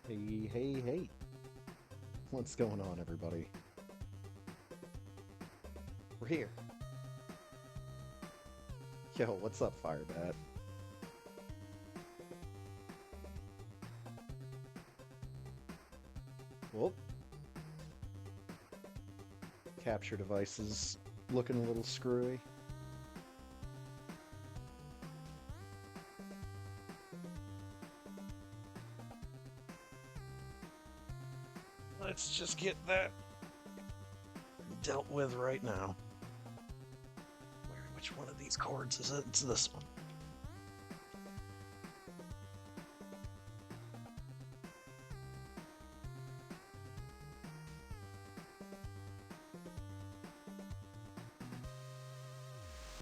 Hey, hey, hey. What's going on, everybody? We're here. Yo, what's up, Firebat? Well, capture devices looking a little screwy. Let's just get that dealt with right now. Which one of these cords is it? It's this one.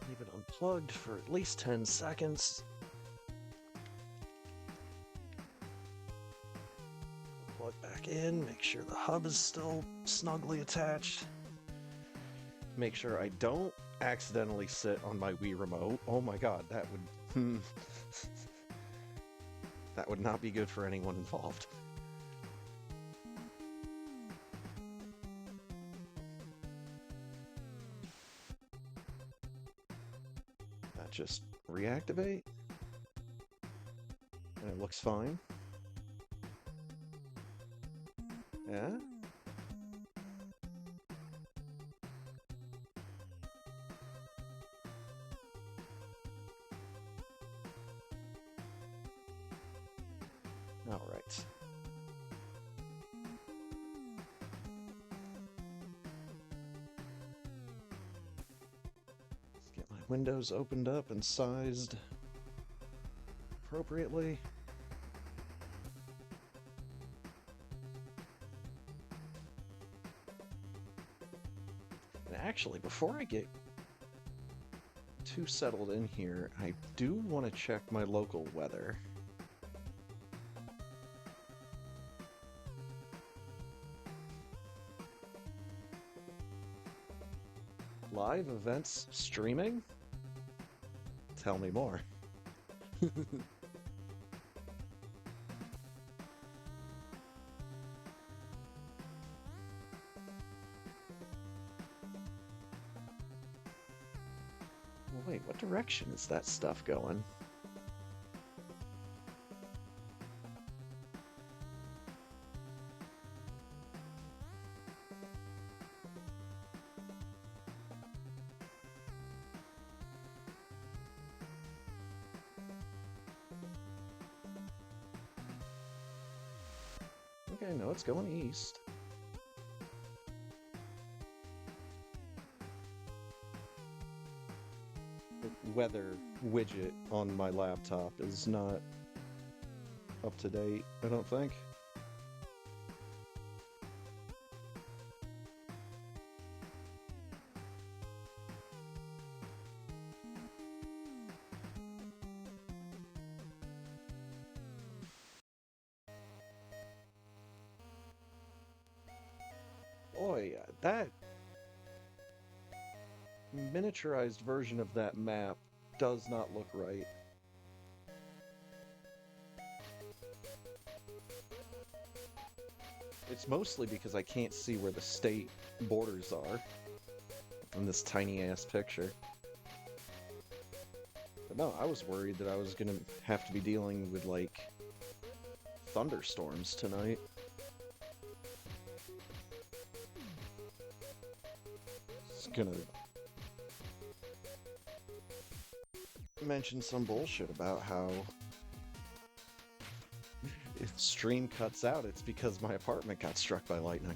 Leave it unplugged for at least 10 seconds. Plug back in, make sure the hub is still snugly attached. Make sure I don't accidentally sit on my Wii remote. Oh my god, that would... that would not be good for anyone involved. That just reactivate. And it looks fine. Yeah? All right. Let's get my windows opened up and sized appropriately. And actually, before I get too settled in here, I do want to check my local weather. Live events streaming? Tell me more. Well, wait, what direction is that stuff going? Okay, no, it's going east. The weather widget on my laptop is not up to date, I don't think. Boy, that miniaturized version of that map does not look right. It's mostly because I can't see where the state borders are in this tiny ass picture. But no, I was worried that I was gonna have to be dealing with, like, thunderstorms tonight. It's gonna mention some bullshit about how if stream cuts out, it's because my apartment got struck by lightning.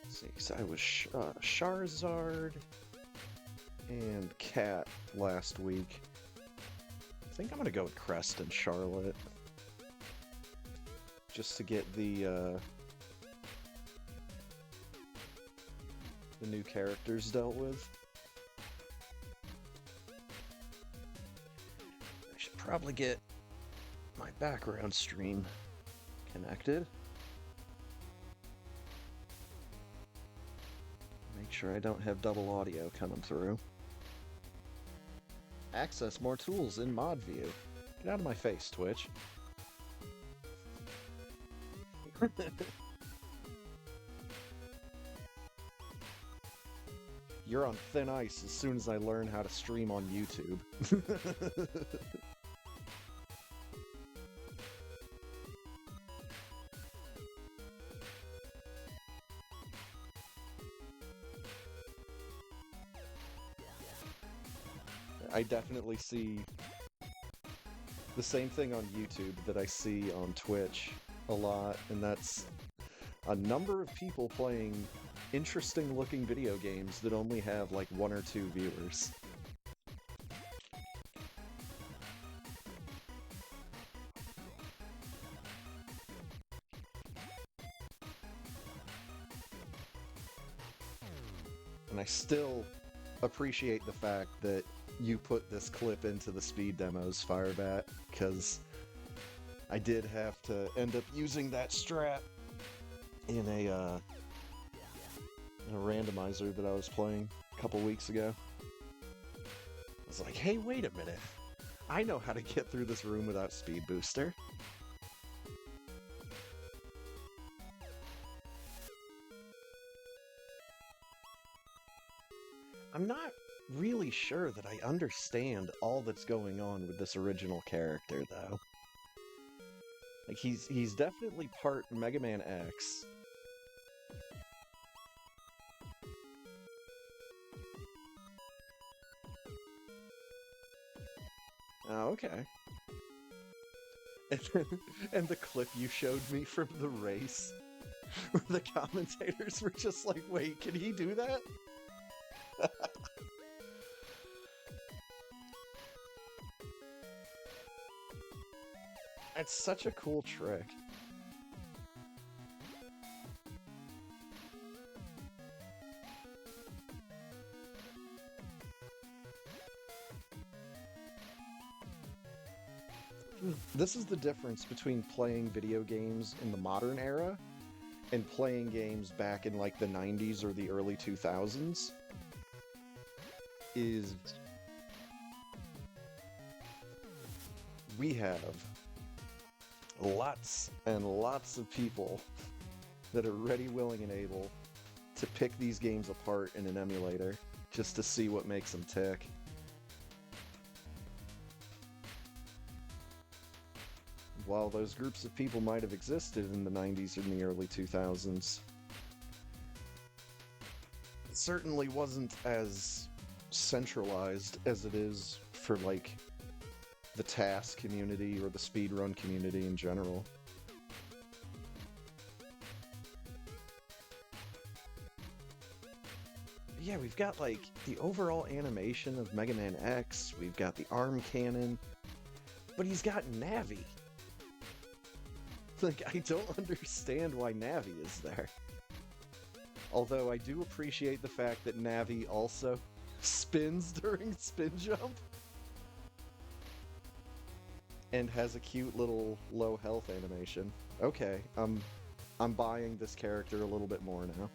See, 'cause I was Charizard and Cat last week. I think I'm gonna go with Crest and Charlotte. Just to get the the new characters dealt with. I should probably get my background stream connected. Make sure I don't have double audio coming through. Access more tools in mod view. Get out of my face, Twitch. You're on thin ice as soon as I learn how to stream on YouTube. I definitely see the same thing on YouTube that I see on Twitch a lot, and that's a number of people playing interesting looking video games that only have like 1 or 2 viewers. And I still appreciate the fact that you put this clip into the speed demos, Firebat, because I did have to end up using that strat in a randomizer that I was playing a couple weeks ago. I was like, hey, wait a minute. I know how to get through this room without speed booster. I'm not really sure that I understand all that's going on with this original character, though. Like, he's definitely part Mega Man X. Oh, okay. And the clip you showed me from the race, where the commentators were just like, wait, can he do that? It's such a cool trick. This is the difference between playing video games in the modern era and playing games back in like the 90s or the early 2000s. Is we have lots and lots of people that are ready, willing, and able to pick these games apart in an emulator just to see what makes them tick. While those groups of people might have existed in the 90s and the early 2000s, it certainly wasn't as centralized as it is for, like, the TAS community or the speedrun community in general. Yeah, we've got, like, the overall animation of Mega Man X, we've got the arm cannon, but he's got Navi. Like, I don't understand why Navi is there. Although I do appreciate the fact that Navi also spins during spin jump. And has a cute little low health animation. Okay, I'm buying this character a little bit more now.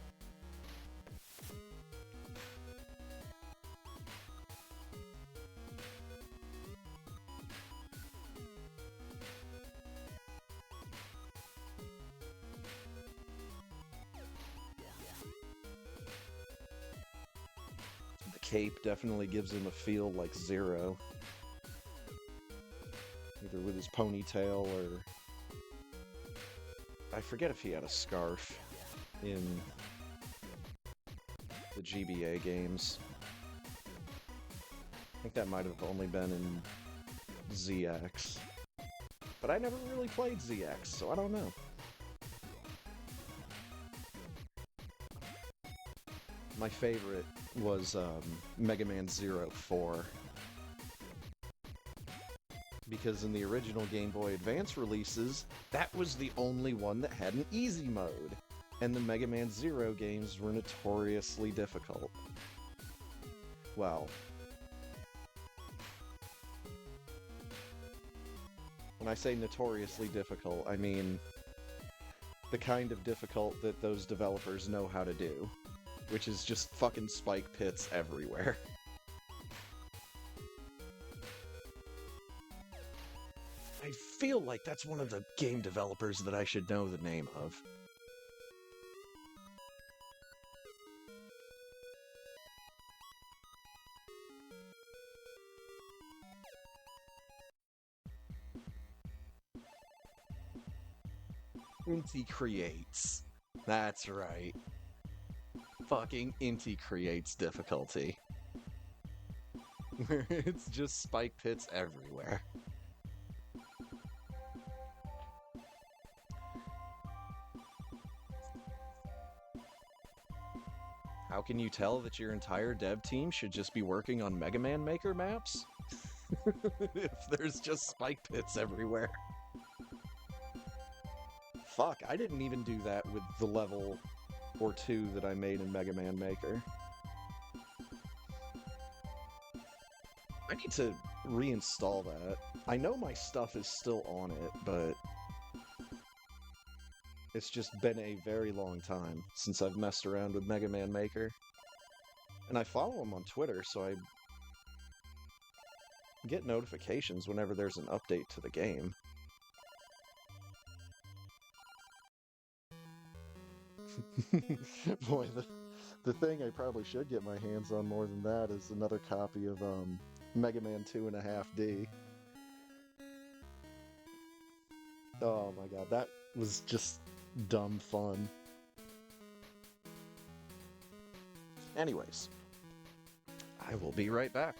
The cape definitely gives him a feel like Zero. Either with his ponytail or... I forget if he had a scarf in the GBA games. I think that might have only been in ZX. But I never really played ZX, so I don't know. My favorite was Mega Man 04. Because in the original Game Boy Advance releases, that was the only one that had an easy mode. And the Mega Man Zero games were notoriously difficult. Well, when I say notoriously difficult, I mean the kind of difficult that those developers know how to do, which is just fucking spike pits everywhere. I feel like that's one of the game developers that I should know the name of. Inti creates. That's right. Fucking Inti creates difficulty. It's just spike pits everywhere. How can you tell that your entire dev team should just be working on Mega Man Maker maps? If there's just spike pits everywhere. Fuck, I didn't even do that with the level or two that I made in Mega Man Maker. I need to reinstall that. I know my stuff is still on it, but it's just been a very long time since I've messed around with Mega Man Maker. And I follow him on Twitter, so I get notifications whenever there's an update to the game. Boy, the thing I probably should get my hands on more than that is another copy of Mega Man 2.5D. Oh my god, that was just dumb fun. Anyways, I will be right back.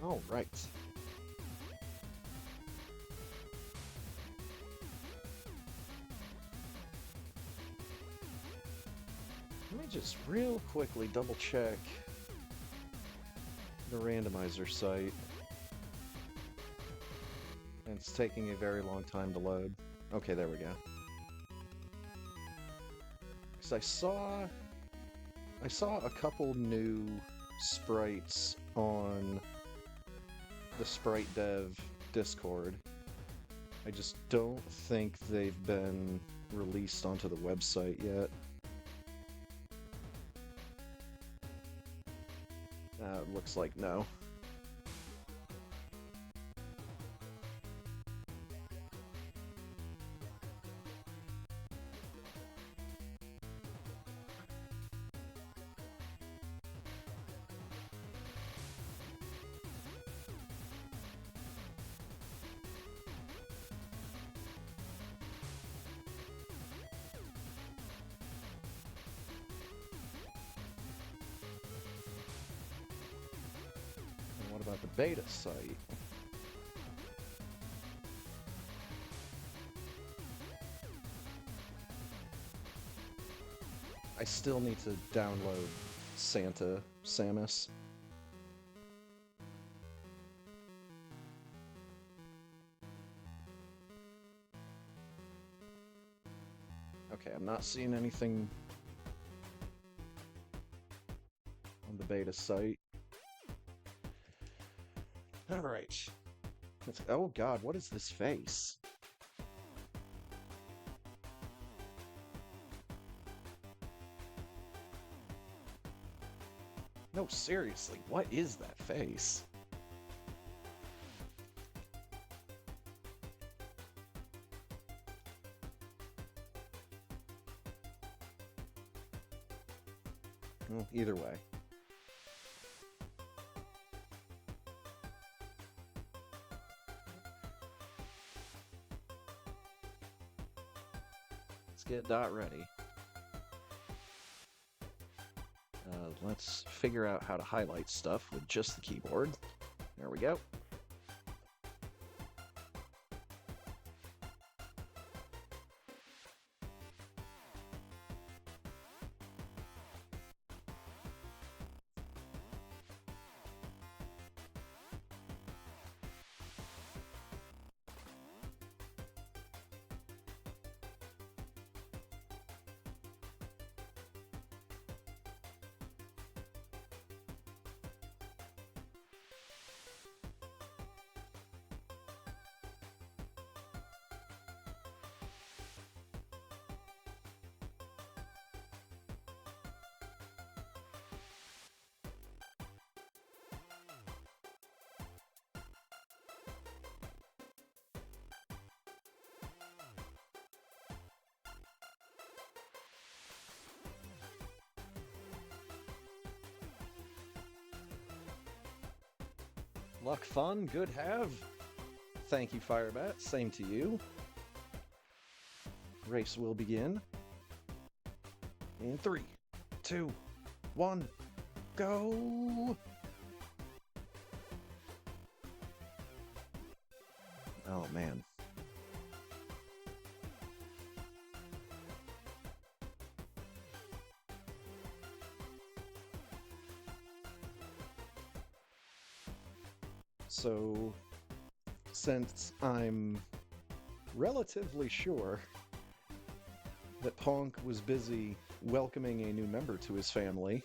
All right. Let me just real quickly double check the randomizer site. And it's taking a very long time to load. Okay, there we go. Because I saw a couple new sprites on the Sprite Dev Discord. I just don't think they've been released onto the website yet. Looks like no. What about the beta site? I still need to download Santa Samus. Okay, I'm not seeing anything on the beta site. Alright. Oh god, what is this face? No, seriously, what is that face? Well, either way. Let's get Dot ready. Let's figure out how to highlight stuff with just the keyboard. There we go. Luck, fun, good have. Thank you, Firebat. Same to you. Race will begin. In 3, 2, 1, go! Oh, man. So, since I'm relatively sure that Ponk was busy welcoming a new member to his family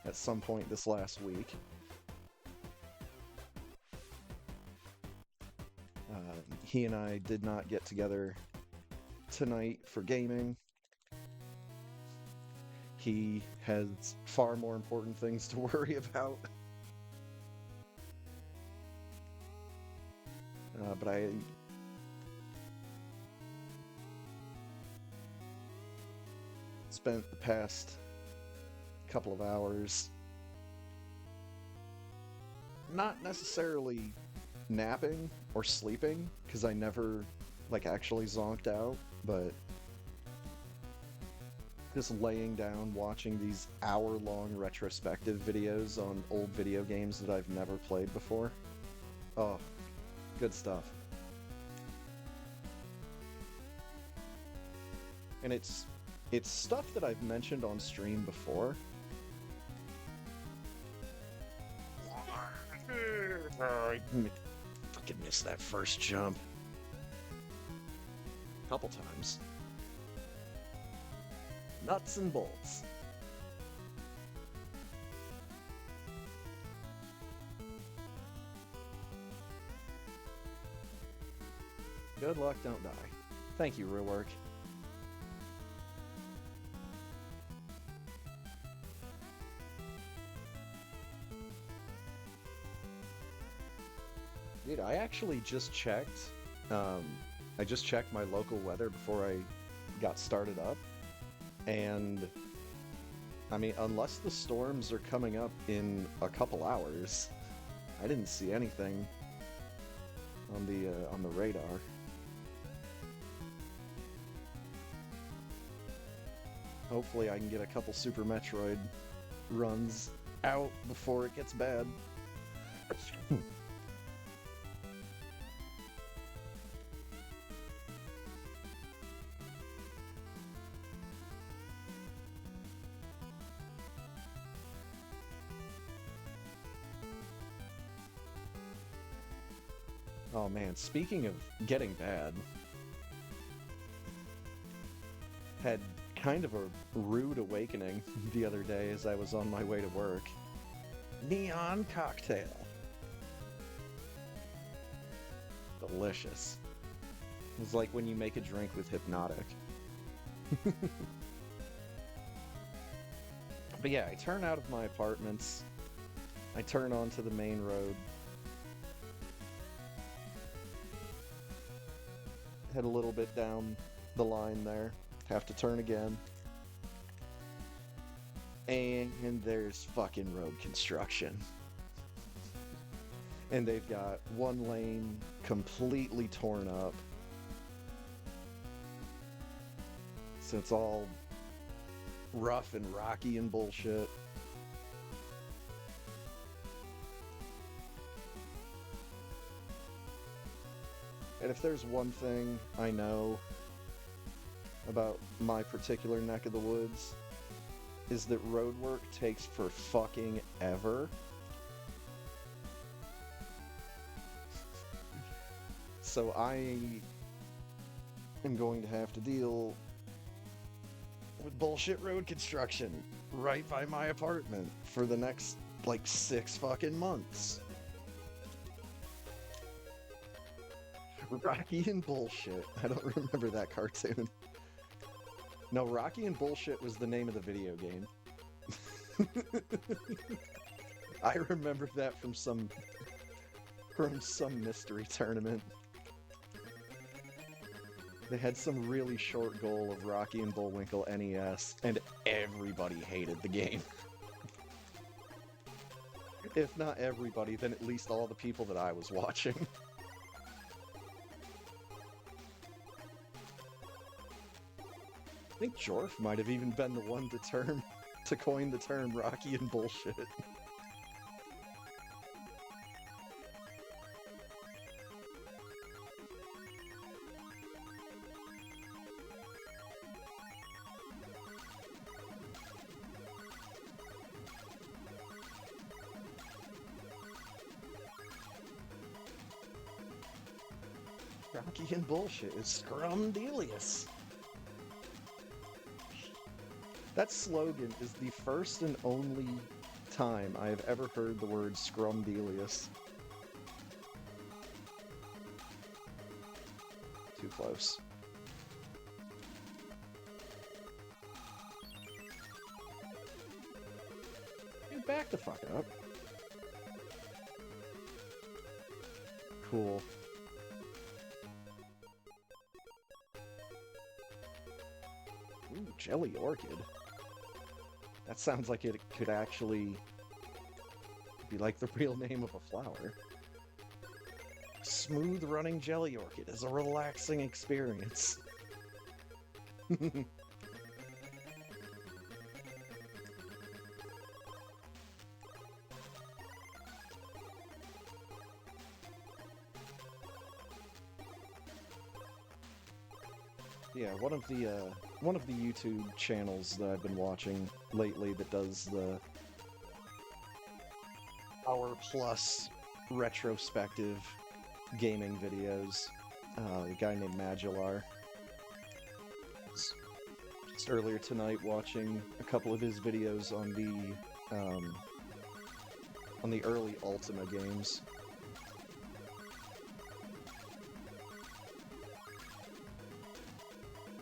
at some point this last week, he and I did not get together tonight for gaming. He has far more important things to worry about. But I spent the past couple of hours not necessarily napping or sleeping, because I never actually zonked out, but just laying down watching these hour-long retrospective videos on old video games that I've never played before. Oh, good stuff. And it's stuff that I've mentioned on stream before. I fucking missed that first jump a couple times. Nuts and bolts. Good luck, don't die. Thank you, Rework. Dude, I actually just checked. I just checked my local weather before I got started up. And, I mean, unless the storms are coming up in a couple hours, I didn't see anything on the radar. Hopefully I can get a couple Super Metroid runs out before it gets bad. Oh man, speaking of getting bad, had kind of a rude awakening the other day as I was on my way to work. Neon cocktail. Delicious. It's like when you make a drink with Hypnotic. But yeah, I turn out of my apartments. I turn onto the main road. Head a little bit down the line there. Have to turn again. And there's fucking road construction. And they've got one lane completely torn up. So it's all rough and rocky and bullshit. And if there's one thing I know about my particular neck of the woods, is that road work takes for fucking ever. So I am going to have to deal with bullshit road construction right by my apartment for the next, like, 6 fucking months. Rocky and Bullshit. I don't remember that cartoon. No, Rocky and Bullshit was the name of the video game. I remember that from some mystery tournament. They had some really short goal of Rocky and Bullwinkle NES, and everybody hated the game. If not everybody, then at least all the people that I was watching. I think Jorf might have even been the one to coin the term Rocky and Bullshit. Rocky and Bullshit is scrumdiddlyous. That slogan is the first and only time I have ever heard the word scrumdiddlyous. Too close. Dude, back the fuck up. Cool. Ooh, Jelly Orchid. That sounds like it could actually be like the real name of a flower. Smooth running Jelly Orchid is a relaxing experience. Yeah, one of the YouTube channels that I've been watching lately that does the hour-plus retrospective gaming videos, a guy named Magellar. Just earlier tonight watching a couple of his videos on the early Ultima games.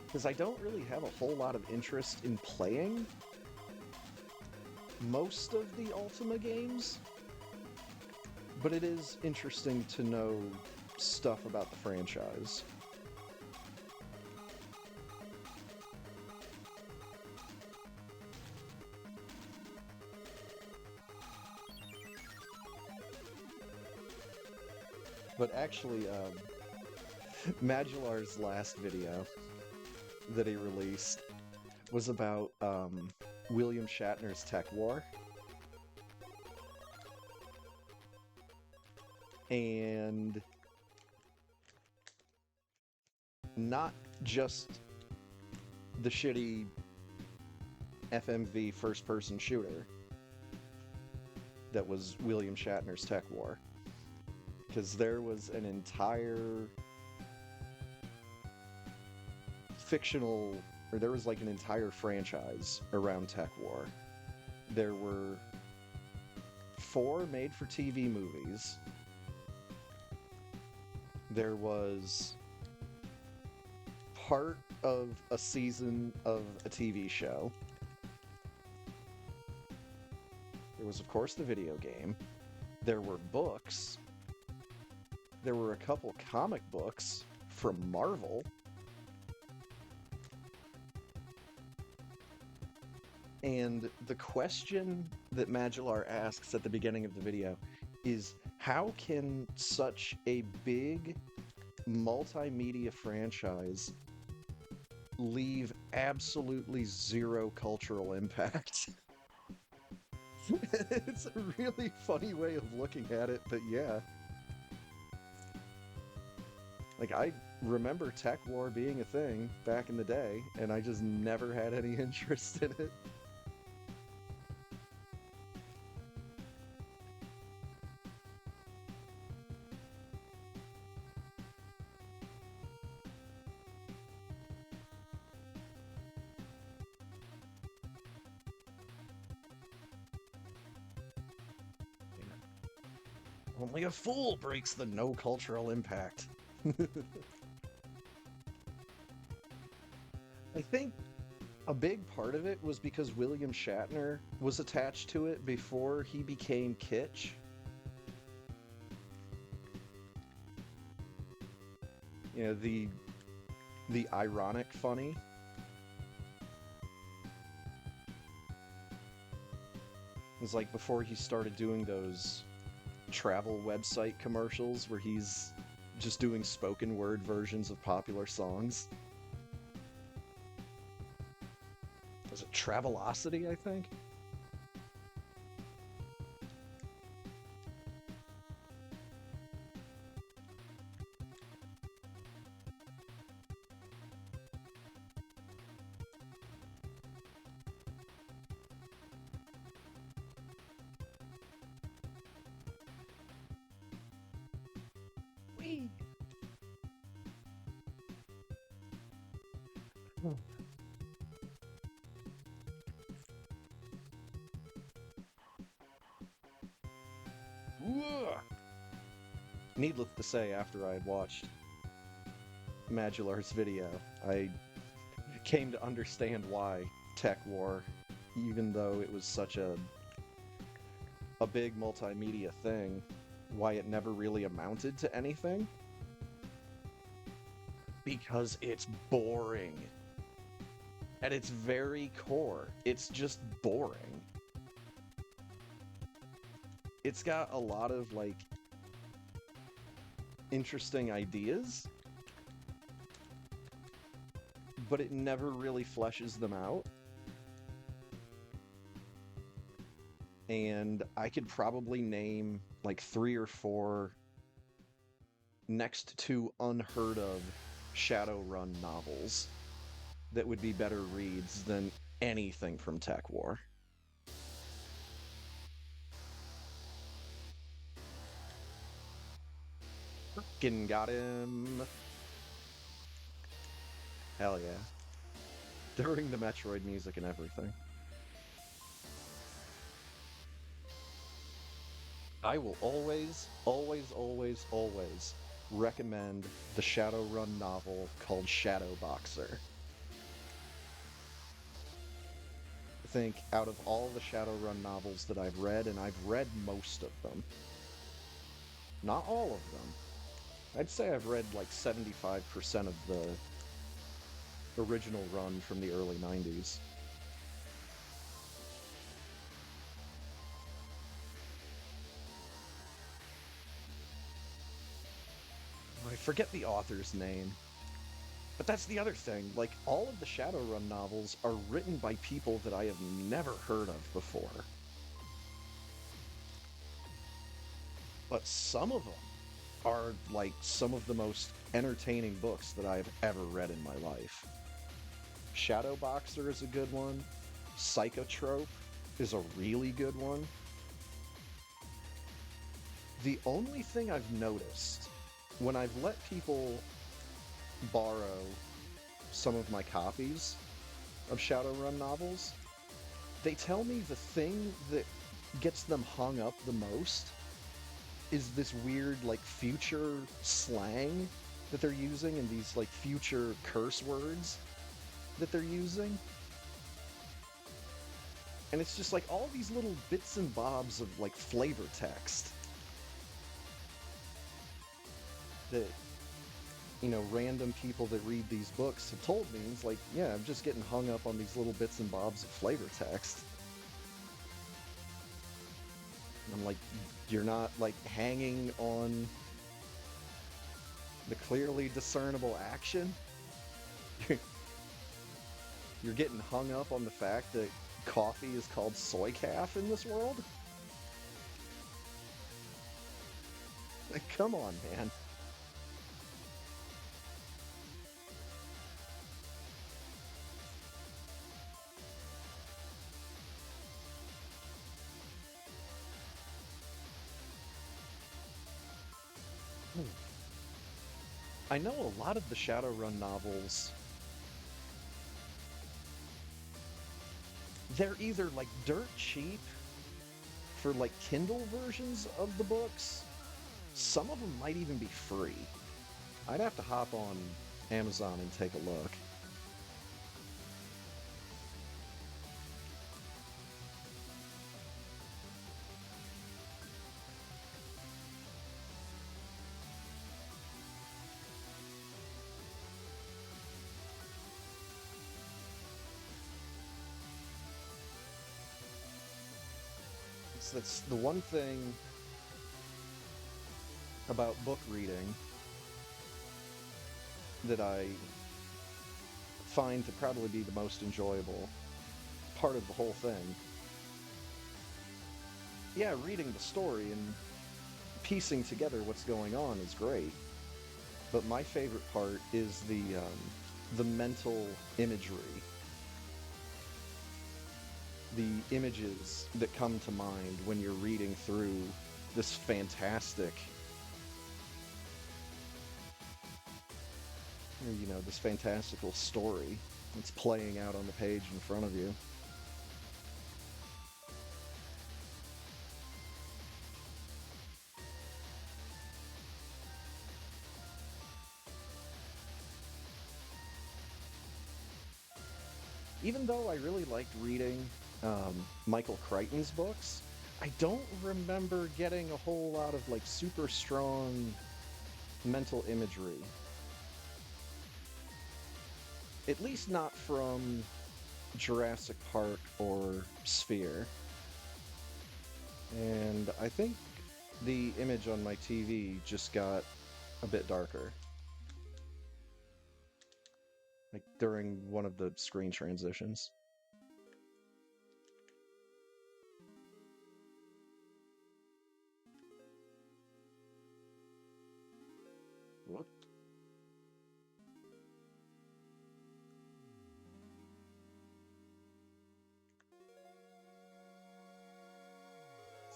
Because I don't really have a whole lot of interest in playing most of the Ultima games, but it is interesting to know stuff about the franchise. But actually, Magellar's last video that he released was about William Shatner's Tech War. And not just the shitty FMV first-person shooter that was William Shatner's Tech War, because there was an entire fictional, or there was like an entire franchise around Tech War. There were 4 made-for-TV movies. There was part of a season of a TV show. There was, of course, the video game. There were books. There were a couple comic books from Marvel. And the question that Magellar asks at the beginning of the video is, how can such a big multimedia franchise leave absolutely zero cultural impact? It's a really funny way of looking at it, but yeah. Like, I remember Tech War being a thing back in the day, and I just never had any interest in it. Only a fool breaks the no cultural impact. I think a big part of it was because William Shatner was attached to it before he became kitsch. You know, the ironic funny. It was like before he started doing those travel website commercials where he's just doing spoken word versions of popular songs. Was it Travelocity, I think? Whee! Needless to say, after I had watched Magellar's video, I came to understand why Tech War, even though it was such a big multimedia thing, why it never really amounted to anything. Because it's boring. At its very core, it's just boring. It's got a lot of, like, interesting ideas, but it never really fleshes them out. And I could probably name like 3 or 4 next to unheard of Shadowrun novels that would be better reads than anything from Tech War. Frickin' got him! Hell yeah. During the Metroid music and everything. I will always, always, always, always recommend the Shadowrun novel called Shadow Boxer. I think out of all the Shadowrun novels that I've read, and I've read most of them, not all of them, I'd say I've read like 75% of the original run from the early 90s. I forget the author's name. But that's the other thing. Like, all of the Shadowrun novels are written by people that I have never heard of before. But some of them are, like, some of the most entertaining books that I've ever read in my life. Shadow Boxer is a good one. Psychotrope is a really good one. The only thing I've noticed when I've let people borrow some of my copies of Shadowrun novels, they tell me the thing that gets them hung up the most is this weird, like, future slang that they're using and these, like, future curse words that they're using. And it's just like all these little bits and bobs of, like, flavor text that, random people that read these books have told me. It's like, yeah, I'm just getting hung up on these little bits and bobs of flavor text. And I'm like, you're not, like, hanging on the clearly discernible action? You're getting hung up on the fact that coffee is called soy calf in this world? Like, come on, man. I know a lot of the Shadowrun novels, they're either, like, dirt cheap for, like, Kindle versions of the books. Some of them might even be free. I'd have to hop on Amazon and take a look. That's the one thing about book reading that I find to probably be the most enjoyable part of the whole thing. Yeah, reading the story and piecing together what's going on is great, but my favorite part is the mental imagery, the images that come to mind when you're reading through this fantastic, this fantastical story that's playing out on the page in front of you. Even though I really liked reading Michael Crichton's books, I don't remember getting a whole lot of, like, super strong mental imagery. At least not from Jurassic Park or Sphere. And I think the image on my TV just got a bit darker. Like, during one of the screen transitions. What?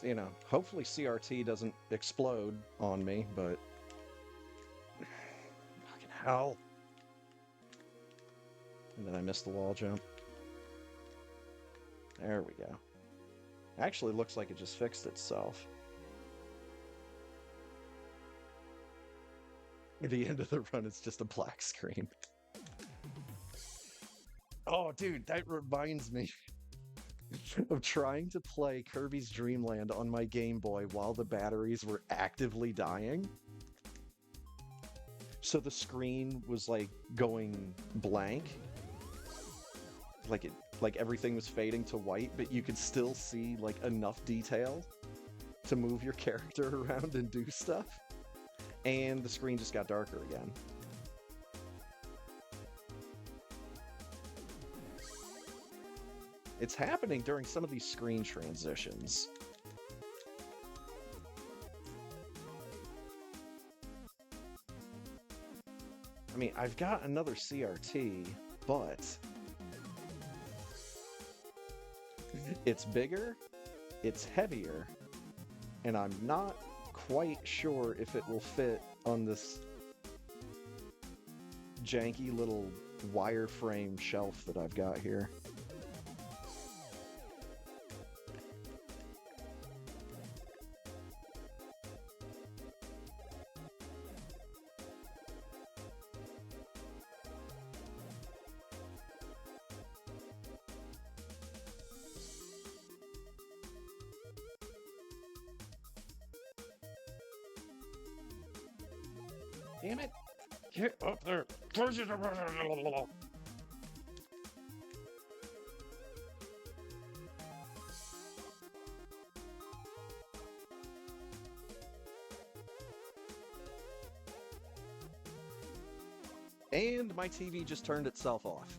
So, hopefully CRT doesn't explode on me, but fucking hell. And then I missed the wall jump. There we go. Actually, looks like it just fixed itself. At the end of the run, it's just a black screen. Oh, dude, that reminds me of trying to play Kirby's Dream Land on my Game Boy while the batteries were actively dying. So the screen was, like, going blank. Like everything was fading to white, but you could still see, like, enough detail to move your character around and do stuff. And the screen just got darker again. It's happening during some of these screen transitions. I mean, I've got another CRT, but it's bigger, it's heavier, and I'm not quite sure if it will fit on this janky little wireframe shelf that I've got here. Damn it! Get up there! And my TV just turned itself off.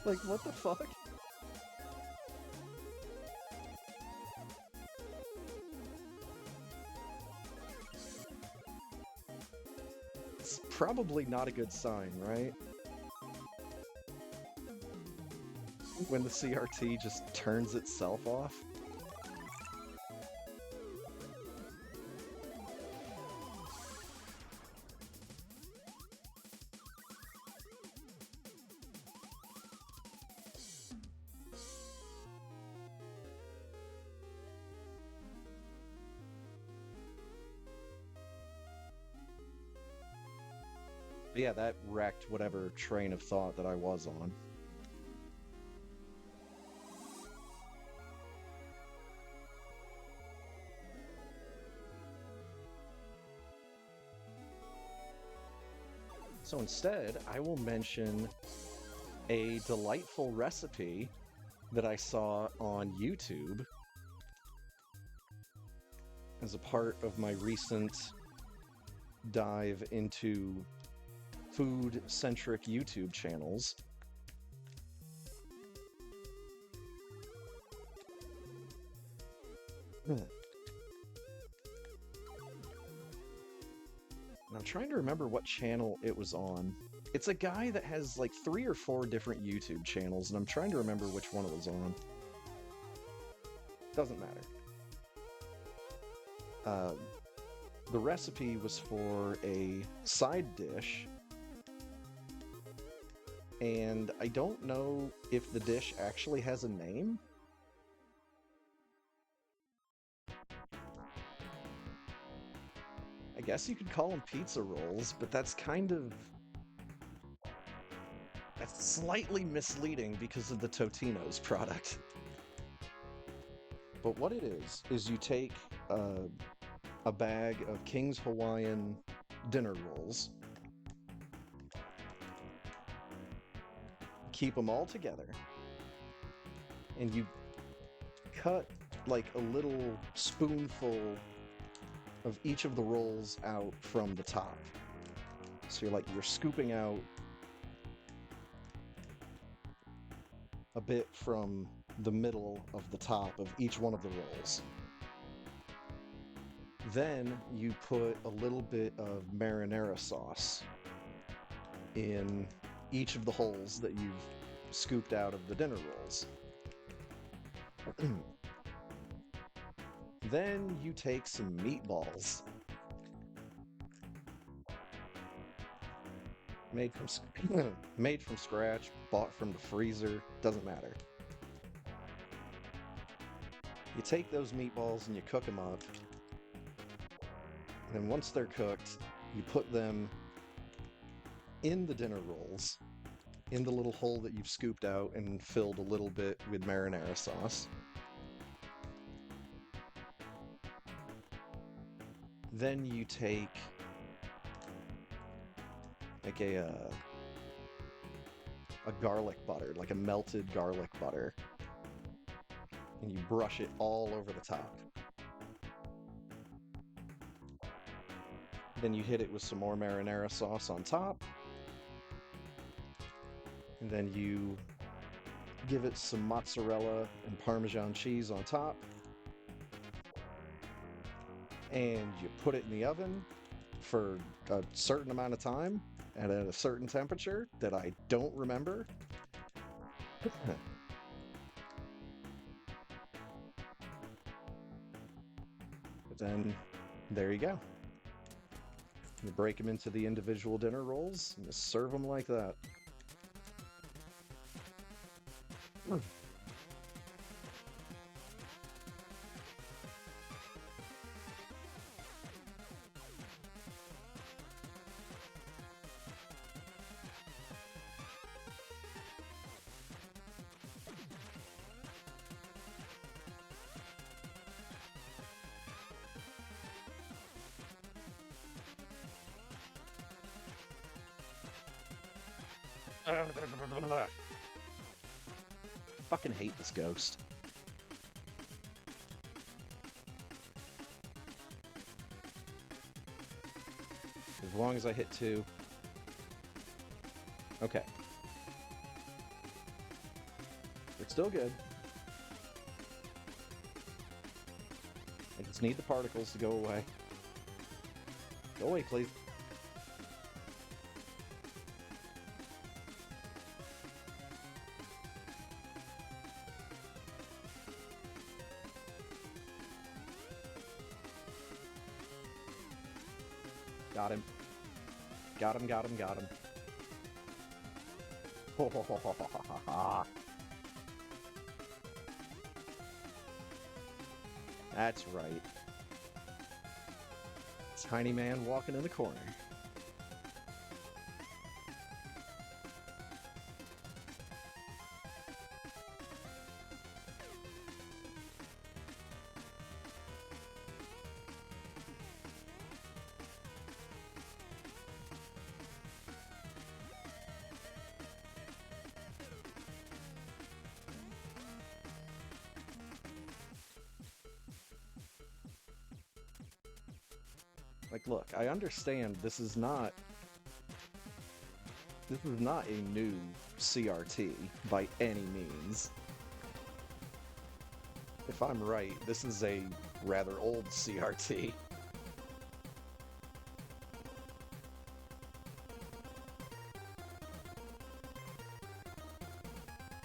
Like, what the fuck? It's probably not a good sign, right? When the CRT just turns itself off. Yeah, that wrecked whatever train of thought that I was on. So instead, I will mention a delightful recipe that I saw on YouTube as a part of my recent dive into food-centric YouTube channels. And I'm trying to remember what channel it was on. It's a guy that has like 3 or 4 different YouTube channels, and I'm trying to remember which one it was on. Doesn't matter. The recipe was for a side dish, and I don't know if the dish actually has a name. I guess you could call them pizza rolls, but that's slightly misleading because of the Totino's product. But what it is you take a bag of King's Hawaiian dinner rolls, keep them all together, and you cut like a little spoonful of each of the rolls out from the top. So you're scooping out a bit from the middle of the top of each one of the rolls. Then you put a little bit of marinara sauce in each of the holes that you've scooped out of the dinner rolls. Then you take some meatballs made from scratch, bought from the freezer, doesn't matter. You take those meatballs and you cook them up. And once they're cooked, you put them in the dinner rolls, in the little hole that you've scooped out and filled a little bit with marinara sauce. Then you take like a garlic butter, like a melted garlic butter, and you brush it all over the top. Then you hit it with some more marinara sauce on top. And then you give it some mozzarella and Parmesan cheese on top. And you put it in the oven for a certain amount of time and at a certain temperature that I don't remember. But then, there you go. You break them into the individual dinner rolls and just serve them like that. Fucking hate this ghost. As long as I hit 2. Okay. It's still good. I just need the particles to go away. Go away, please. Got him. Got him, got him, got him. That's right. Tiny man walking in the corner. Like, look, I understand this is not a new CRT by any means. If I'm right, this is a rather old CRT.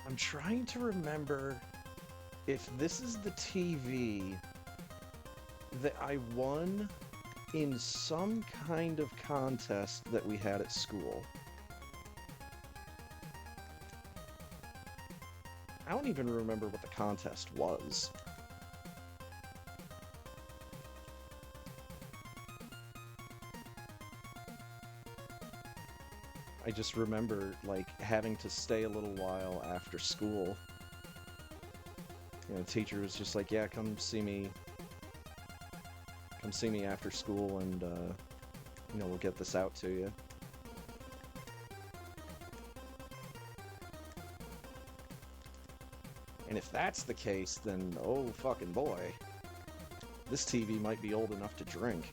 I'm trying to remember if this is the TV that I won in some kind of contest that we had at school. I don't even remember what the contest was. I just remember, like, having to stay a little while after school. You know, the teacher was just like, yeah, come see me after school and, you know, we'll get this out to you. And if that's the case, then, oh fucking boy, this TV might be old enough to drink.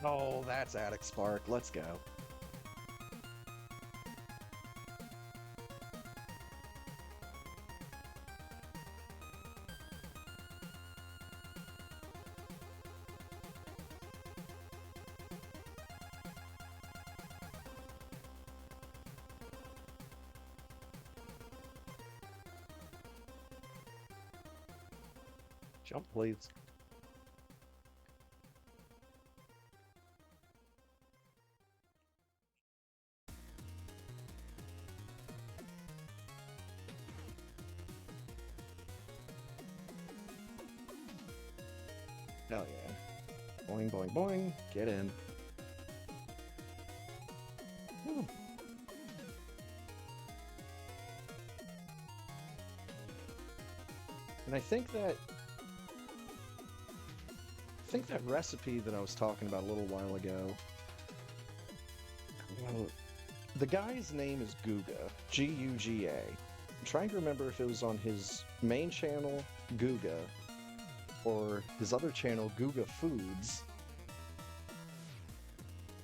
Oh, that's Attic Spark. Let's go. Jump, please. Hell yeah. Boing, boing, boing. Get in. Whew. And I think that recipe that I was talking about a little while ago, the guy's name is Guga, G-U-G-A. I'm trying to remember if it was on his main channel, Guga, or his other channel, Guga Foods,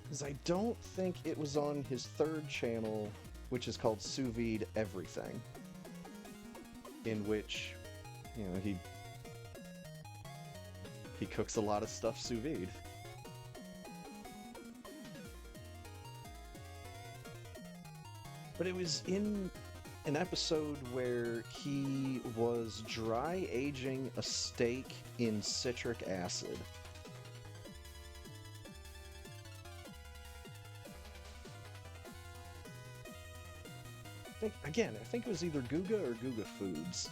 because I don't think it was on his third channel, which is called Sous Vide Everything, in which, you know, he cooks a lot of stuff sous vide. But it was in an episode where he was dry aging a steak in citric acid. I think it was either Guga or Guga Foods.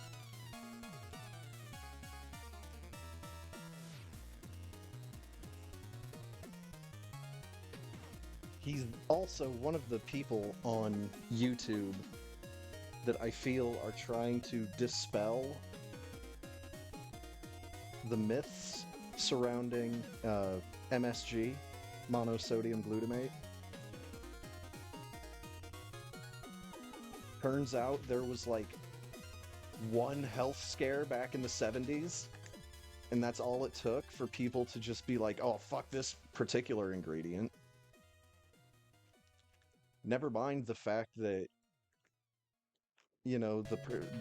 He's also one of the people on YouTube that I feel are trying to dispel the myths surrounding MSG, monosodium glutamate. Turns out there was like one health scare back in the 70s, and that's all it took for people to just be like, oh, fuck this particular ingredient. Never mind the fact that, you know,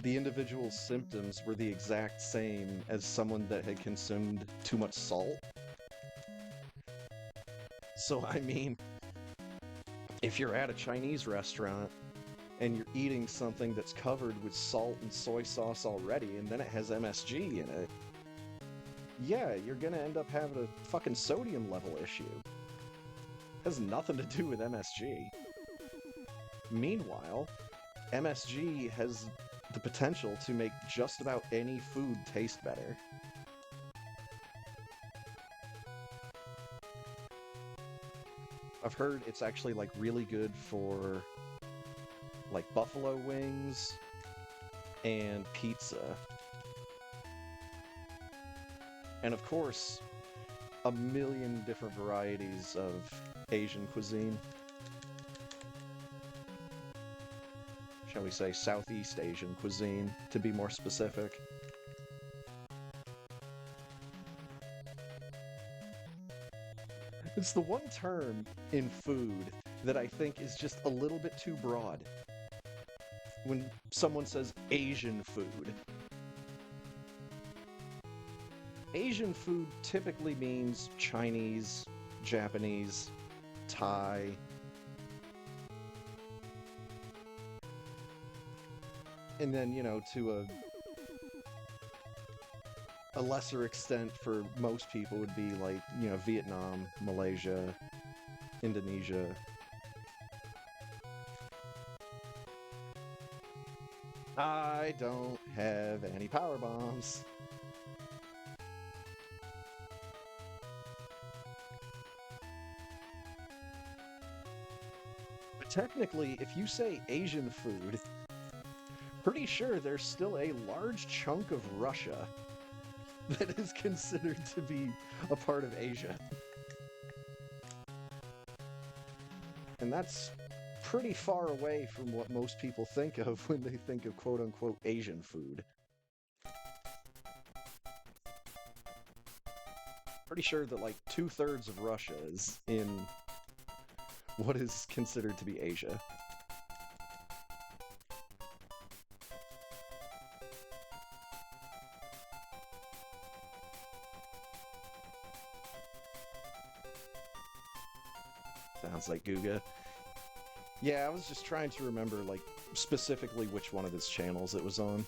the individual symptoms were the exact same as someone that had consumed too much salt. So, I mean, if you're at a Chinese restaurant and you're eating something that's covered with salt and soy sauce already, and then it has MSG in it, yeah, you're gonna end up having a fucking sodium level issue. It has nothing to do with MSG. Meanwhile, MSG has the potential to make just about any food taste better. I've heard it's actually like really good for like buffalo wings and pizza. And of course, a million different varieties of Asian cuisine. Shall we say Southeast Asian cuisine, to be more specific. It's the one term in food that I think is just a little bit too broad. When someone says Asian food. Asian food typically means Chinese, Japanese, Thai. And then, you know, to a lesser extent for most people would be like, you know, Vietnam, Malaysia, Indonesia. I don't have any power bombs. But technically, if you say Asian food, pretty sure there's still a large chunk of Russia that is considered to be a part of Asia. And that's pretty far away from what most people think of when they think of quote-unquote Asian food. Pretty sure that like 2/3 of Russia is in what is considered to be Asia. Sounds like Guga. Yeah, I was just trying to remember, like, specifically which one of his channels it was on.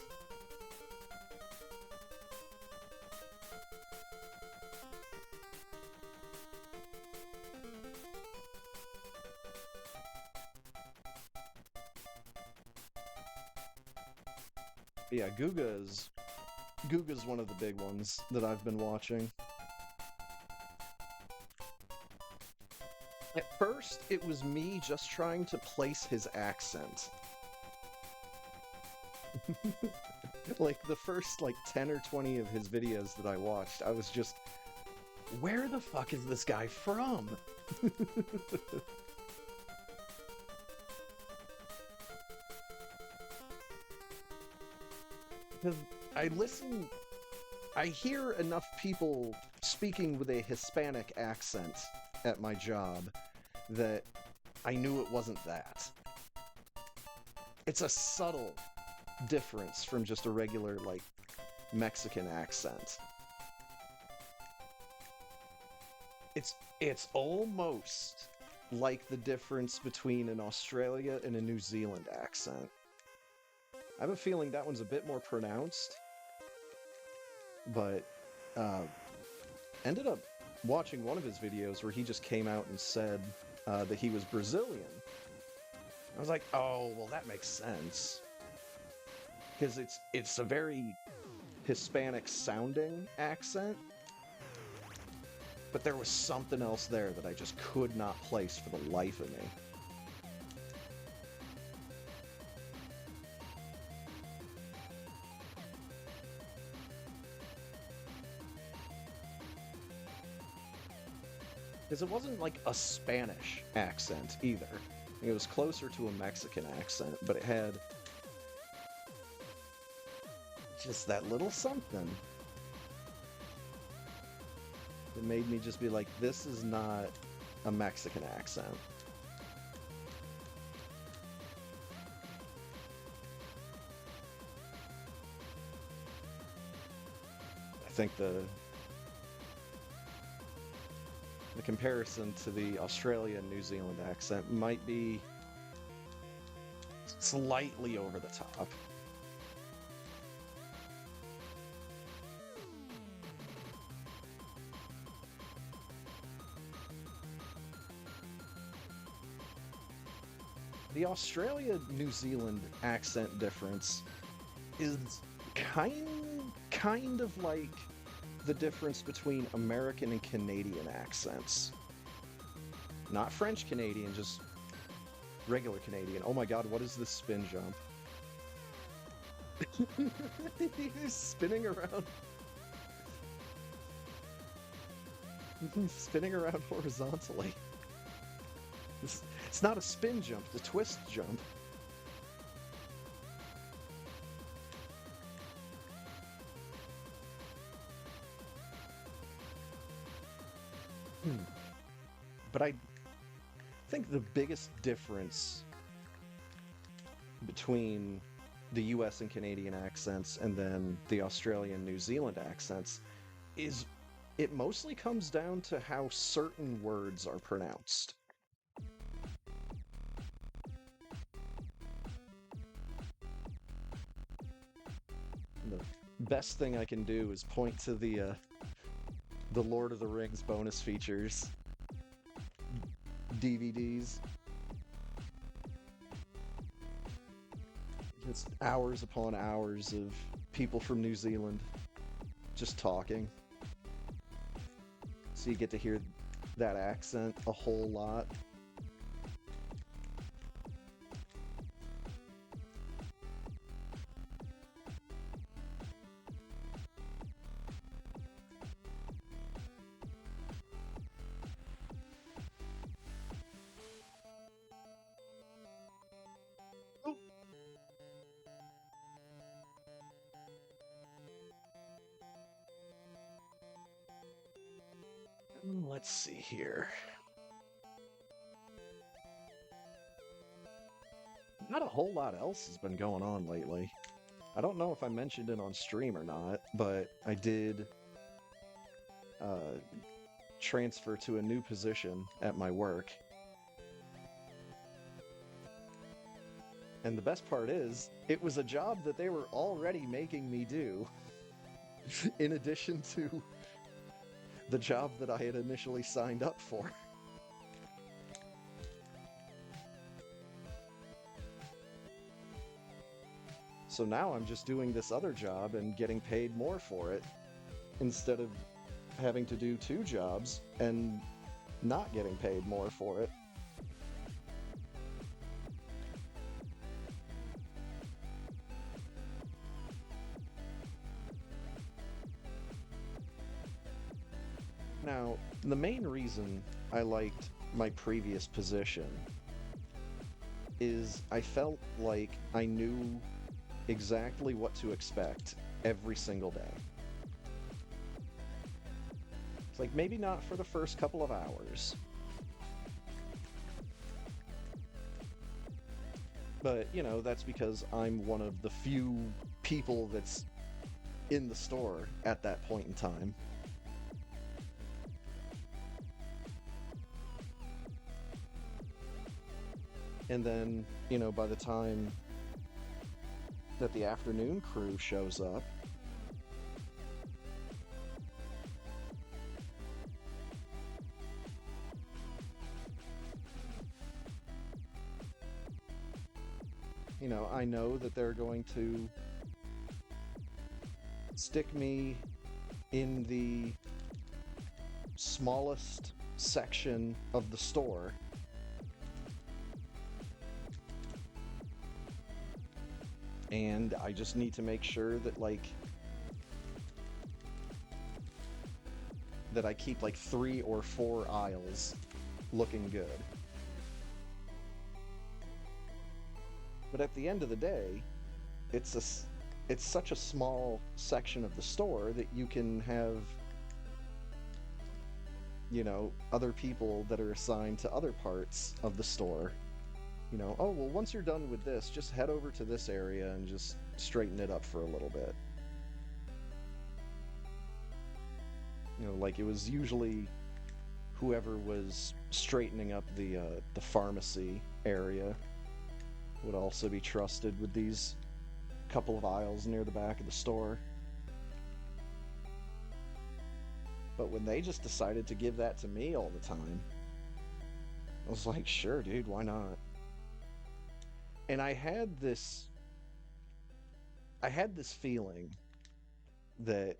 But yeah, Guga's one of the big ones that I've been watching. At first, it was me just trying to place his accent. Like, the first, 10 or 20 of his videos that I watched, I was just, where the fuck is this guy from? Because I listen I hear enough people speaking with a Hispanic accent at my job that I knew it wasn't that. It's a subtle difference from just a regular, like, Mexican accent. It's almost like the difference between an Australia and a New Zealand accent. I have a feeling that one's a bit more pronounced, but ended up watching one of his videos where he just came out and said that he was Brazilian. I was like, oh, well, that makes sense. Because it's a very Hispanic sounding accent, but there was something else there that I just could not place for the life of me. Because it wasn't like a Spanish accent either. It was closer to a Mexican accent, but it had just that little something. It made me just be like, this is not a Mexican accent. I think the comparison to the Australian-New Zealand accent might be slightly over the top. The Australia-New Zealand accent difference is kind of like the difference between American and Canadian accents. Not French Canadian, just regular Canadian. Oh my god, what is this spin jump? He's spinning around. He's spinning around horizontally. It's not a spin jump, it's a twist jump. But I think the biggest difference between the US and Canadian accents and then the Australian New Zealand accents is it mostly comes down to how certain words are pronounced. The best thing I can do is point to the Lord of the Rings bonus features DVDs. It's hours upon hours of people from New Zealand just talking. So you get to hear that accent a whole lot. Let's see here. Not a whole lot else has been going on lately. I don't know if I mentioned it on stream or not, but I did transfer to a new position at my work. And the best part is, it was a job that they were already making me do, in addition to the job that I had initially signed up for. So now I'm just doing this other job and getting paid more for it, instead of having to do two jobs and not getting paid more for it. Now, the main reason I liked my previous position is I felt like I knew exactly what to expect every single day. It's like, maybe not for the first couple of hours. But, you know, that's because I'm one of the few people that's in the store at that point in time. And then, you know, by the time that the afternoon crew shows up, you know, I know that they're going to stick me in the smallest section of the store and I just need to make sure that, like, that I keep like 3 or 4 aisles looking good. But at the end of the day, it's such a small section of the store that you can have, you know, other people that are assigned to other parts of the store. You know, oh, well, once you're done with this, just head over to this area and just straighten it up for a little bit. You know, like, it was usually whoever was straightening up the pharmacy area would also be trusted with these couple of aisles near the back of the store. But when they just decided to give that to me all the time, I was like, sure, dude, why not? And I had this feeling that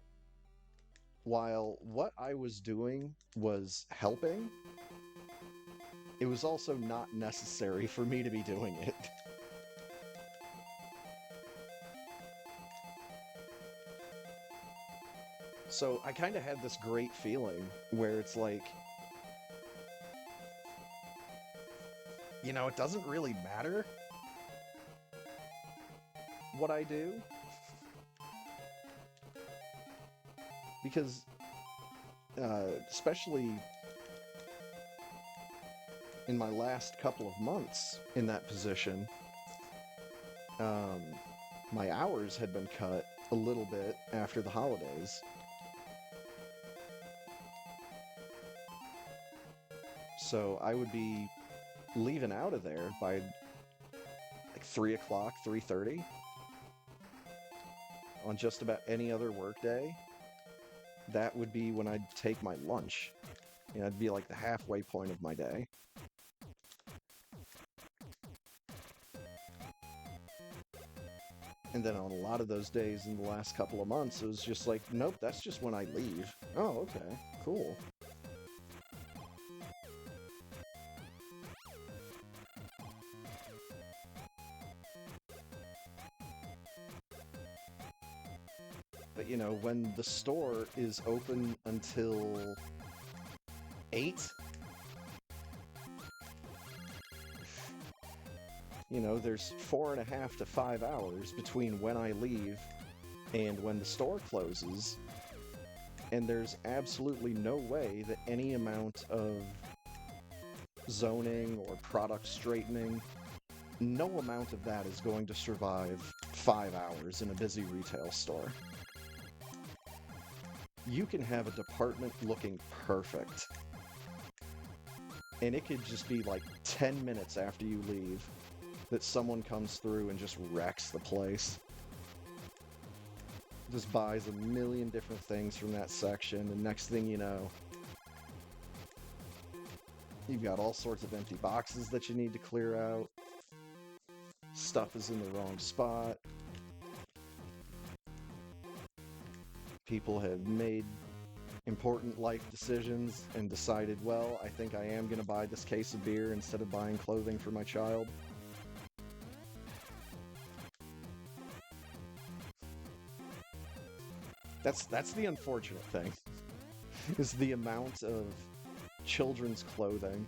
while what I was doing was helping, it was also not necessary for me to be doing it. So I kind of had this great feeling where it's like, you know, it doesn't really matter what I do, because especially in my last couple of months in that position, my hours had been cut a little bit after the holidays. So I would be leaving out of there by like 3 o'clock, 3:30 on just about any other work day. That would be when I'd take my lunch. You know, it'd be like the halfway point of my day. And then on a lot of those days in the last couple of months, it was just like, nope, that's just when I leave. Oh, okay, cool. But, you know, when the store is open until 8, you know, there's 4.5 to 5 hours between when I leave and when the store closes, and there's absolutely no way that any amount of zoning or product straightening, no amount of that is going to survive 5 hours in a busy retail store. You can have a department looking perfect, and it could just be like 10 minutes after you leave that someone comes through and just wrecks the place. Just buys a million different things from that section, and next thing you know, you've got all sorts of empty boxes that you need to clear out. Stuff is in the wrong spot. People have made important life decisions and decided, well, I think I am going to buy this case of beer instead of buying clothing for my child. That's the unfortunate thing, is the amount of children's clothing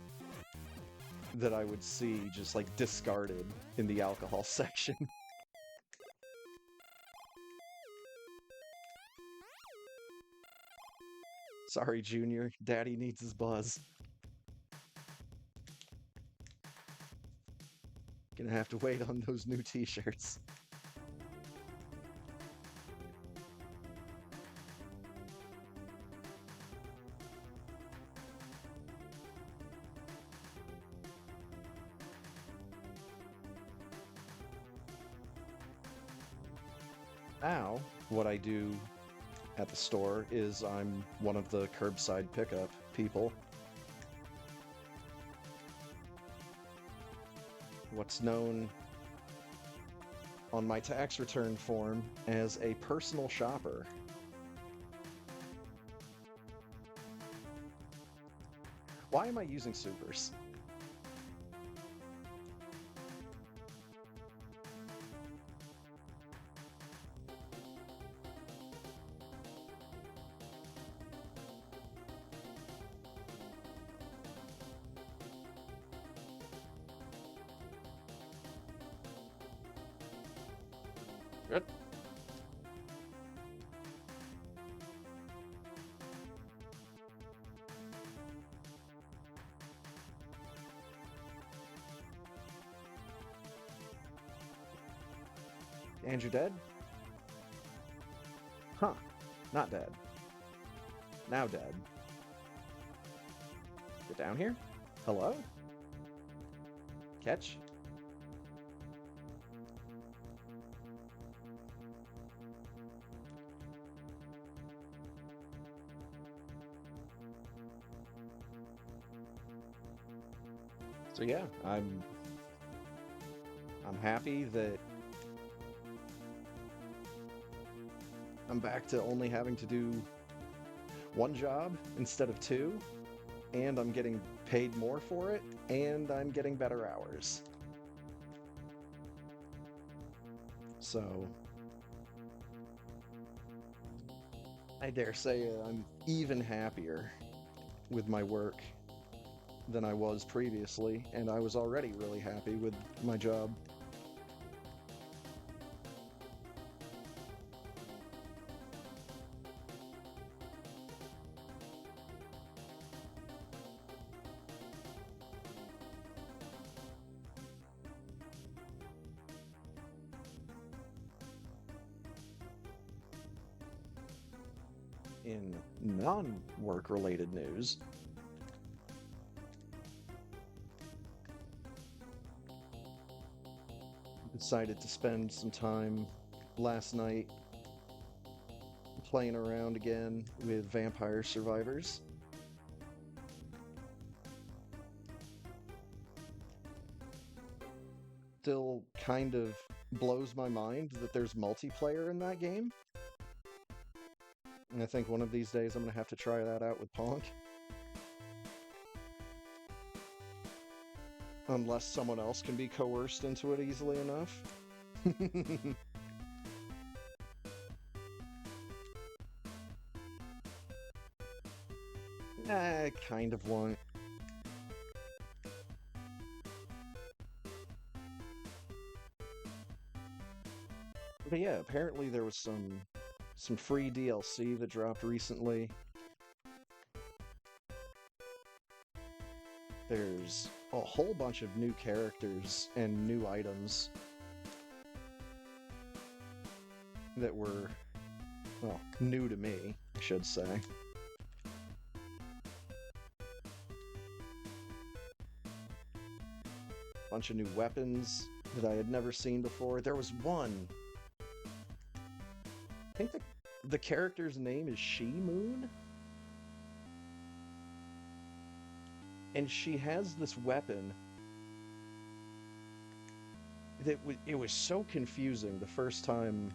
that I would see just like discarded in the alcohol section. Sorry, Junior. Daddy needs his buzz. Gonna have to wait on those new t-shirts. Now, what I do at the store is I'm one of the curbside pickup people. What's known on my tax return form as a personal shopper. Why am I using supers? Good. Andrew dead? Huh. Not dead. Now dead. Get down here? Hello? Catch? So yeah, I'm happy that I'm back to only having to do one job instead of two, and I'm getting paid more for it, and I'm getting better hours. So I dare say I'm even happier with my work than I was previously, and I was already really happy with my job. In non-work related news, decided to spend some time last night playing around again with Vampire Survivors. Still kind of blows my mind that there's multiplayer in that game. And I think one of these days I'm going to have to try that out with Ponk. Unless someone else can be coerced into it easily enough. I kind of want. But yeah, apparently there was some free DLC that dropped recently. There's a whole bunch of new characters and new items that were, well, new to me, I should say. Bunch of new weapons that I had never seen before. There was one. I think the character's name is She-Moon. And she has this weapon that it was so confusing the first time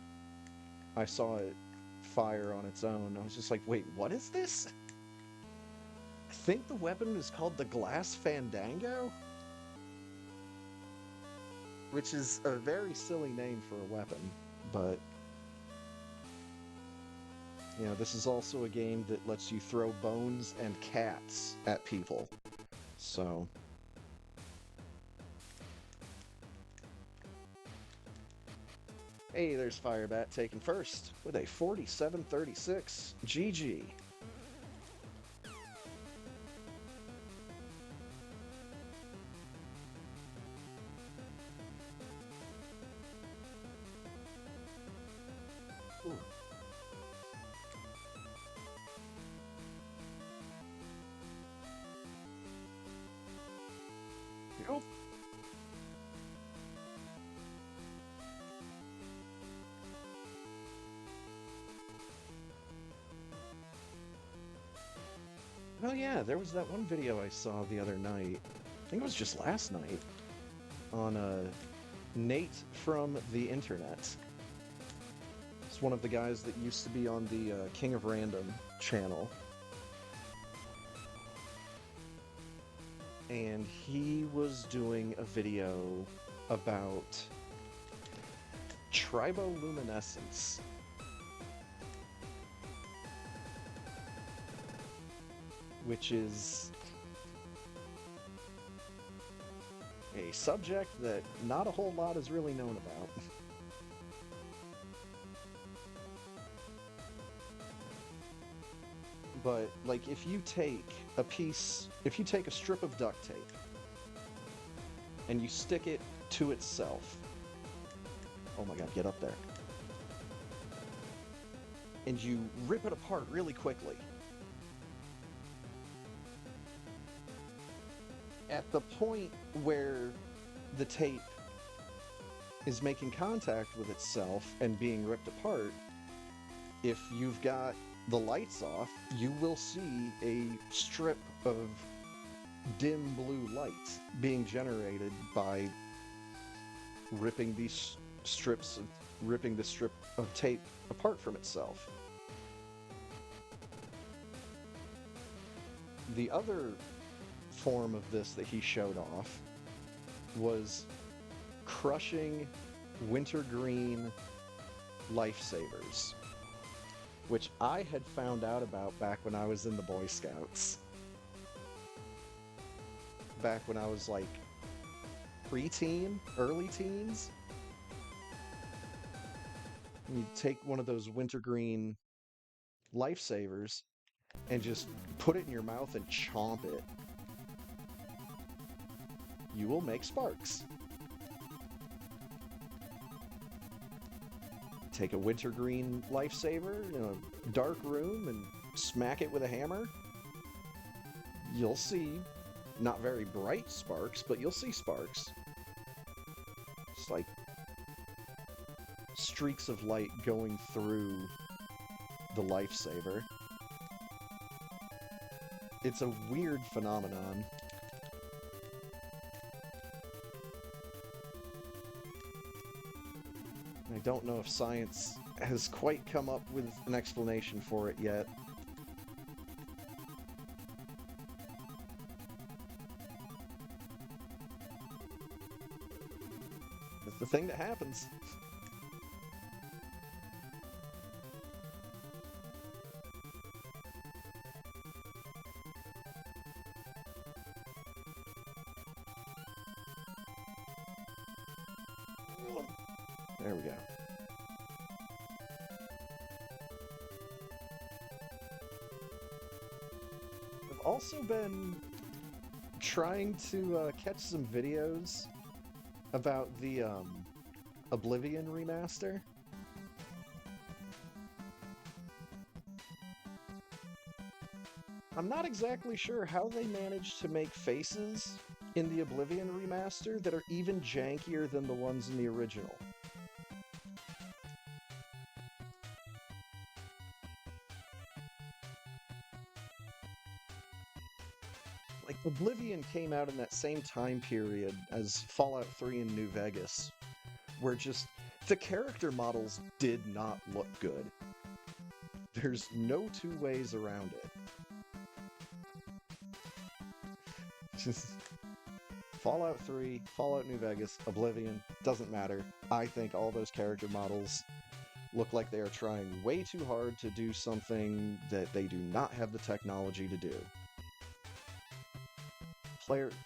I saw it fire on its own. I was just like, wait, what is this? I think the weapon is called the Glass Fandango? Which is a very silly name for a weapon, but you know, this is also a game that lets you throw bones and cats at people. So hey, there's Firebat taken first with a 47-36. GG. Oh yeah, there was that one video I saw the other night. I think it was just last night on Nate from the Internet. It's one of the guys that used to be on the King of Random channel. And he was doing a video about triboluminescence. Which is a subject that not a whole lot is really known about. But, like, if you take a strip of duct tape and you stick it to itself, oh my god, get up there, and you rip it apart really quickly, at the point where the tape is making contact with itself and being ripped apart, if you've got the lights off, you will see a strip of dim blue light being generated by ripping the strip of tape apart from itself. The other form of this that he showed off was crushing wintergreen lifesavers, which I had found out about back when I was in the Boy Scouts. Back when I was like preteen, early teens. You take one of those wintergreen lifesavers and just put it in your mouth and chomp it. You will make sparks. Take a wintergreen lifesaver in a dark room and smack it with a hammer. You'll see not very bright sparks, but you'll see sparks. It's like streaks of light going through the lifesaver. It's a weird phenomenon. I don't know if science has quite come up with an explanation for it yet. It's the thing that happens. There we go. I've also been trying to catch some videos about the Oblivion remaster. I'm not exactly sure how they managed to make faces in the Oblivion remaster that are even jankier than the ones in the original. Like, Oblivion came out in that same time period as Fallout 3 in New Vegas, where just the character models did not look good. There's no two ways around it. Just Fallout 3, Fallout New Vegas, Oblivion, doesn't matter. I think all those character models look like they are trying way too hard to do something that they do not have the technology to do.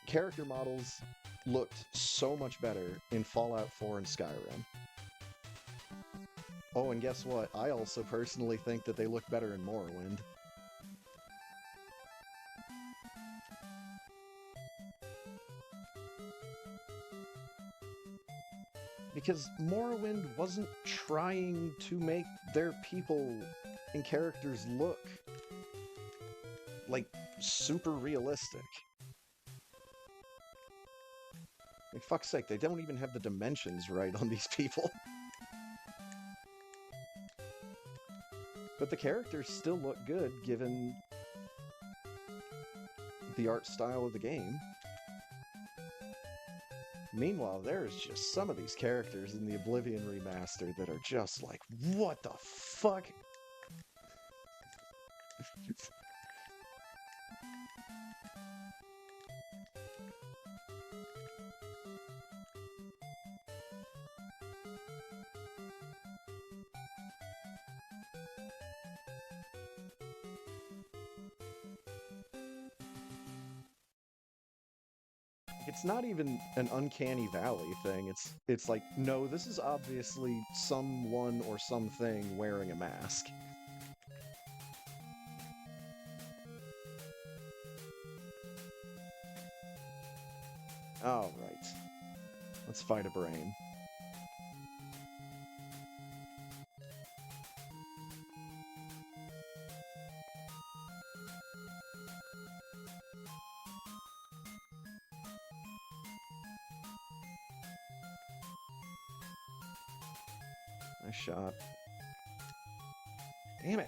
Character models looked so much better in Fallout 4 and Skyrim. Oh, and guess what? I also personally think that they look better in Morrowind. Because Morrowind wasn't trying to make their people and characters look like super realistic. Like, fuck's sake, they don't even have the dimensions right on these people. But the characters still look good, given the art style of the game. Meanwhile, there's just some of these characters in the Oblivion remaster that are just like, what the fuck? It's not even an uncanny valley thing. It's like, no, this is obviously someone or something wearing a mask. All right. Let's fight a brain. Nice shot. Damn it!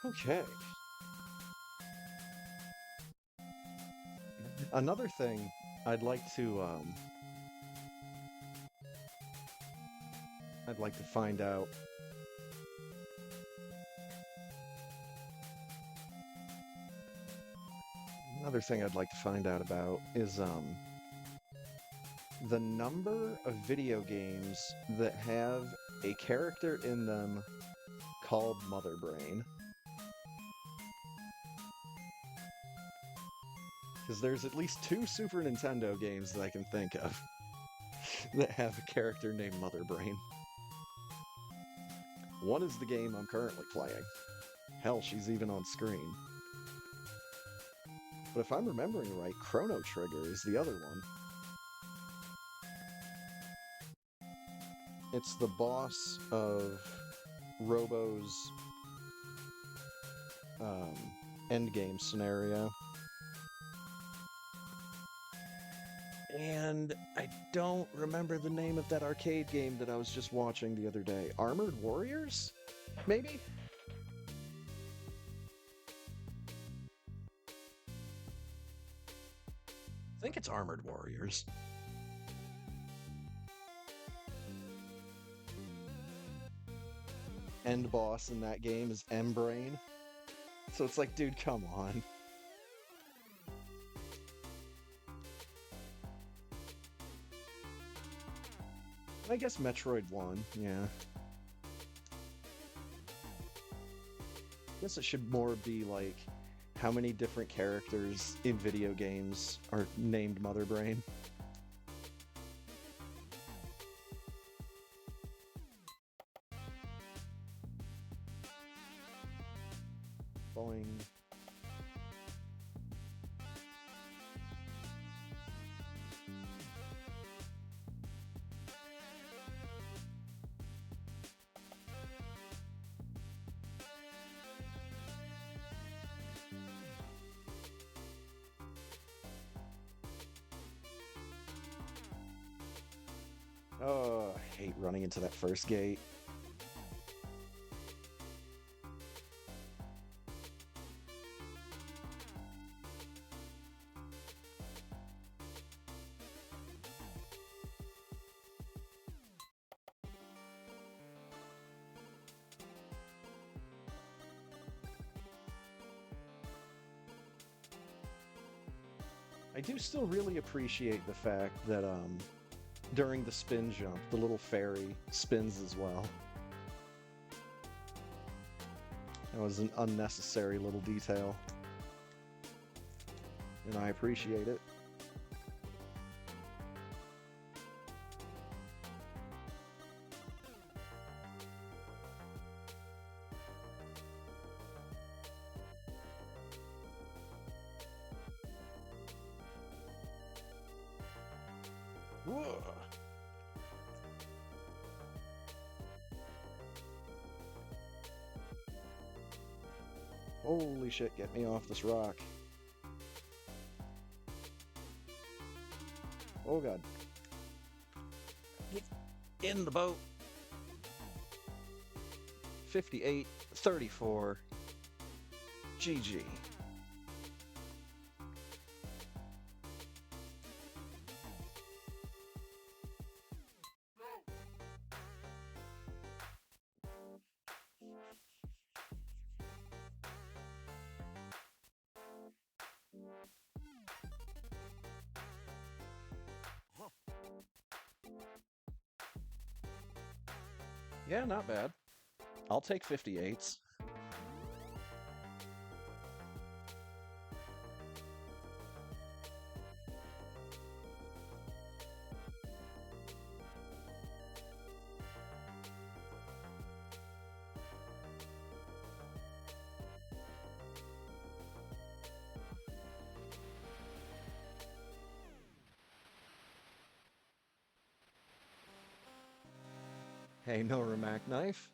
Okay. Another thing I'd like to find out. Another thing I'd like to find out about is the number of video games that have a character in them called Mother Brain. Because there's at least 2 Super Nintendo games that I can think of that have a character named Mother Brain. One is the game I'm currently playing. Hell, she's even on screen. But if I'm remembering right, Chrono Trigger is the other one. It's the boss of Robo's endgame scenario. And I don't remember the name of that arcade game that I was just watching the other day. Armored Warriors? Maybe? I think it's Armored Warriors. End boss in that game is M-Brain. So it's like, dude, come on. I guess Metroid 1, yeah. I guess it should more be like, how many different characters in video games are named Mother Brain? Boing. Oh, I hate running into that first gate. I do still really appreciate the fact that, during the spin jump, the little fairy spins as well. That was an unnecessary little detail. And I appreciate it. Whoa. Holy shit, get me off this rock. Oh god. Get in the boat. 58-34. GG. Yeah, not bad. I'll take 58s. Hey, Noramac Knife.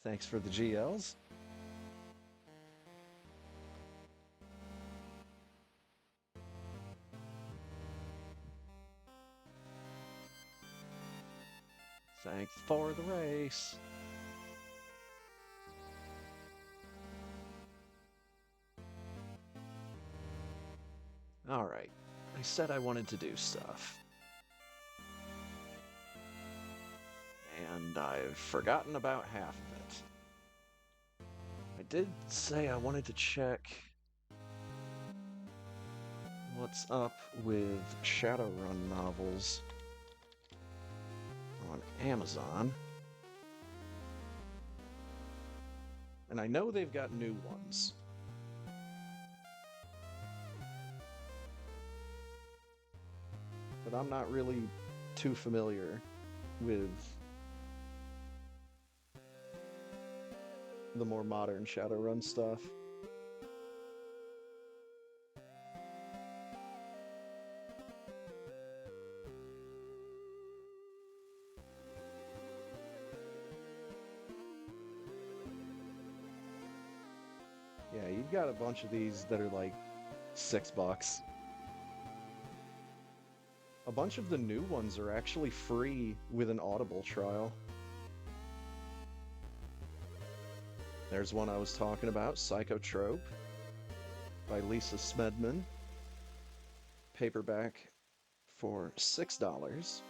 Thanks for the GLs. Thanks for the race. Alright, I said I wanted to do stuff. And I've forgotten about half of it. I did say I wanted to check what's up with Shadowrun novels on Amazon. And I know they've got new ones. But I'm not really too familiar with the more modern Shadowrun stuff. Yeah, you've got a bunch of these that are like $6. A bunch of the new ones are actually free with an Audible trial. There's one I was talking about, Psychotrope, by Lisa Smedman. Paperback for $6.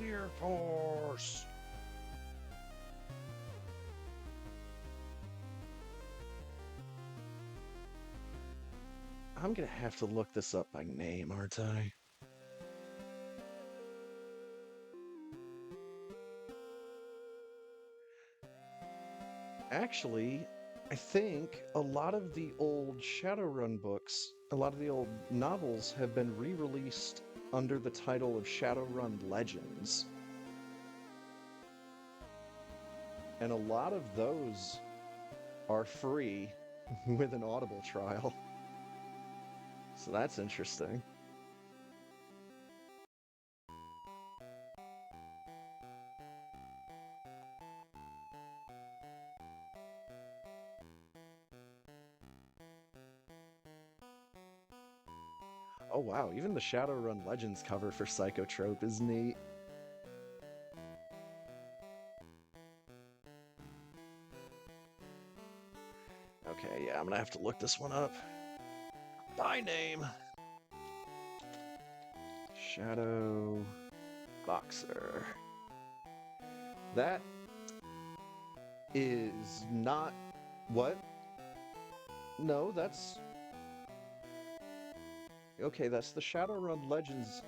Air Force! I'm gonna have to look this up by name, aren't I? Actually, I think a lot of the old Shadowrun books, a lot of the old novels have been re-released under the title of Shadowrun Legends. And a lot of those are free with an Audible trial. So that's interesting. Oh wow, even the Shadowrun Legends cover for Psychotrope is neat. Okay, yeah, I'm gonna have to look this one up. By name. Shadow Boxer. That is not... What? No, that's... Okay, that's the Shadowrun Legends.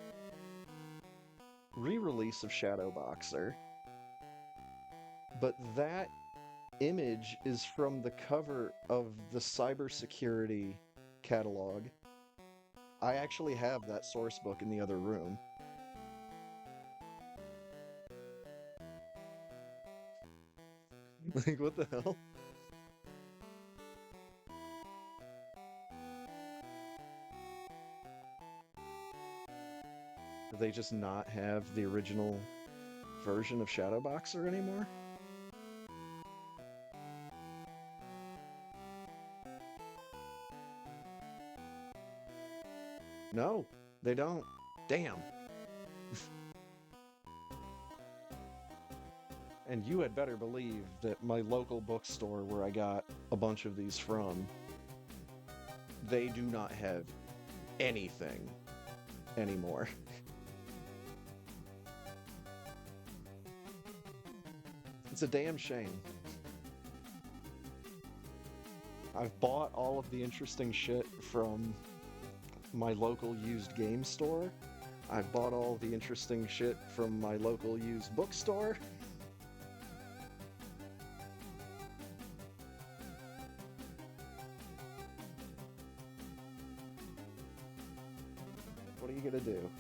re-release of Shadow Boxer, but that image is from the cover of the cybersecurity catalog. I actually have that source book in the other room. Like, what the hell? Do they just not have the original version of Shadow Boxer anymore? No, they don't. Damn. And you had better believe that my local bookstore where I got a bunch of these from, they do not have anything anymore. It's a damn shame. I've bought all of the interesting shit from my local used game store. I've bought all the interesting shit from my local used bookstore. What are you gonna do?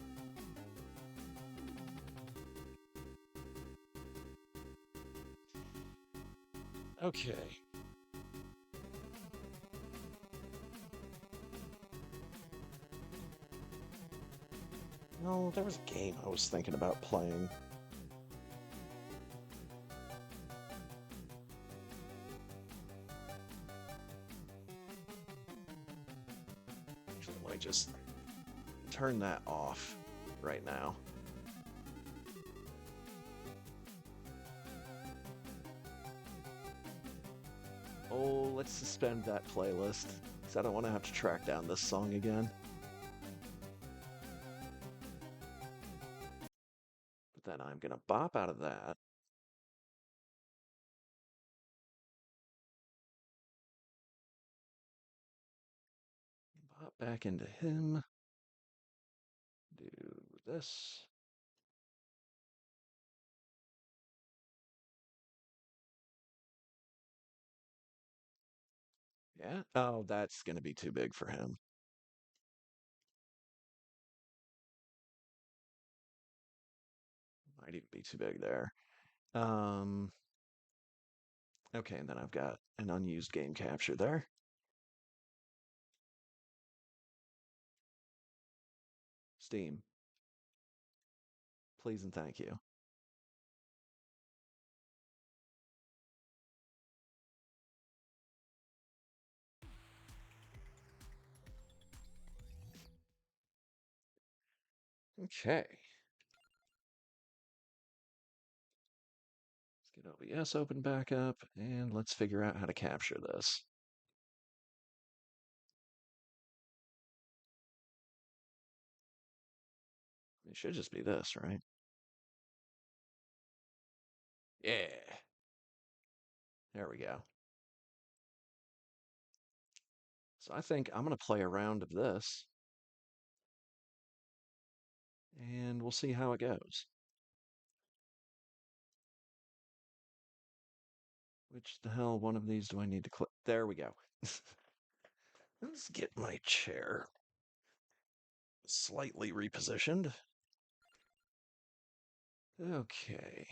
Okay. No, there was a game I was thinking about playing. Actually, let me just turn that off right now. Oh, let's suspend that playlist, because I don't want to have to track down this song again. But then I'm gonna bop out of that. Bop back into him. Do this. Yeah. Oh, that's gonna be too big for him. Might even be too big there. Um, okay, and then I've got an unused game capture there. Steam, please and thank you. Okay. Let's get OBS open back up and let's figure out how to capture this. It should just be this, right? Yeah. There we go. So I think I'm going to play a round of this and we'll see how it goes. Which the hell one of these do I need to click? There we go. Let's get my chair slightly repositioned. Okay.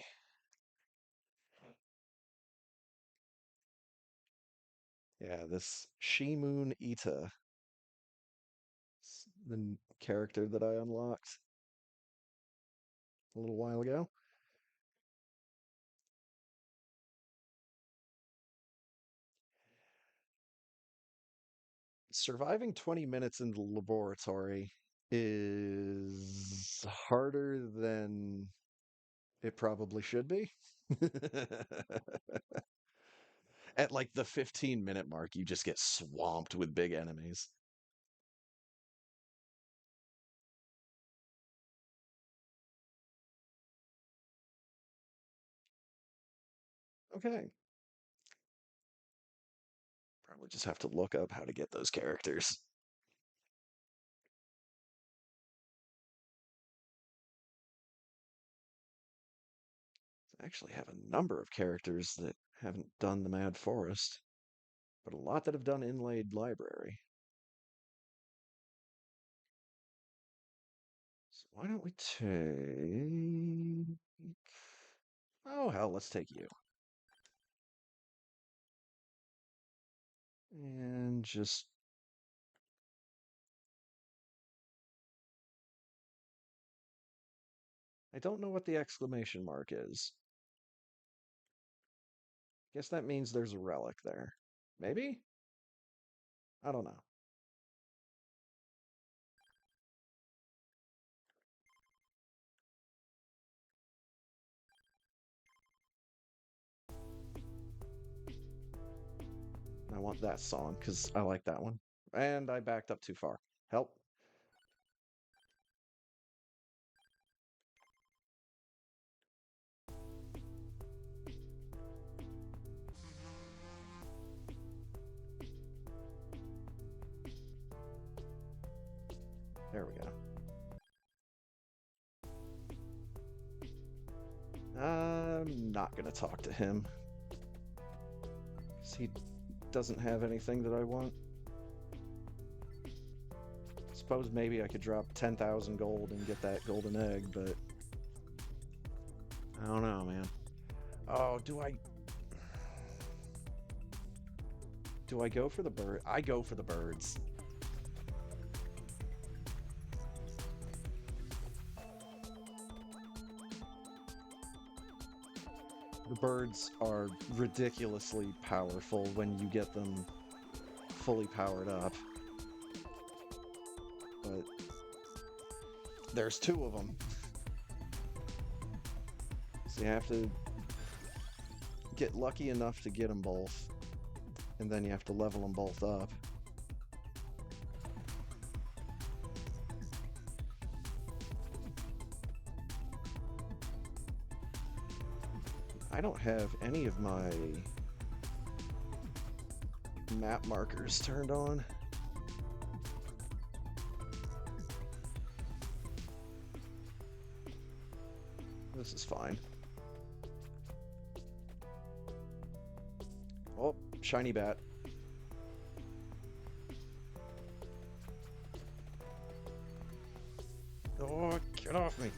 Yeah, this Shimoon Ita, the character that I unlocked a little while ago. Surviving 20 minutes in the laboratory is harder than it probably should be. At like the 15-minute mark, you just get swamped with big enemies. Okay. Probably just have to look up how to get those characters. I actually have a number of characters that haven't done the Mad Forest, but a lot that have done Inlaid Library. So why don't we take... Oh, hell, let's take you. And just... I don't know what the exclamation mark is. Guess that means there's a relic there. Maybe? I don't know. I want that song because I like that one. And I backed up too far. Help. There we go. I'm not going to talk to him. Because he doesn't have anything that I want. Suppose maybe I could drop 10,000 gold and get that golden egg, but... I don't know, man. Oh, do I go for the bird? I go for the birds. The birds are ridiculously powerful when you get them fully powered up. But there's two of them. So you have to get lucky enough to get them both. And then you have to level them both up. I don't have any of my map markers turned on. This is fine. Oh, shiny bat. Oh, get off me.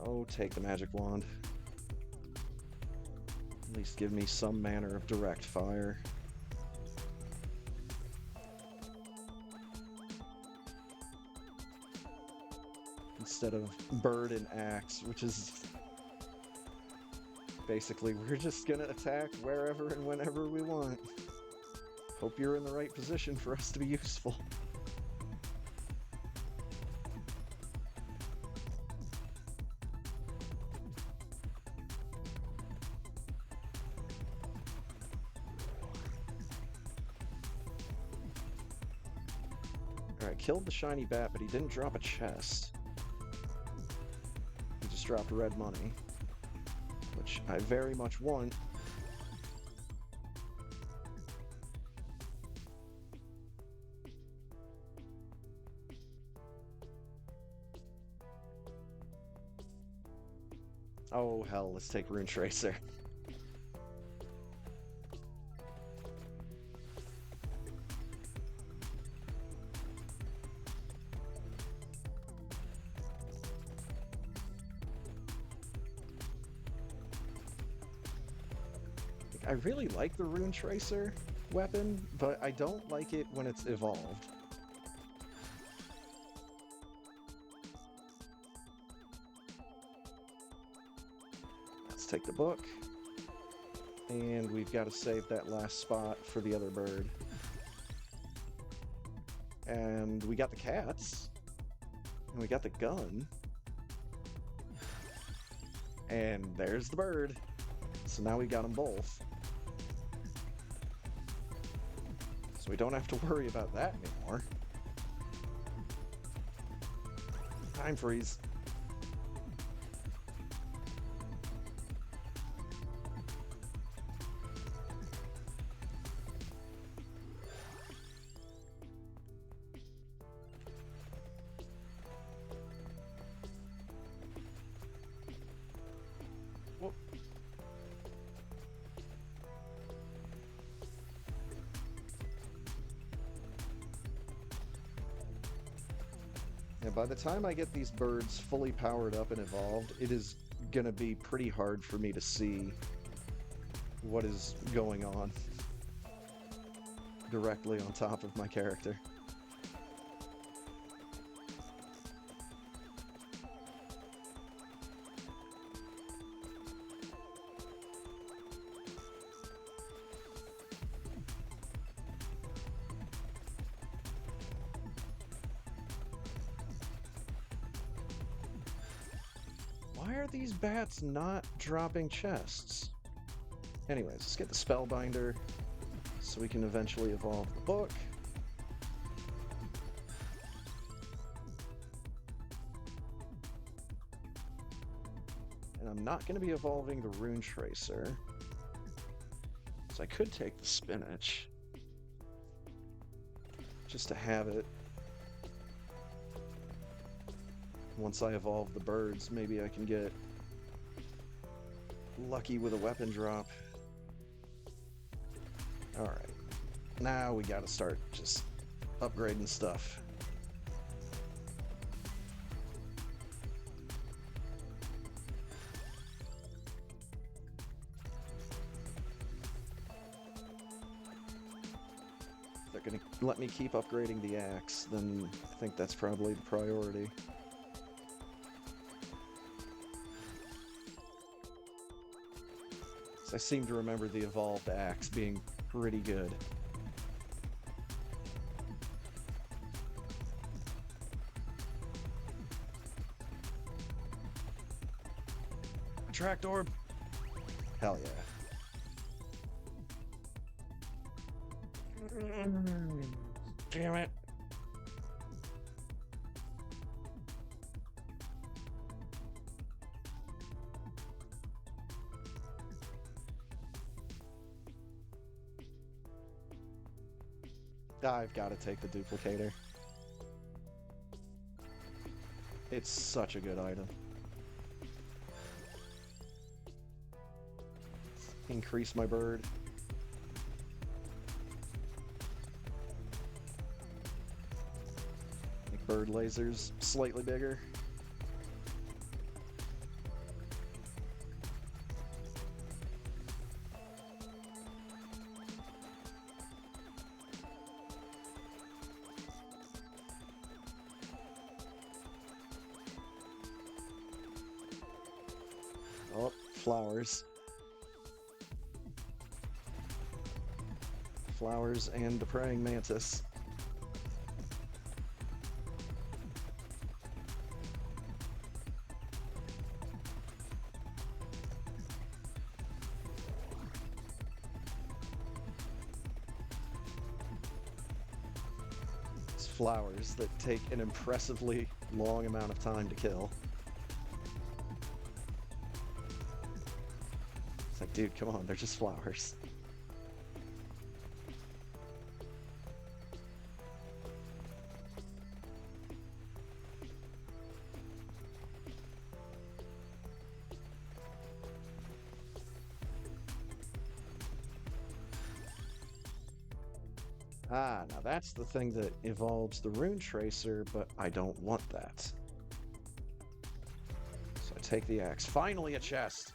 Oh, take the magic wand. At least give me some manner of direct fire. Instead of bird and axe, which is basically we're just gonna attack wherever and whenever we want. Hope you're in the right position for us to be useful. Alright, killed the shiny bat, but he didn't drop a chest. He just dropped red money, which I very much want. Oh hell, let's take Rune Tracer. I really like the Rune Tracer weapon, but I don't like it when it's evolved. Let's take the book. And we've got to save that last spot for the other bird. And we got the cats. And we got the gun. And there's the bird. So now we got them both. So we don't have to worry about that anymore. Time freeze. by the time I get these birds fully powered up and evolved, it is gonna be pretty hard for me to see what is going on directly on top of my character. Why are these bats not dropping chests? Anyways, let's get the Spellbinder so we can eventually evolve the book. And I'm not going to be evolving the Rune Tracer. So I could take the Spinach. Just to have it. Once I evolve the birds, maybe I can get lucky with a weapon drop. Alright. Now we gotta start just upgrading stuff. If they're gonna let me keep upgrading the axe, then I think that's probably the priority. I seem to remember the evolved axe being pretty good. Attract orb! Hell yeah. Damn it. I've got to take the duplicator. It's such a good item. Increase my bird. Make bird lasers slightly bigger. Oh, flowers. Flowers and the praying mantis. It's flowers that take an impressively long amount of time to kill. It's like, dude, come on, they're just flowers. Ah, now that's the thing that evolves the Rune Tracer, but I don't want that. So I take the axe. Finally a chest!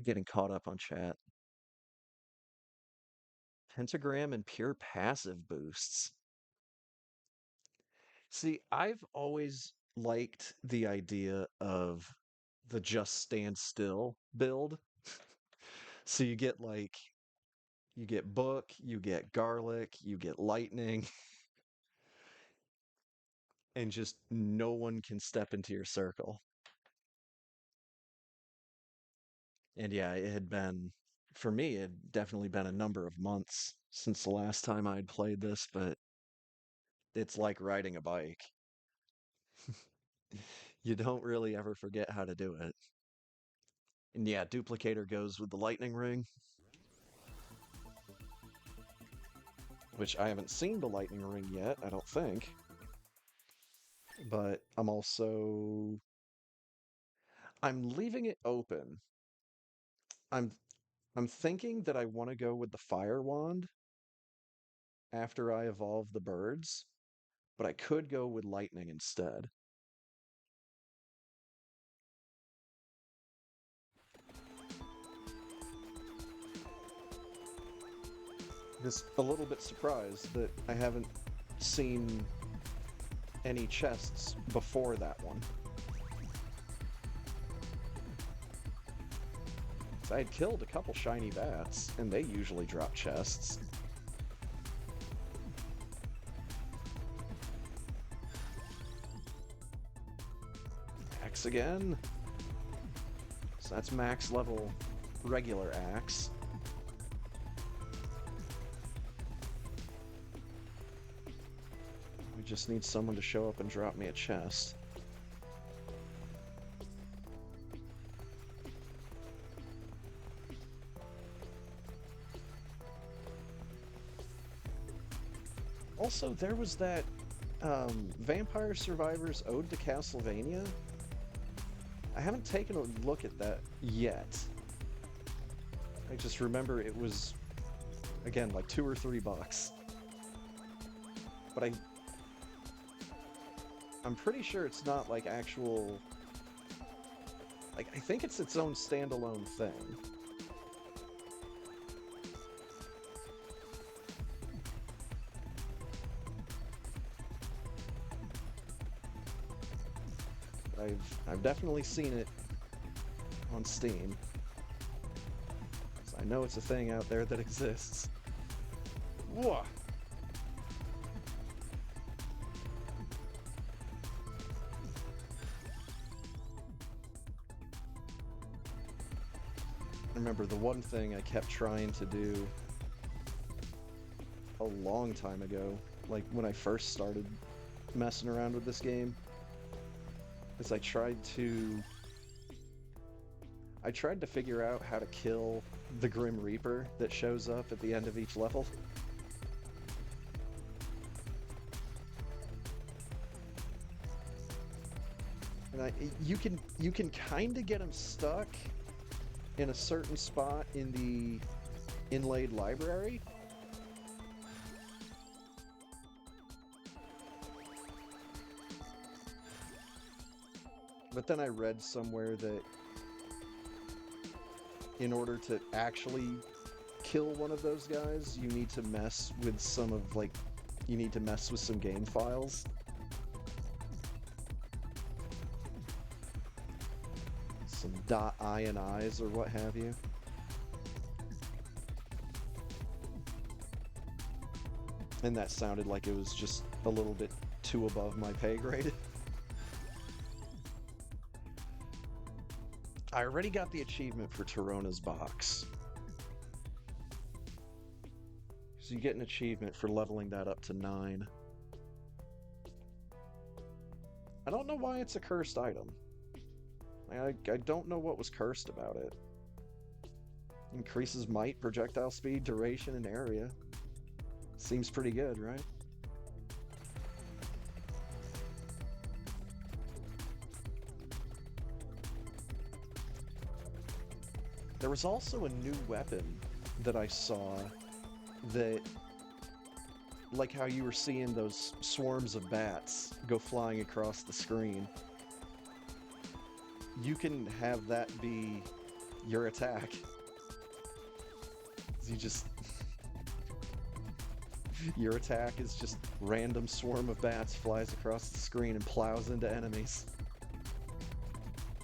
Getting caught up on chat. Pentagram and pure passive boosts. See, I've always liked the idea of the just stand still build. So you get you get book, you get garlic, you get lightning, and just no one can step into your circle. And yeah, it had been, for me, it had definitely been a number of months since the last time I'd played this, but it's like riding a bike. You don't really ever forget how to do it. And yeah, duplicator goes with the lightning ring, which I haven't seen the lightning ring yet, I don't think. But I'm leaving it open. I'm I'm thinking that I want to go with the fire wand after I evolve the birds, but I could go with lightning instead. Just a little bit surprised that I haven't seen any chests before that one. I had killed a couple shiny bats, and they usually drop chests. Axe again. So that's max level regular axe. We just need someone to show up and drop me a chest. Also, there was that Vampire Survivors Ode to Castlevania. I haven't taken a look at that yet. I just remember it was, again, like $2 or $3. But I'm pretty sure it's not like actual... Like, I think it's its own standalone thing. I've definitely seen it on Steam. So I know it's a thing out there that exists. Whoa! I remember the one thing I kept trying to do a long time ago, like when I first started messing around with this game, is I tried to figure out how to kill the Grim Reaper that shows up at the end of each level. And you can kind of get him stuck in a certain spot in the inlaid library. But then I read somewhere that in order to actually kill one of those guys, you need to mess with some of, like, you need to mess with some game files. Some .I and I's or what have you. And that sounded like it was just a little bit too above my pay grade. I already got the achievement for Tarona's box. So you get an achievement for leveling that up to 9. I don't know why it's a cursed item. I don't know what was cursed about it. Increases might, projectile speed, duration, and area. Seems pretty good, right? There was also a new weapon that I saw that, like how you were seeing those swarms of bats go flying across the screen, you can have that be your attack. You just... your attack is just random swarm of bats flies across the screen and plows into enemies.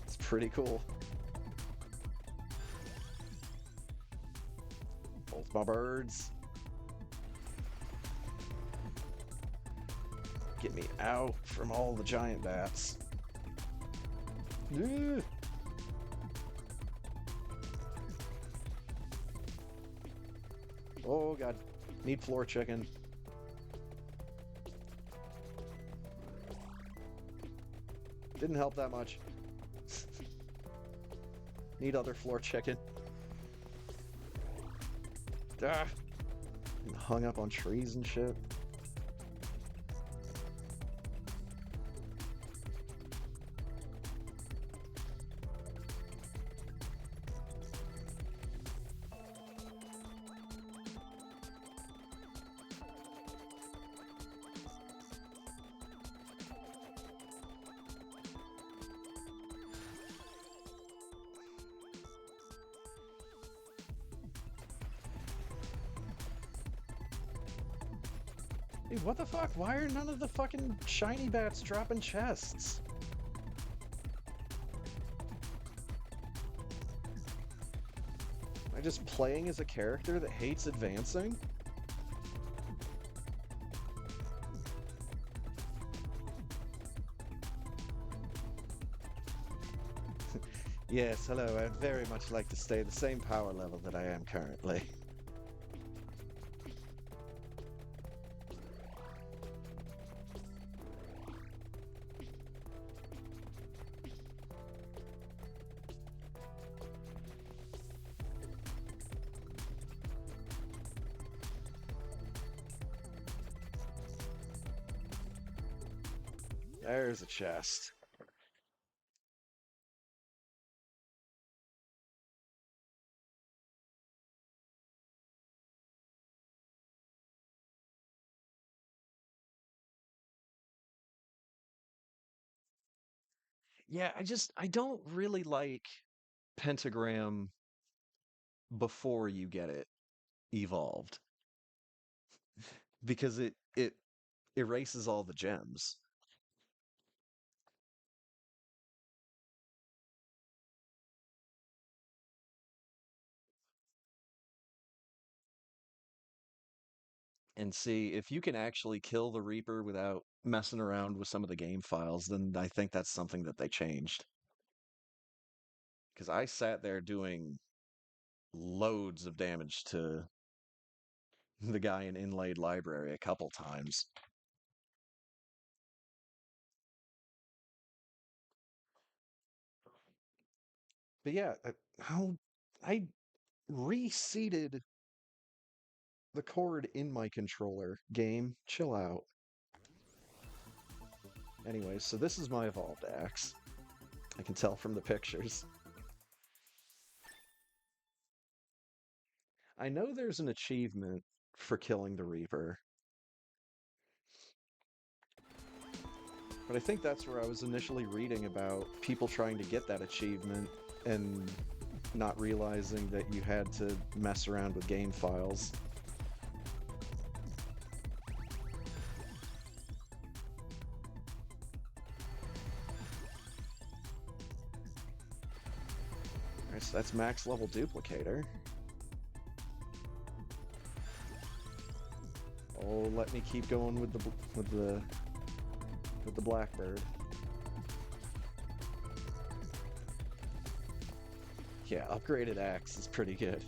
It's pretty cool. Both my birds. Get me out from all the giant bats. Ugh. Oh god, need floor chicken. Didn't help that much. Need other floor chicken. Ah! And hung up on trees and shit. Dude, what the fuck? Why are none of the fucking shiny bats dropping chests? Am I just playing as a character that hates advancing? Yes, hello. I'd very much like to stay the same power level that I am currently. There's a chest. Yeah, I don't really like pentagram before you get it evolved because it erases all the gems. And see, if you can actually kill the Reaper without messing around with some of the game files, then I think that's something that they changed. Because I sat there doing loads of damage to the guy in Inlaid Library a couple times. But yeah, how I reseated the cord in my controller. Game, chill out. Anyways, so this is my evolved axe. I can tell from the pictures. I know there's an achievement for killing the Reaper, but I think that's where I was initially reading about people trying to get that achievement and not realizing that you had to mess around with game files. Alright, so that's max level duplicator. Oh, let me keep going with the blackbird. Yeah, upgraded axe is pretty good.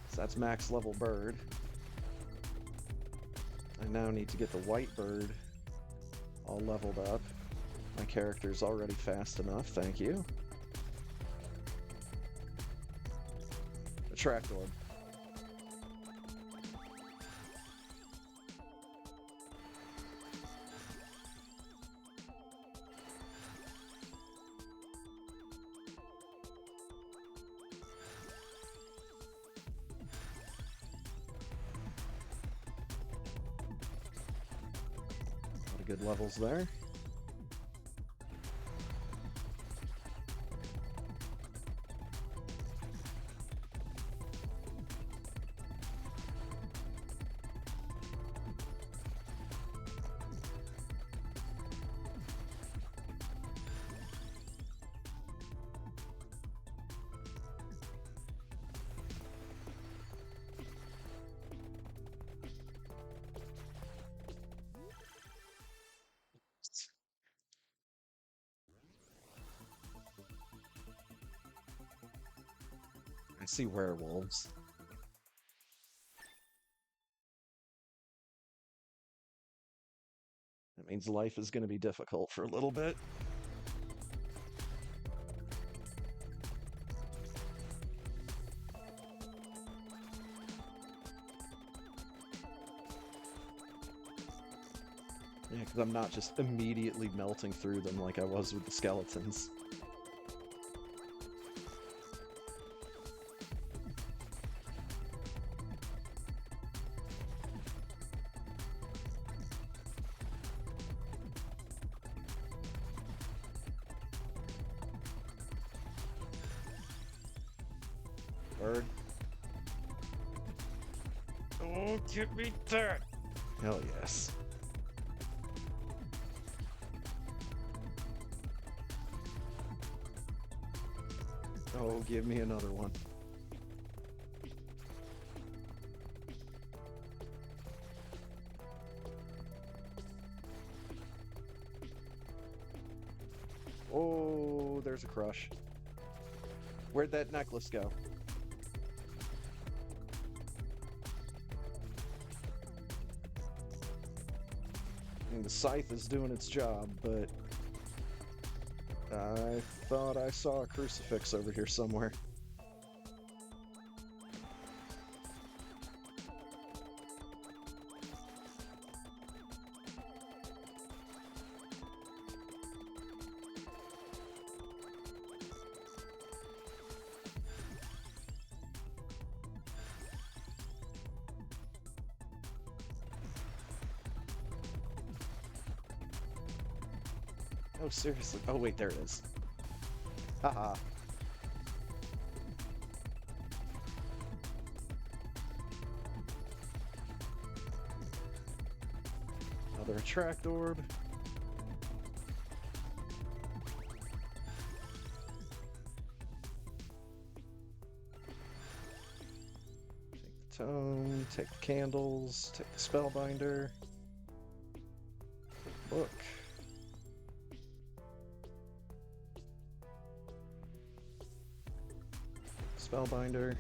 So that's max level bird. I now need to get the white bird all leveled up. My character's already fast enough, thank you. Attract orb. A lot of good levels there. I see werewolves. That means life is going to be difficult for a little bit. Yeah, because I'm not just immediately melting through them like I was with the skeletons. bird. Oh, give me that! Hell yes. Oh, give me another one. Oh, there's a crush. Where'd that necklace go? I mean, the scythe is doing its job, but I thought I saw a crucifix over here somewhere. Oh, seriously? Oh, wait, there it is. Haha. Another attract orb. Take the tome, take the candles, take the spellbinder. Book. Spellbinder.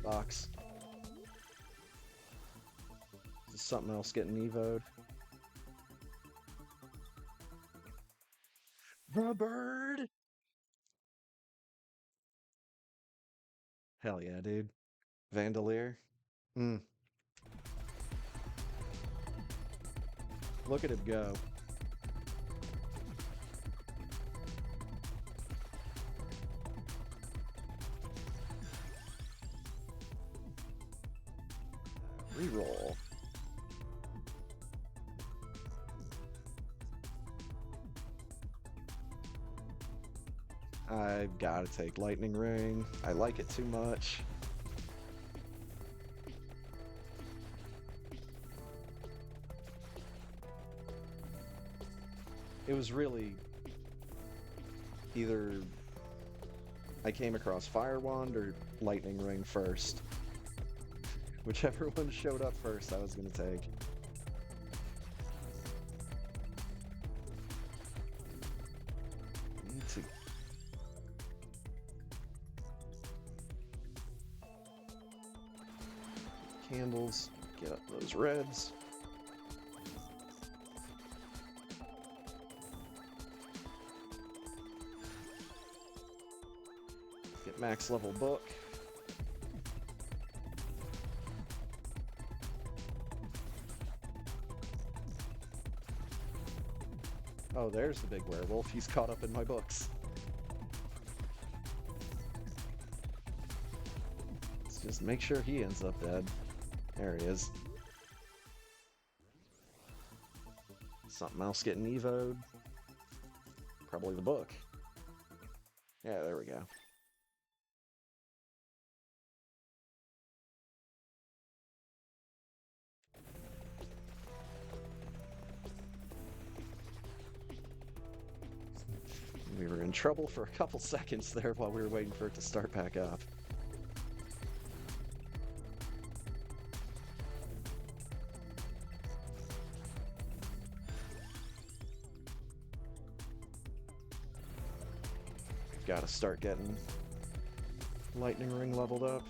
Box. Is something else getting evoed? The bird! Hell yeah, dude. Vandalier. Hmm. Look at him go. Reroll. I've got to take Lightning Ring. I like it too much. It was really either I came across Fire Wand or Lightning Ring first. Whichever one showed up first, I was going to take. Need to... Candles, get up those reds. Get max level book. Oh, there's the big werewolf. He's caught up in my books. Let's just make sure he ends up dead. There he is. Something else getting evoed. Probably the book. Yeah, there we go. We were in trouble for a couple seconds there while we were waiting for it to start back up. We've got to start getting Lightning Ring leveled up.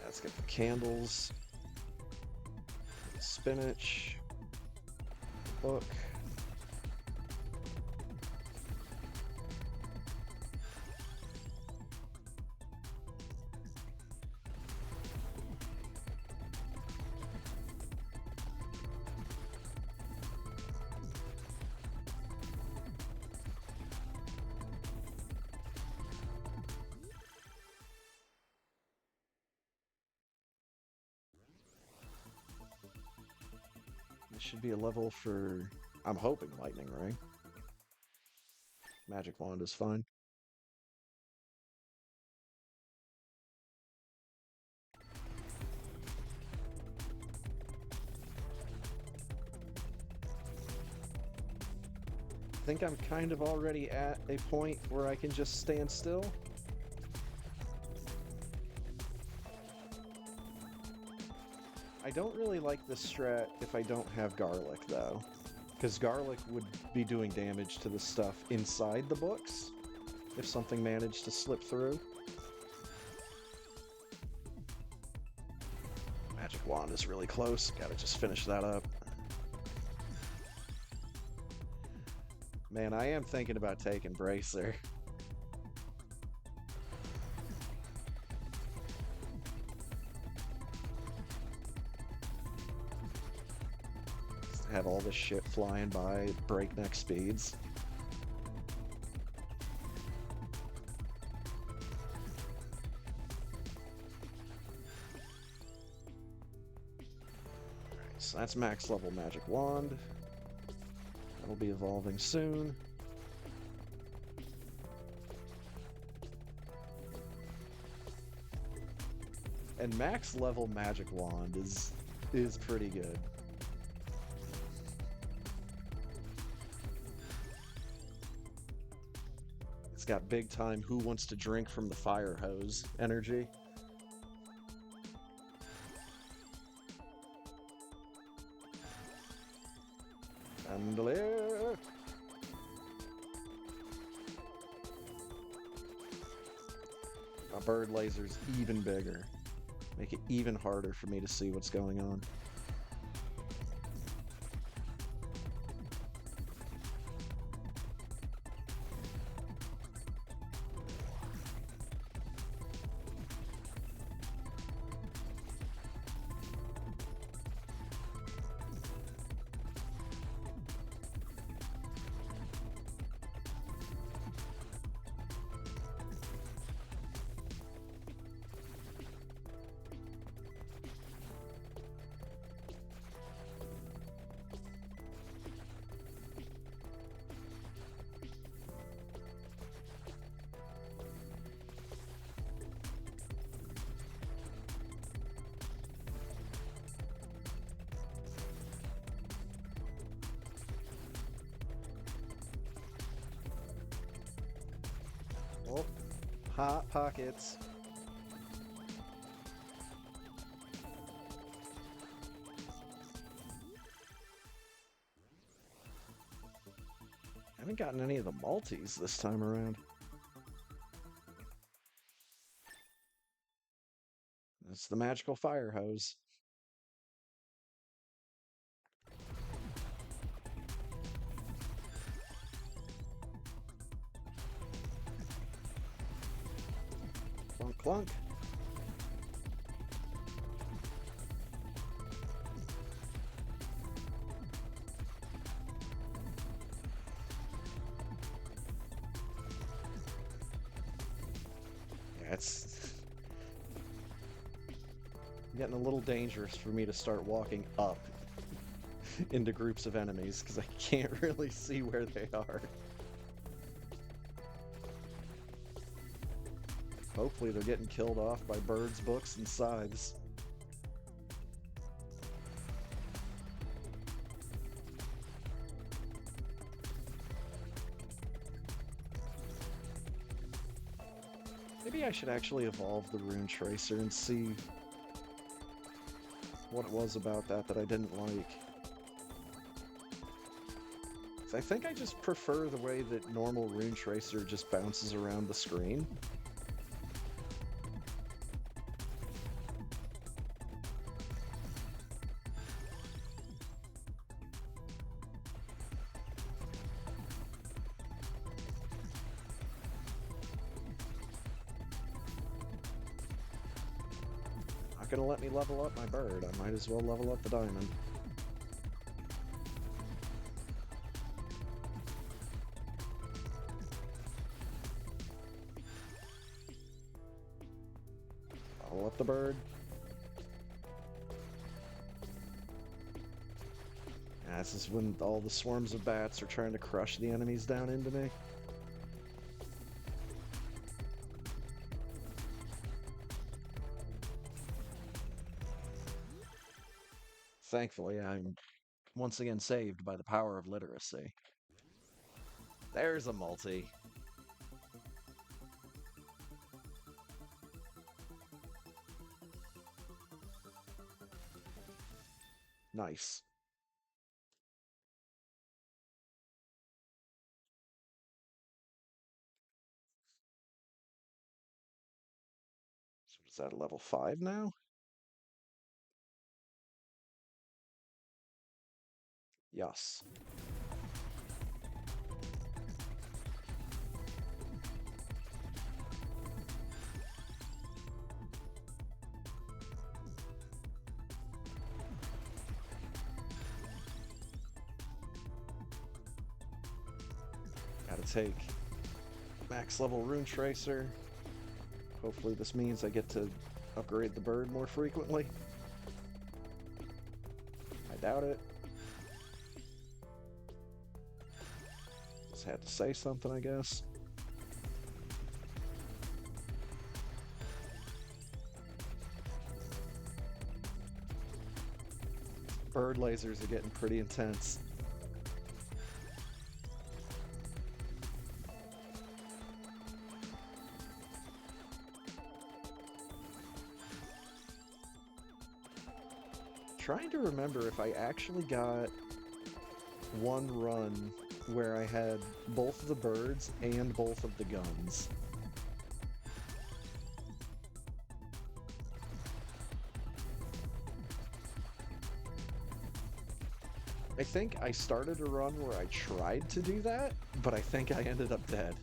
Let's get the candles, spinach, book. should be a level for, I'm hoping, Lightning Ring. Magic Wand is fine. I think I'm kind of already at a point where I can just stand still. I don't really like this strat if I don't have Garlic, though. Because Garlic would be doing damage to the stuff inside the books if something managed to slip through. Magic Wand is really close. Gotta just finish that up. Man, I am thinking about taking Bracer. Have all this shit flying by at breakneck speeds. Alright, so that's max level Magic Wand. That'll be evolving soon. And max level Magic Wand is pretty good. It's got big time who wants to drink from the fire hose energy. Chandelier! My bird laser's even bigger. Make it even harder for me to see what's going on. Oh, hot pockets. I haven't gotten any of the multis this time around. It's the magical fire hose. Clunk, clunk. Yeah, it's getting a little dangerous for me to start walking up into groups of enemies because I can't really see where they are. Hopefully they're getting killed off by birds, books, and scythes. Maybe I should actually evolve the Rune Tracer and see what it was about that I didn't like. I think I just prefer the way that normal Rune Tracer just bounces around the screen. Not gonna let me level up my bird. I might as well level up the diamond. Level up the bird. This is when all the swarms of bats are trying to crush the enemies down into me. Thankfully, I'm once again saved by the power of literacy. There's a multi. Nice. So is that a level 5 now? Yes. Gotta take max level Rune Tracer. Hopefully this means I get to upgrade the bird more frequently. I doubt it. Just had to say something, I guess. Bird lasers are getting pretty intense. Trying to remember if I actually got one run where I had both of the birds and both of the guns. I think I started a run where I tried to do that, but I think I ended up dead.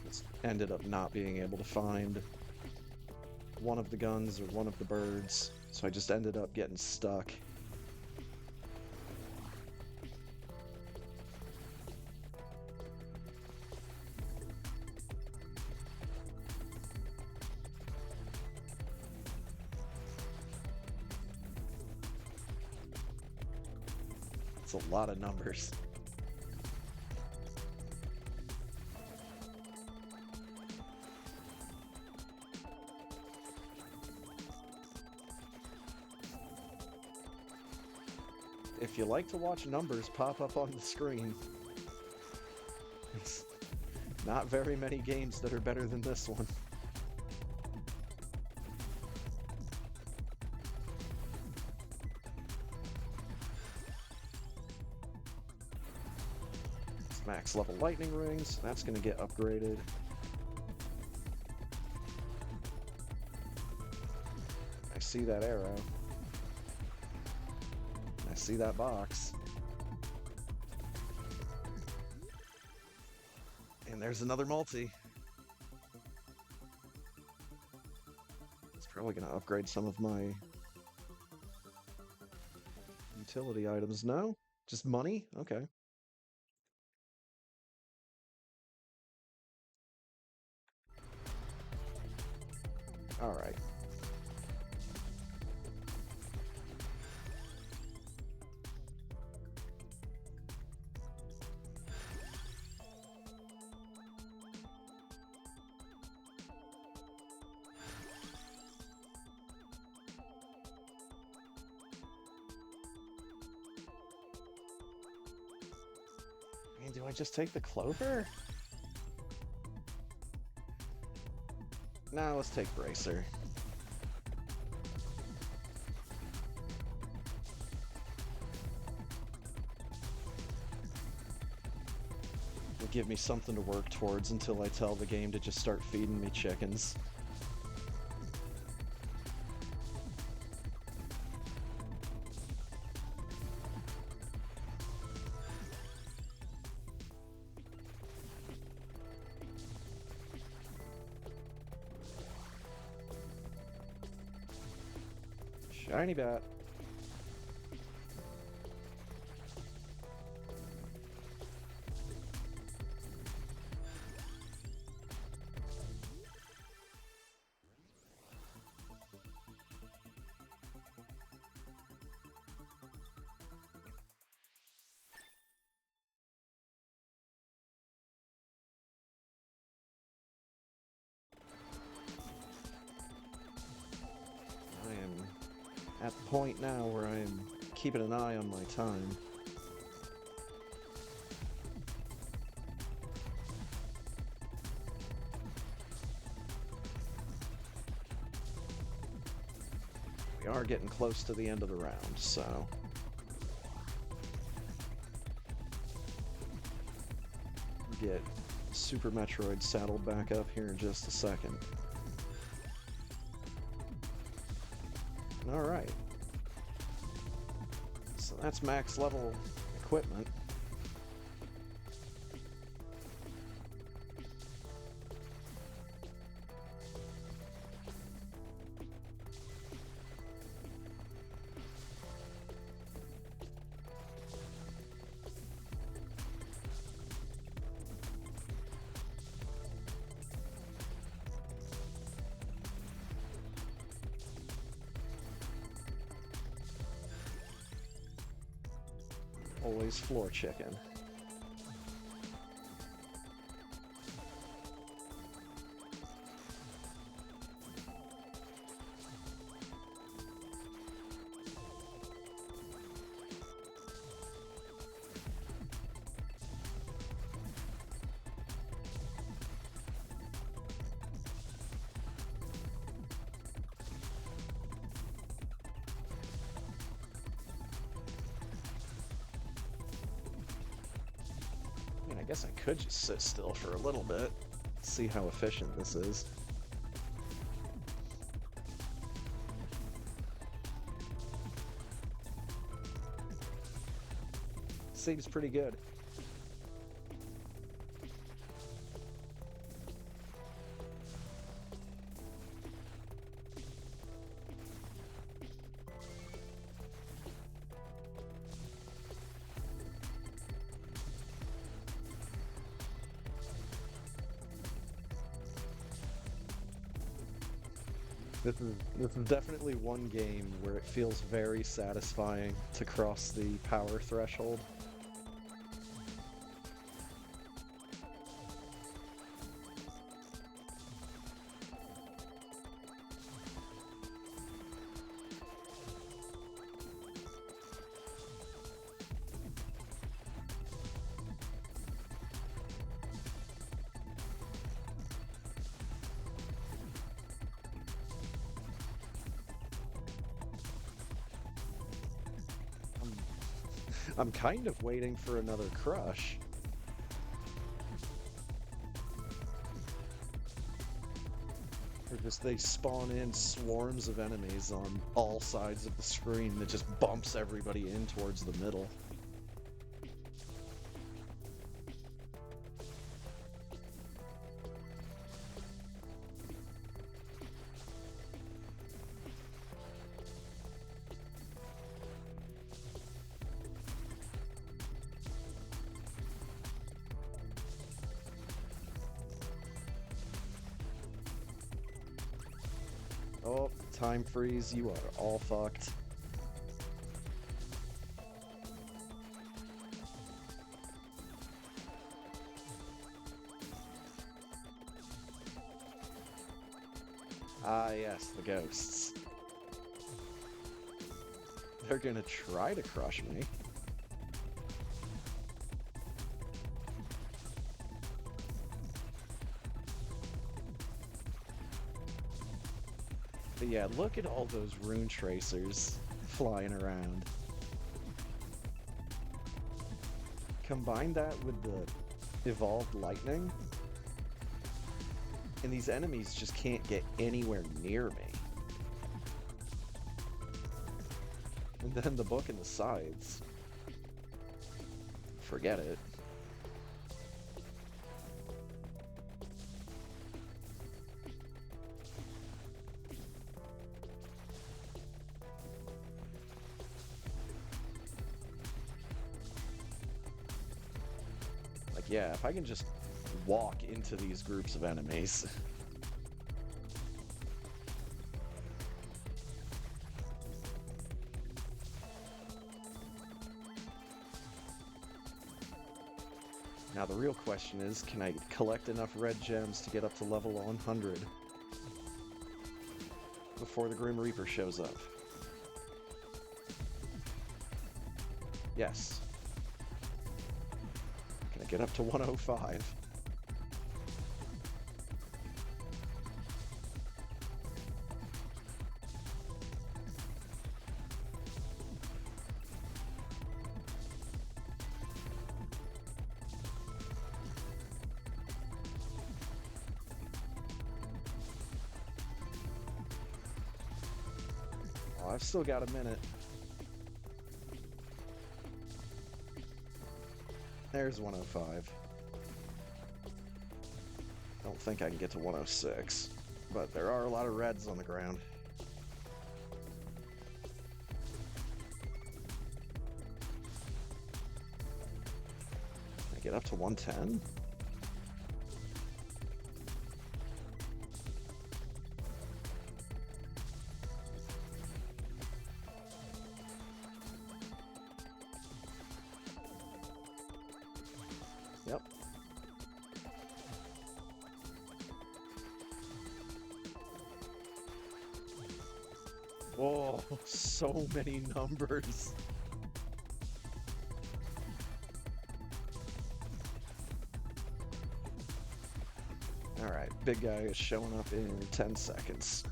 Just ended up not being able to find one of the guns or one of the birds, so I just ended up getting stuck. It's a lot of numbers. If you like to watch numbers pop up on the screen, it's not very many games that are better than this one. It's max level lightning rings, that's going to get upgraded. I see that arrow. I see that box. And there's another multi. It's probably going to upgrade some of my utility items. No? Just money? Okay. Alright. I mean, do I just take the clover? Nah, let's take Bracer. It'll give me something to work towards until I tell the game to just start feeding me chickens. Shiny bat. at the point now where I'm keeping an eye on my time. We are getting close to the end of the round, so... get Super Metroid saddled back up here in just a second. Alright. So that's max level equipment. Always floor chicken. I guess I could just sit still for a little bit, see how efficient this is. Seems pretty good. This is definitely one game where it feels very satisfying to cross the power threshold. I'm kind of waiting for another crush. Or just they spawn in swarms of enemies on all sides of the screen that just bumps everybody in towards the middle. Oh, time freeze, you are all fucked. Ah, yes, the ghosts. They're gonna try to crush me. But yeah, look at all those rune tracers flying around. Combine that with the evolved lightning, and these enemies just can't get anywhere near me. And then the book and the sides. Forget it. Like, yeah, if I can just walk into these groups of enemies. Now the real question is, can I collect enough red gems to get up to level 100 before the Grim Reaper shows up? Yes. Can I get up to 105? Oh, I've still got a minute. There's 105. I don't think I can get to 106, but there are a lot of reds on the ground. Can I get up to 110? Yep. Whoa, so many numbers. All right, big guy is showing up in 10 seconds.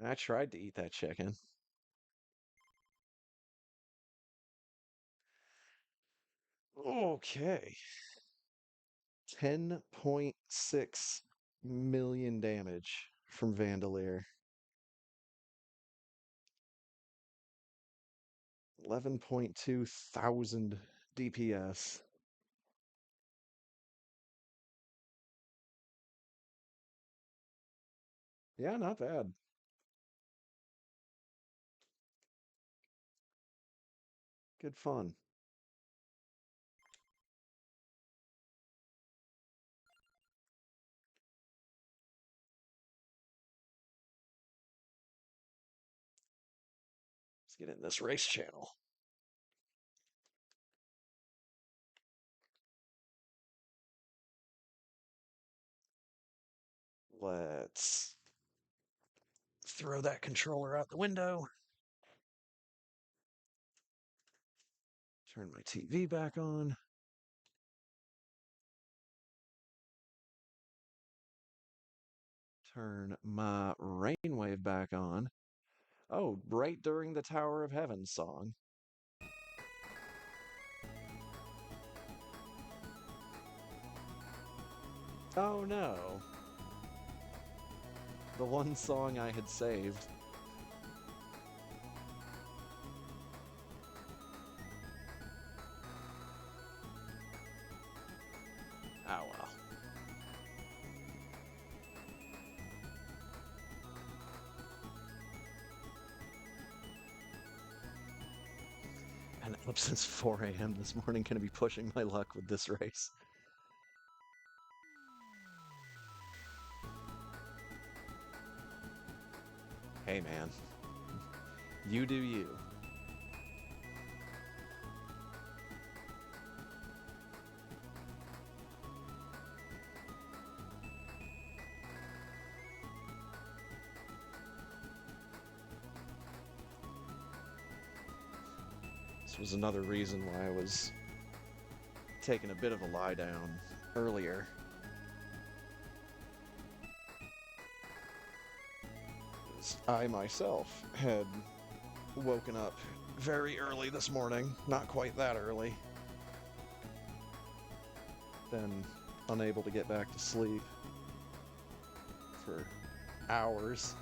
I tried to eat that chicken. Okay. 10.6 million damage from Vandalier. 11.2 thousand DPS. Yeah, not bad. Good fun. Let's get in this race channel. Let's throw that controller out the window. Turn my TV back on. Turn my rainwave back on. Oh, right during the Tower of Heaven song. Oh no. The one song I had saved. Oh well. And up since 4 a.m. this morning, gonna be pushing my luck with this race. Hey man, you do you. This was another reason why I was taking a bit of a lie down earlier. I myself had woken up very early this morning, not quite that early, then unable to get back to sleep for hours.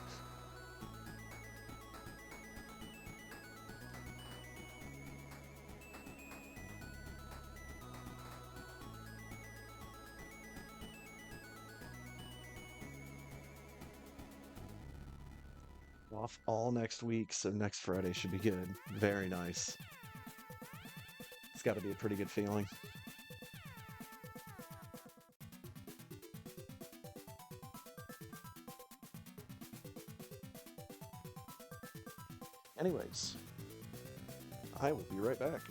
Off all next week, so next Friday should be good. Very nice. It's got to be a pretty good feeling. Anyways, I will be right back.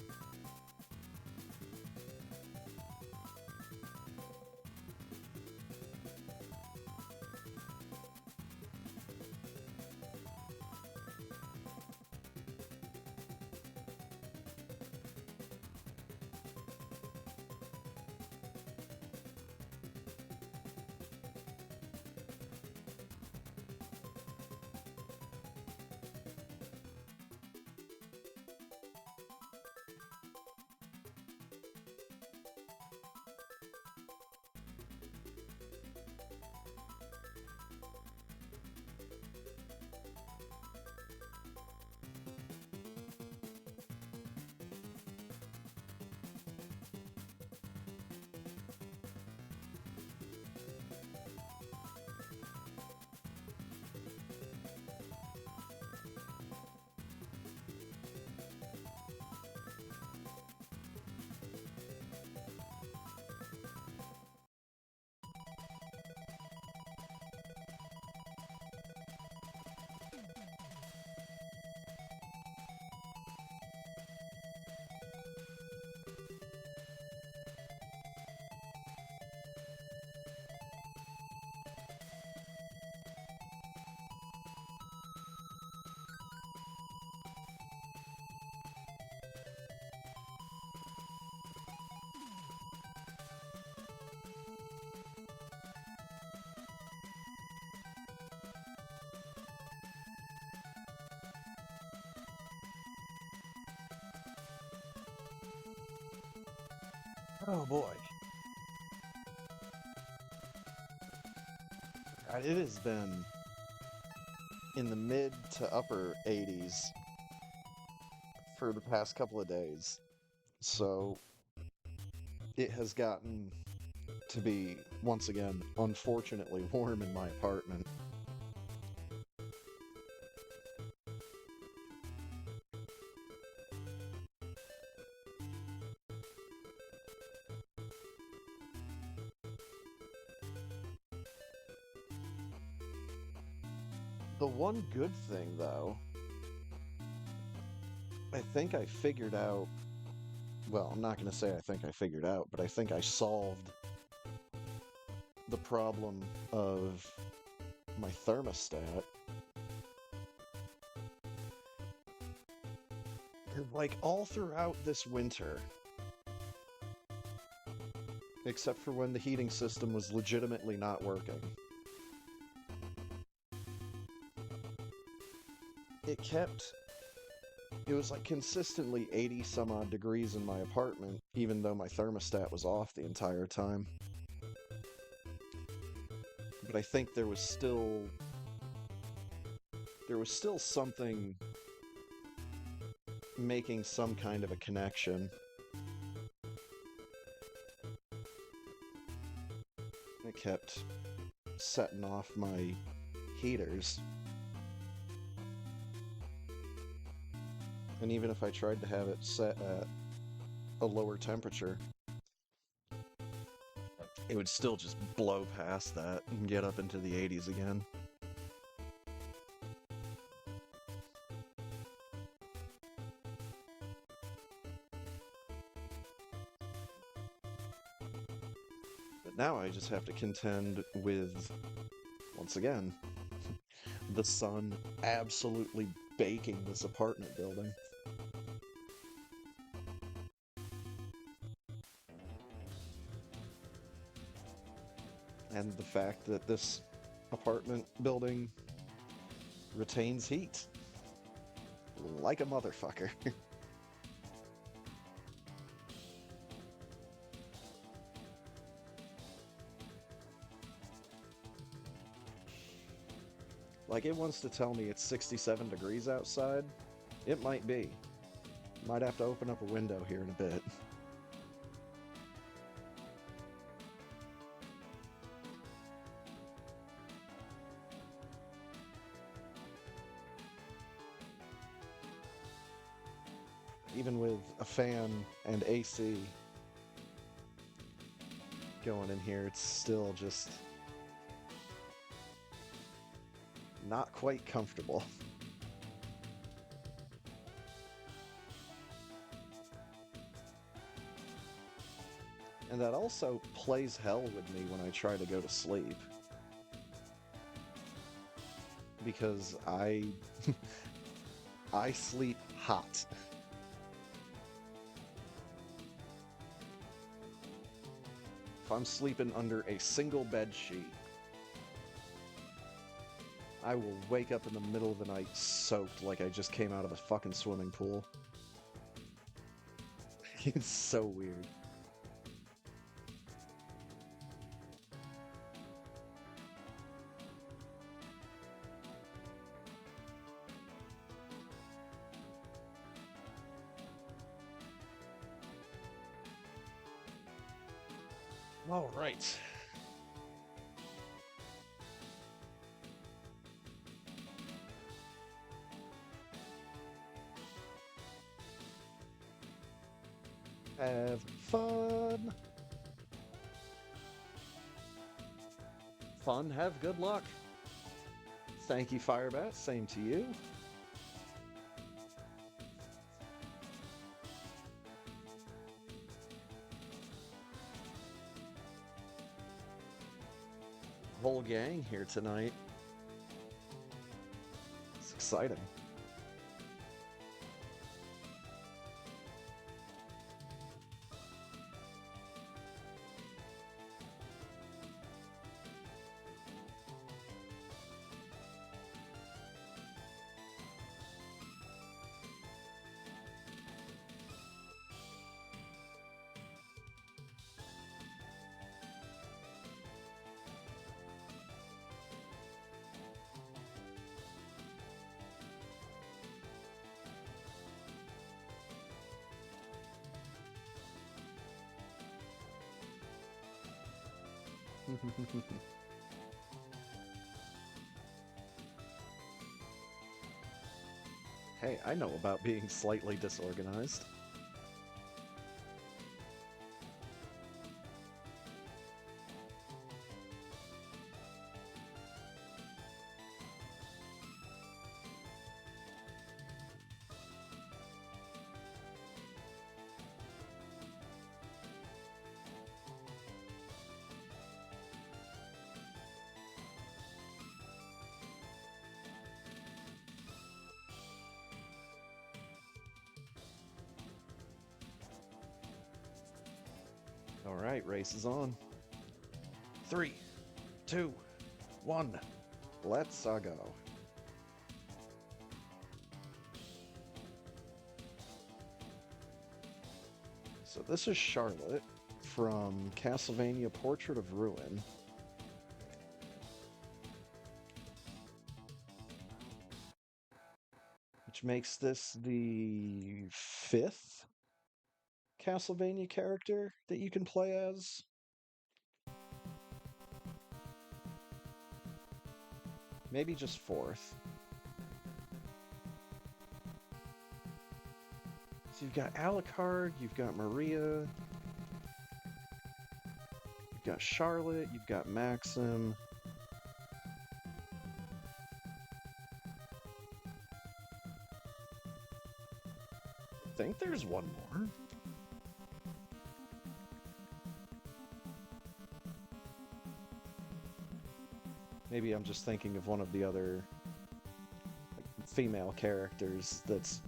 Oh boy. It has been in the mid to upper 80s for the past couple of days. So it has gotten to be, once again, unfortunately warm in my apartment. The one good thing, though, I think I figured out, well, I'm not going to say I think I figured out, but I think I solved the problem of my thermostat. Like, all throughout this winter, except for when the heating system was legitimately not working, it was like consistently 80 some odd degrees in my apartment, even though my thermostat was off the entire time. But I think there was still something making some kind of a connection. It kept setting off my heaters. And even if I tried to have it set at a lower temperature, it would still just blow past that and get up into the 80s again. But now I just have to contend with, once again, the sun absolutely baking this apartment building. And the fact that this apartment building retains heat. Like a motherfucker. Like, it wants to tell me it's 67 degrees outside. It might be. Might have to open up a window here in a bit. Even with a fan and AC going in here, it's still just not quite comfortable. And that also plays hell with me when I try to go to sleep. Because I sleep hot. If I'm sleeping under a single bed sheet, I will wake up in the middle of the night soaked like I just came out of a fucking swimming pool. It's so weird. All right. Have fun. Fun, have good luck. Thank you, Firebat. Same to you. Whole gang here tonight. It's exciting. Hey, I know about being slightly disorganized. All right, race is on. 3, 2, 1. Let's go. So this is Charlotte from Castlevania Portrait of Ruin. Which makes this the 5th Castlevania character that you can play as. Maybe just 4th. So you've got Alucard, you've got Maria, you've got Charlotte, you've got Maxim. I think there's one more. Maybe I'm just thinking of one of the other female characters that's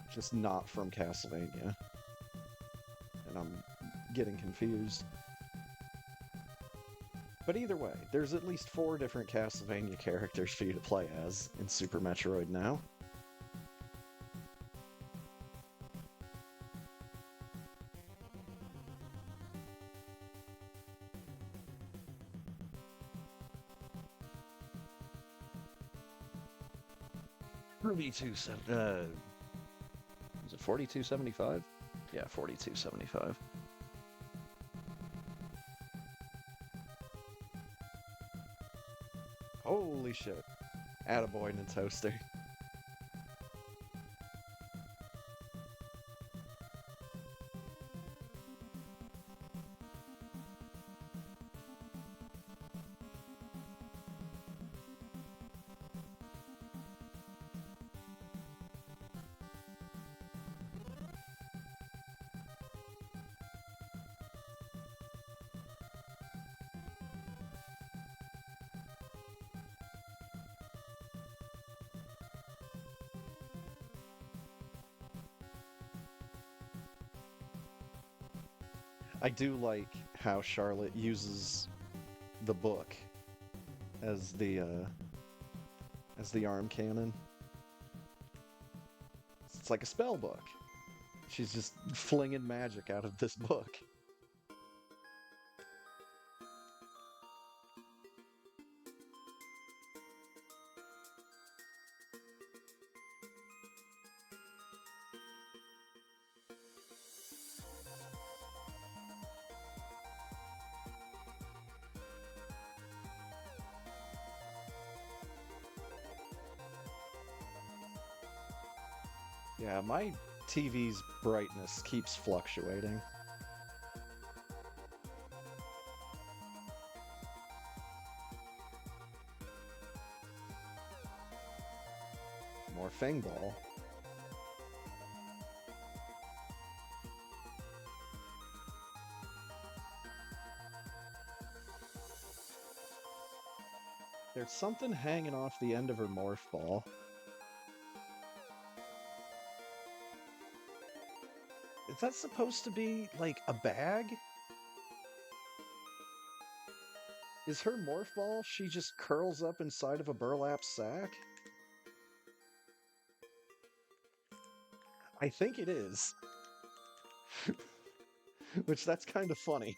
just not from Castlevania. And I'm getting confused. But either way, there's at least 4 different Castlevania characters for you to play as in Super Metroid now. Is it 4275? Yeah, 4275. Holy shit. Attaboy, Nintoaster. I do like how Charlotte uses the book as the arm cannon. It's like a spell book. She's just flinging magic out of this book. Yeah, my TV's brightness keeps fluctuating. More Fang Ball. There's something hanging off the end of her morph ball. Is that supposed to be, like, a bag? Is her morph ball, she just curls up inside of a burlap sack? I think it is. Which, that's kind of funny.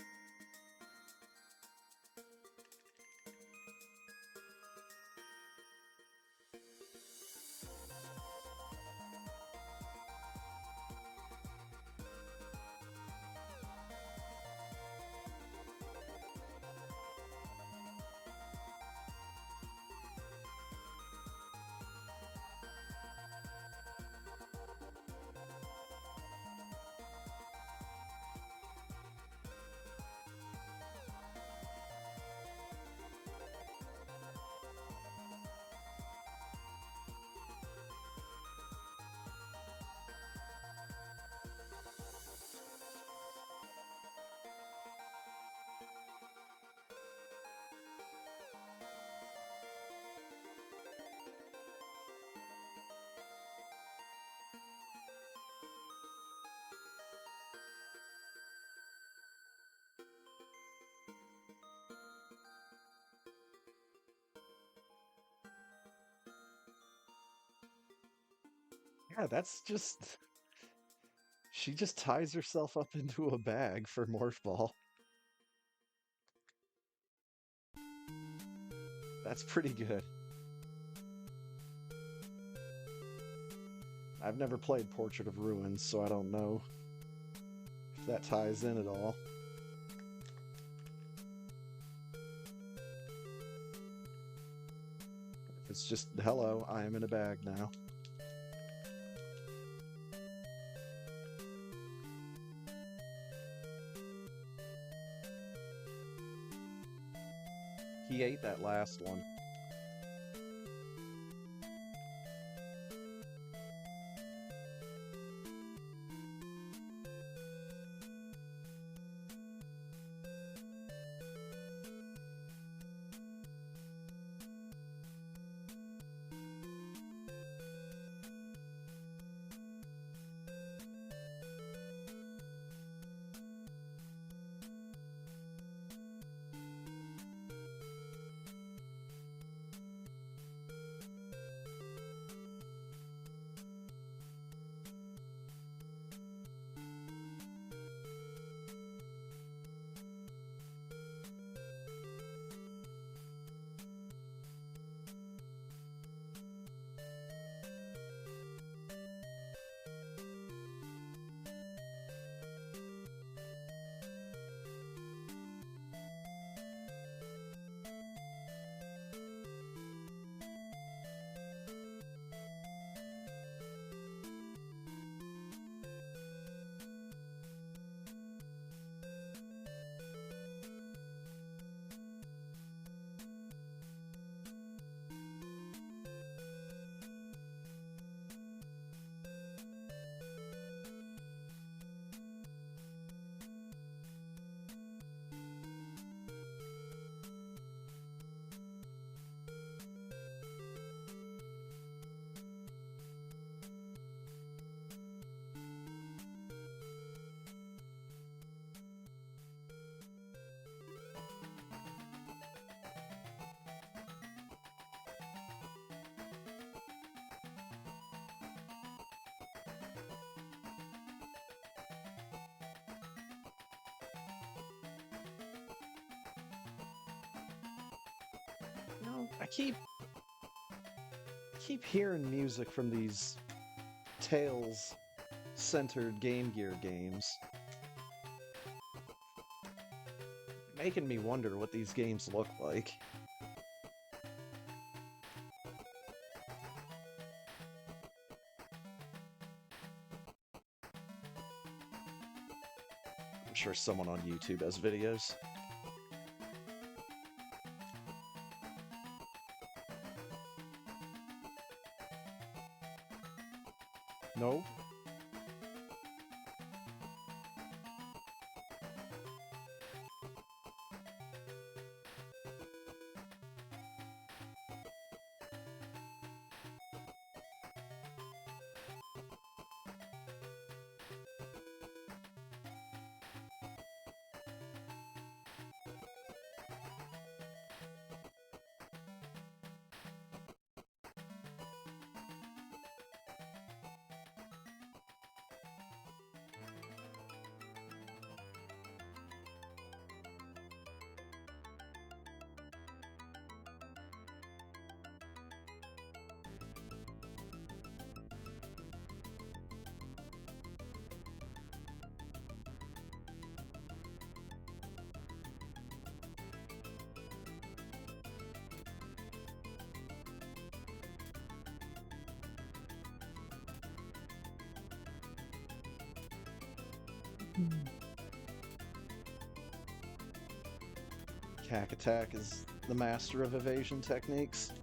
Yeah, that's just... She just ties herself up into a bag for Morph Ball. That's pretty good. I've never played Portrait of Ruins, so I don't know if that ties in at all. It's just, hello, I am in a bag now. He ate that last one. No, I keep hearing music from these Tales-centered Game Gear games, making me wonder what these games look like. I'm sure someone on YouTube has videos. Nope. Cack Attack is the master of evasion techniques.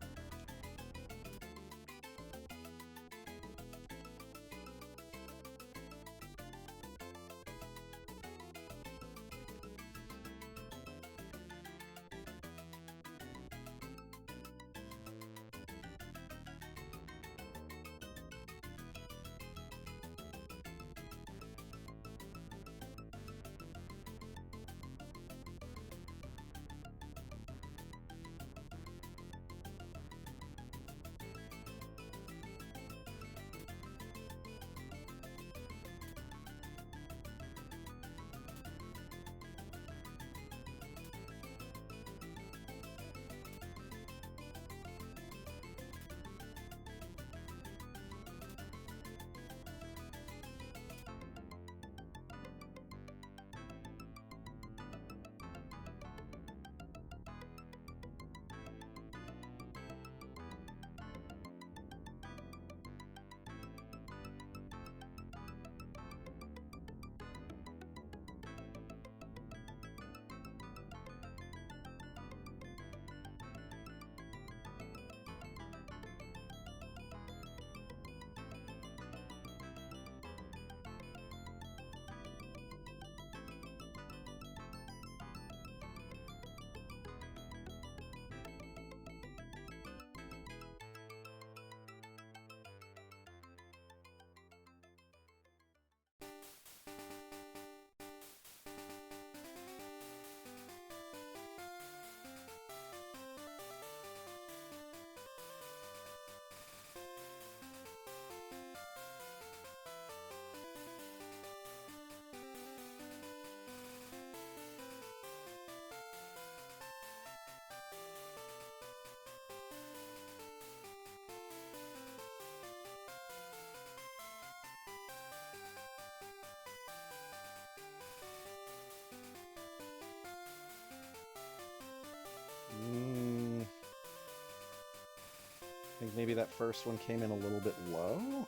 think maybe that first one came in a little bit low?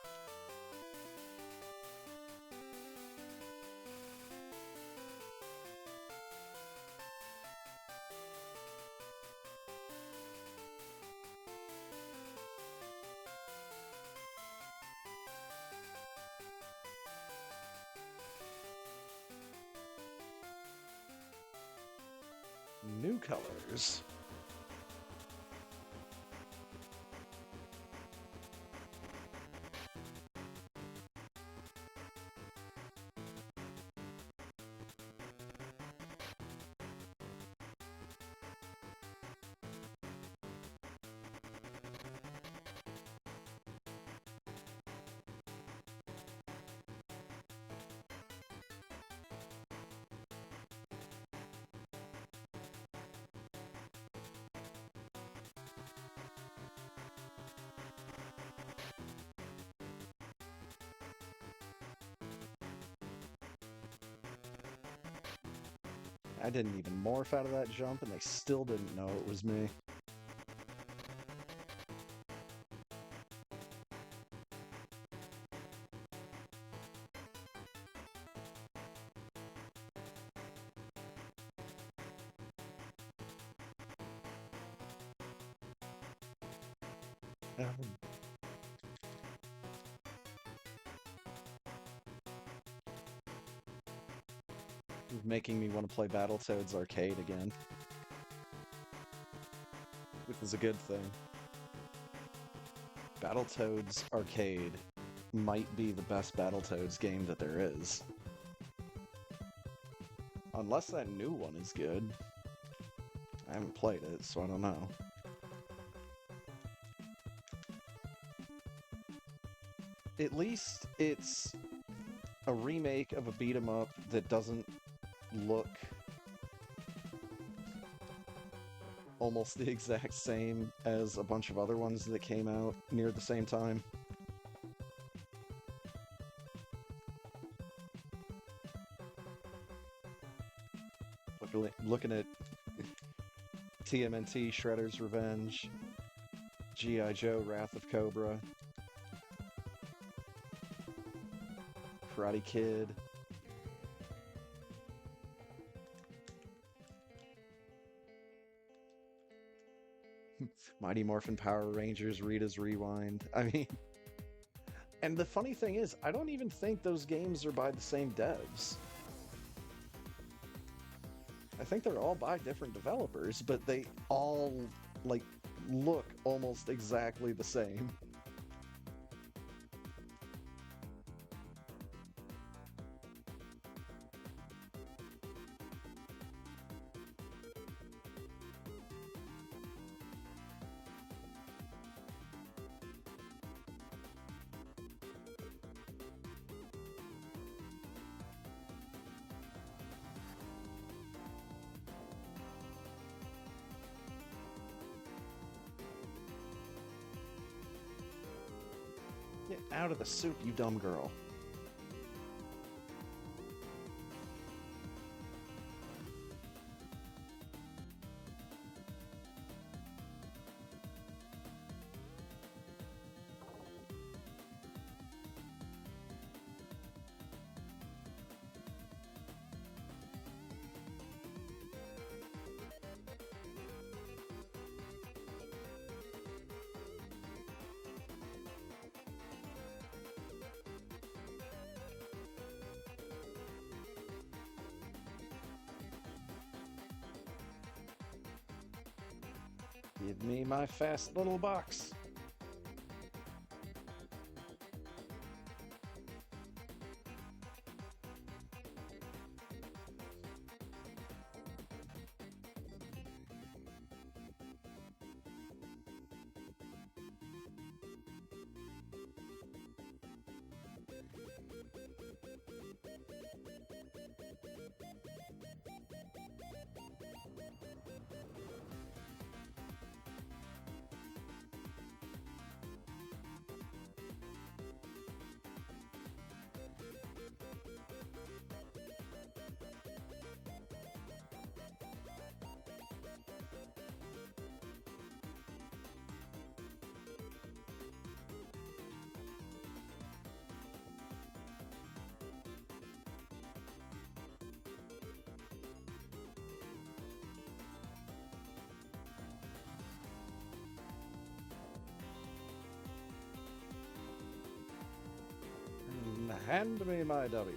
New colors. I didn't even morph out of that jump, and they still didn't know it was me. Making me want to play Battletoads Arcade again, which is a good thing. Battletoads Arcade might be the best Battletoads game that there is. Unless that new one is good. I haven't played it, so I don't know. At least it's a remake of a beat-em-up that doesn't look almost the exact same as a bunch of other ones that came out near the same time. Looking at TMNT Shredder's Revenge, G.I. Joe Wrath of Cobra, Karate Kid. Mighty Morphin Power Rangers, Rita's Rewind. I mean, and the funny thing is, I don't even think those games are by the same devs. I think they're all by different developers, but they all, like, look almost exactly the same. Get out of the soup, you dumb girl. Give me my fast little box. Hand me my W.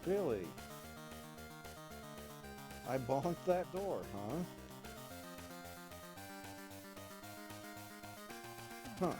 Really? I bonked that door, huh? Huh.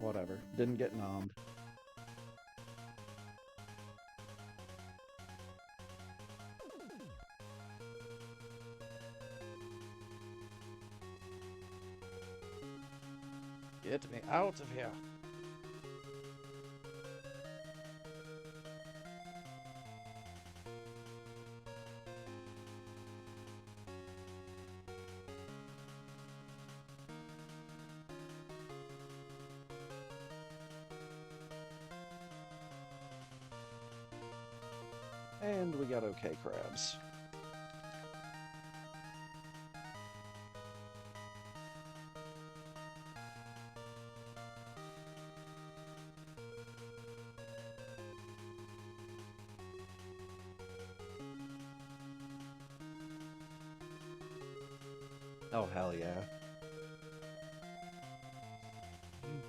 Whatever. Didn't get nommed. Get me out of here. And we got okay crabs. Oh, hell yeah.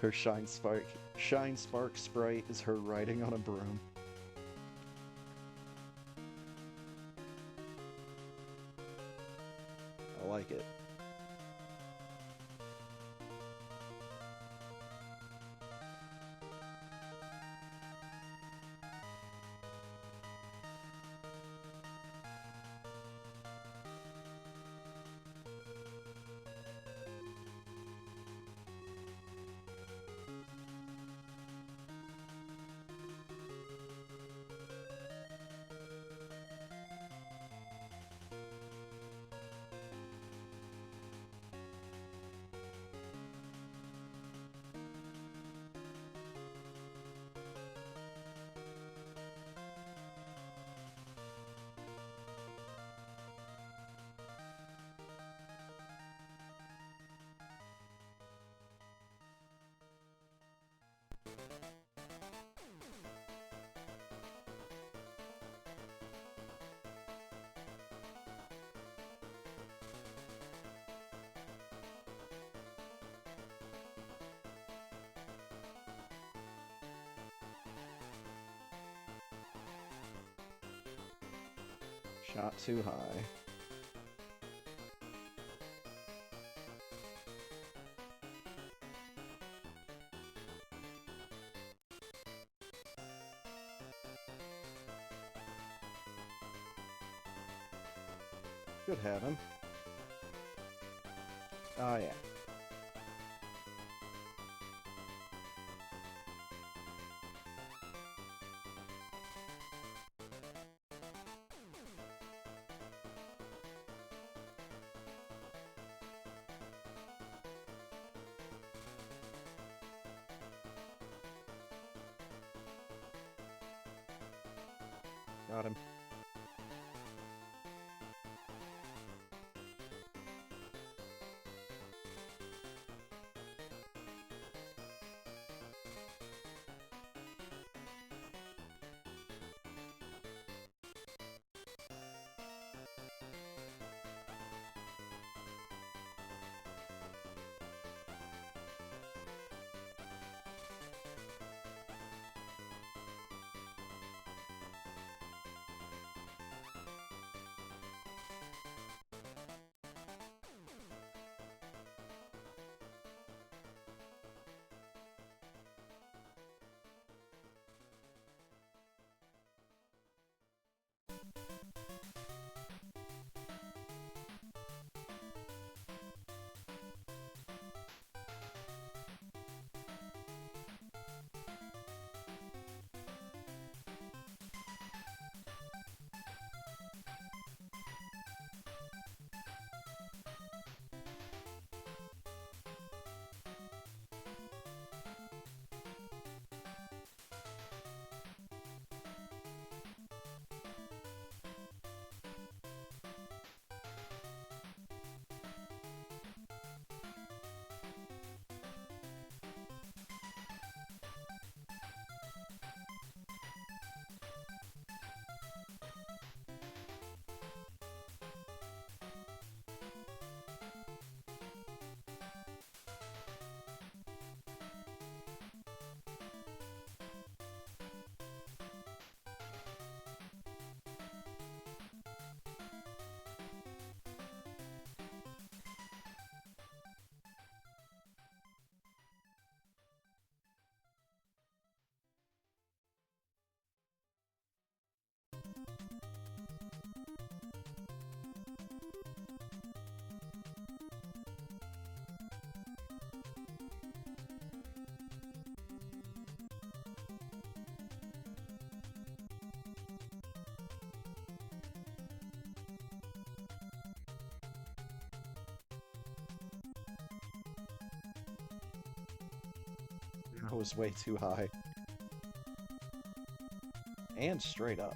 Her shine spike Shine Spark Sprite is her riding on a broom. I like it. Shot too high. Should have him. Oh yeah. Got him. That was way too high. And straight up.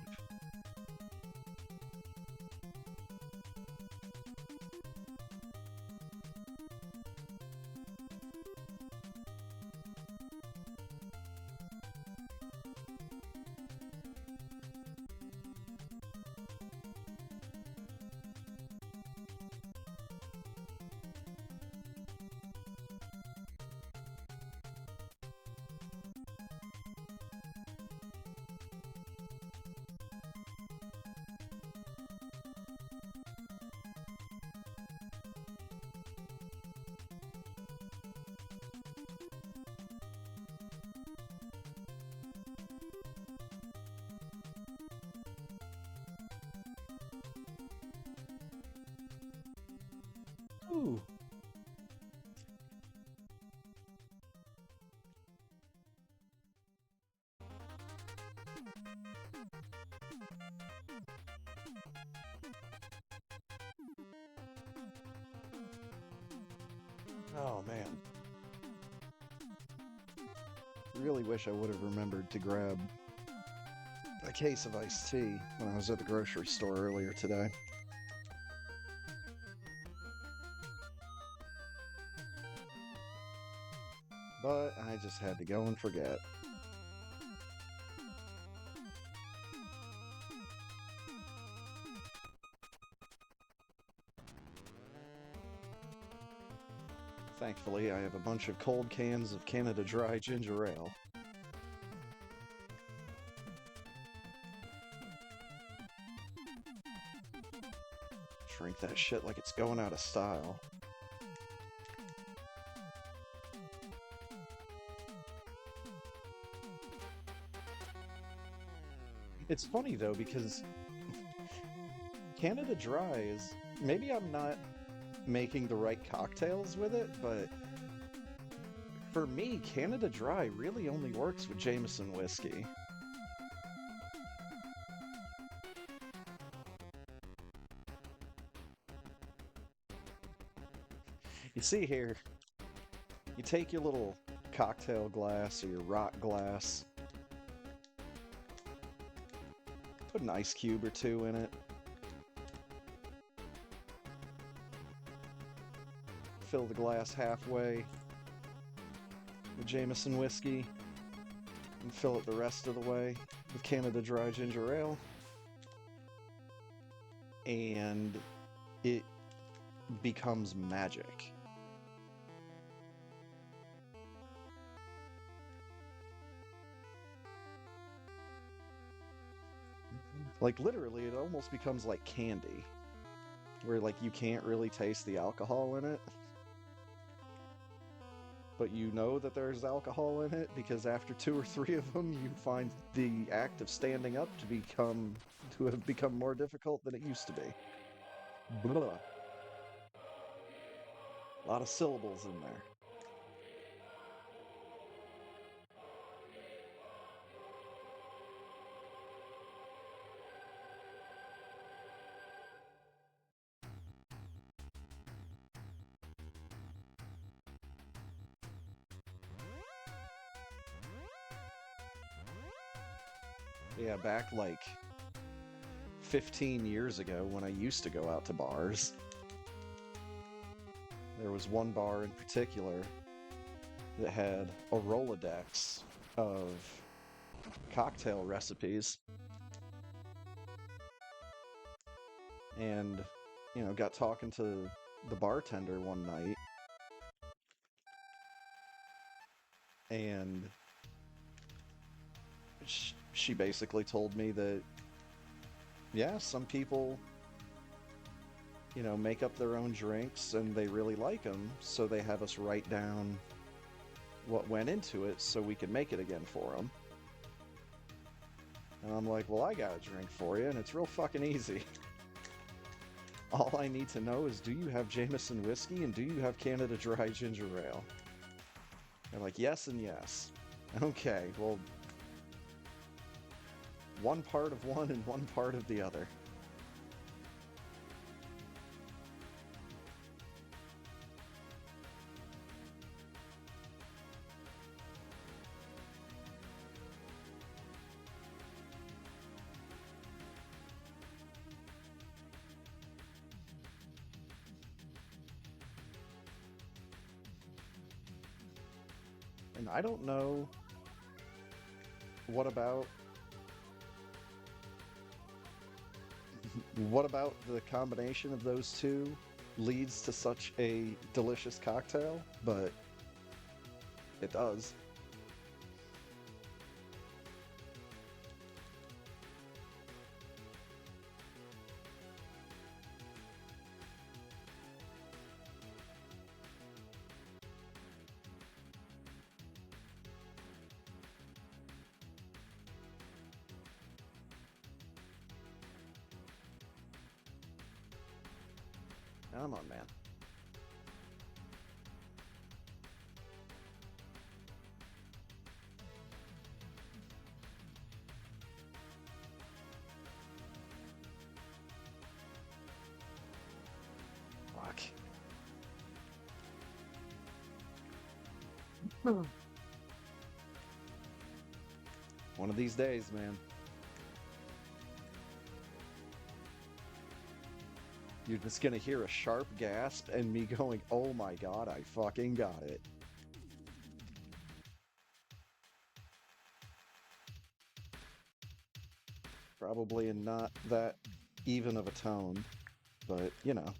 Ooh. Oh man. Really wish I would have remembered to grab a case of iced tea when I was at the grocery store earlier today. But I just had to go and forget. Thankfully, I have a bunch of cold cans of Canada Dry ginger ale. Drink that shit like it's going out of style. It's funny though, because Canada Dry is... Maybe I'm not making the right cocktails with it, but for me, Canada Dry really only works with Jameson whiskey. You see here, you take your little cocktail glass or your rock glass, put an ice cube or two in it, fill the glass halfway with Jameson whiskey, and fill it the rest of the way with Canada Dry ginger ale, and it becomes magic. Like literally, it almost becomes like candy, where like you can't really taste the alcohol in it, but you know that there's alcohol in it because after 2 or 3 of them, you find the act of standing up to have become more difficult than it used to be. Blah. A lot of syllables in there. Yeah, back like 15 years ago when I used to go out to bars, there was one bar in particular that had a Rolodex of cocktail recipes. And, got talking to the bartender one night, and she basically told me that, yeah, some people, make up their own drinks and they really like them, so they have us write down what went into it so we can make it again for them. And I'm like, well, I got a drink for you, and it's real fucking easy. All I need to know is, do you have Jameson whiskey and do you have Canada Dry ginger ale? They're like, yes and yes. Okay, well, one part of one and one part of the other. And I don't know what about the combination of those two leads to such a delicious cocktail, but it does. Come on, man. One of these days, man. You're just gonna hear a sharp gasp and me going, oh my god, I fucking got it. Probably in not that even of a tone, but you know.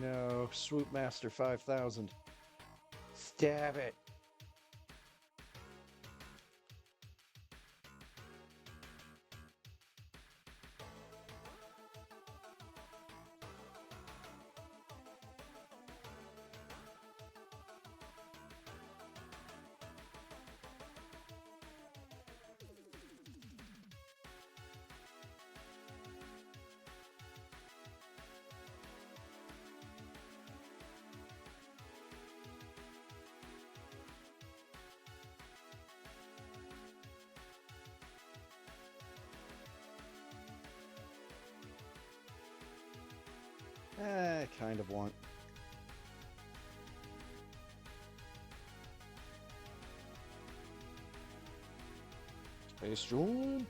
No, Swoop Master 5000. Stab it. Kind of want. Space Jump.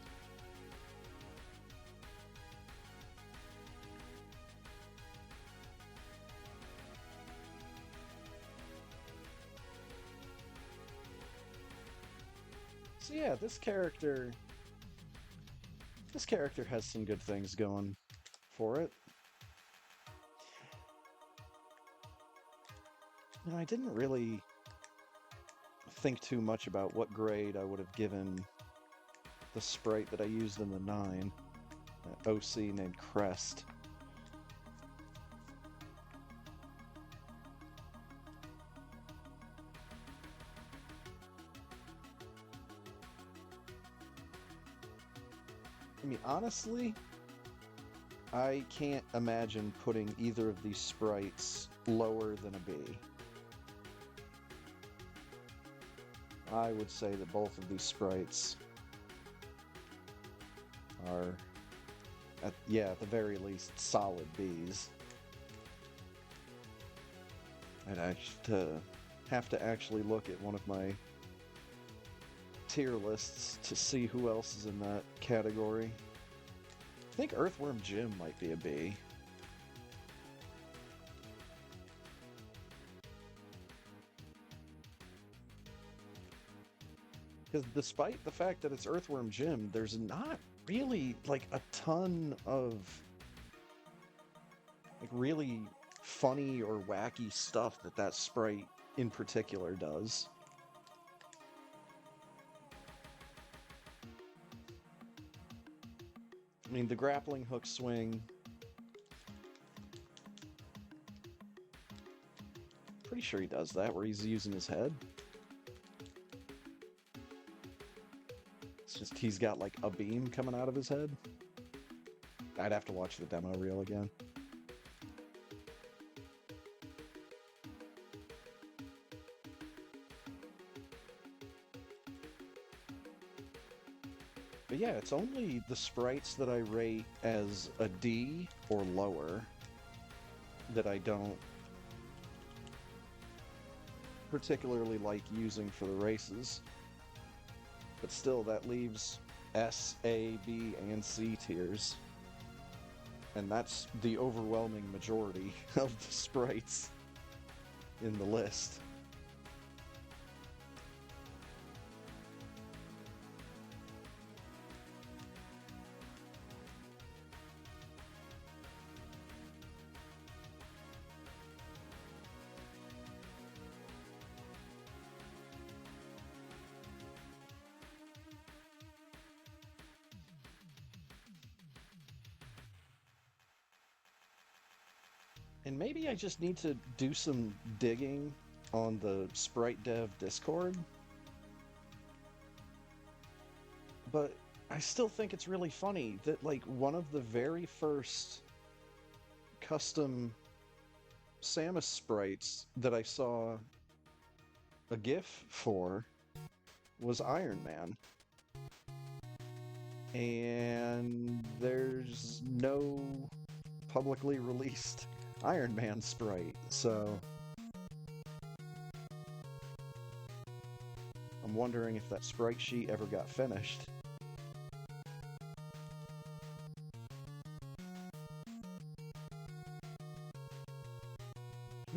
So yeah, this character has some good things going for it. Now, I didn't really think too much about what grade I would have given the sprite that I used in the 9, an OC named Crest. I mean, honestly, I can't imagine putting either of these sprites lower than a B. I would say that both of these sprites are, at the very least, solid Bs. I'd have to actually look at one of my tier lists to see who else is in that category. I think Earthworm Jim might be a B. Because despite the fact that it's Earthworm Jim, there's not really, like, a ton of, like, really funny or wacky stuff that sprite in particular does. I mean, the grappling hook swing, pretty sure he does that, where he's using his head. It's just he's got, like, a beam coming out of his head. I'd have to watch the demo reel again. But yeah, it's only the sprites that I rate as a D or lower that I don't particularly like using for the races. But still, that leaves S, A, B, and C tiers. And that's the overwhelming majority of the sprites in the list. And maybe I just need to do some digging on the Sprite Dev Discord, but I still think it's really funny that, like, one of the very first custom Samus sprites that I saw a GIF for was Iron Man. And there's no publicly released Iron Man sprite, so I'm wondering if that sprite sheet ever got finished.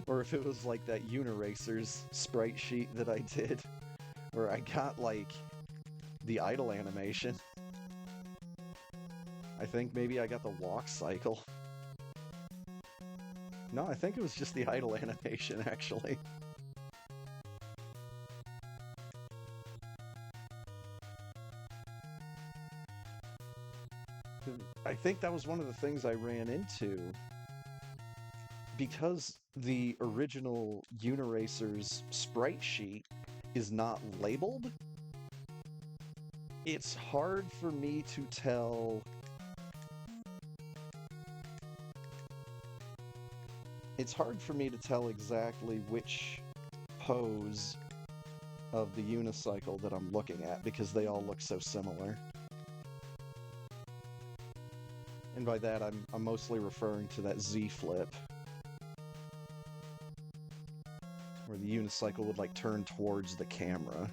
Or if it was like that Uniracers sprite sheet that I did, where I got, like, the idle animation. I think maybe I got the walk cycle. No, I think it was just the idle animation, actually. I think that was one of the things I ran into. Because the original Uniracers sprite sheet is not labeled, it's hard for me to tell. It's hard for me to tell exactly which pose of the unicycle that I'm looking at because they all look so similar. And by that, I'm mostly referring to that Z flip, where the unicycle would, like, turn towards the camera.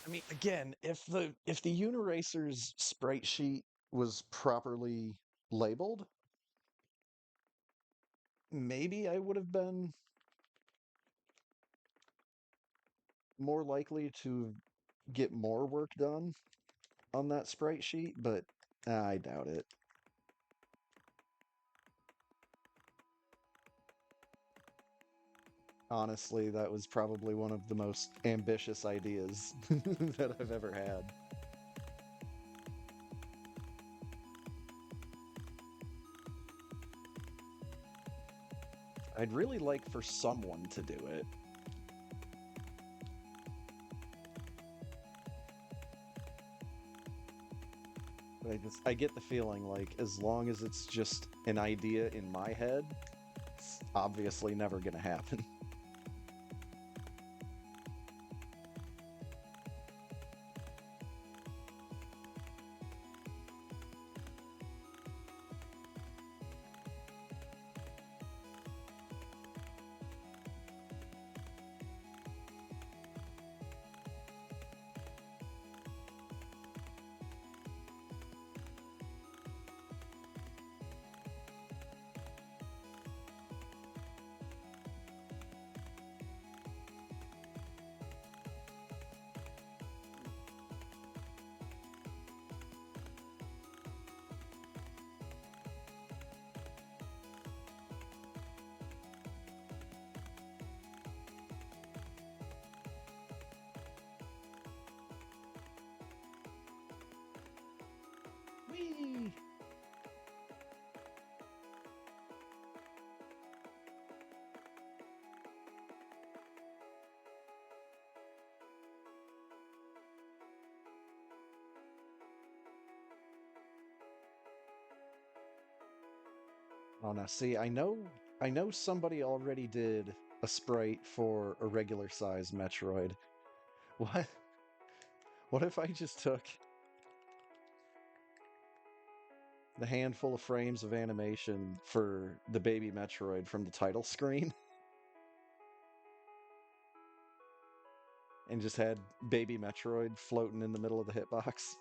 I mean, again, if the Uniracer's sprite sheet was properly labeled, maybe I would have been more likely to get more work done on that sprite sheet, but I doubt it. Honestly, that was probably one of the most ambitious ideas that I've ever had. I'd really like for someone to do it. But I get the feeling like as long as it's just an idea in my head, it's obviously never gonna happen. Whee! Oh, now see, I know somebody already did a sprite for a regular size Metroid. What? What if I just took the handful of frames of animation for the baby Metroid from the title screen and just had baby Metroid floating in the middle of the hitbox?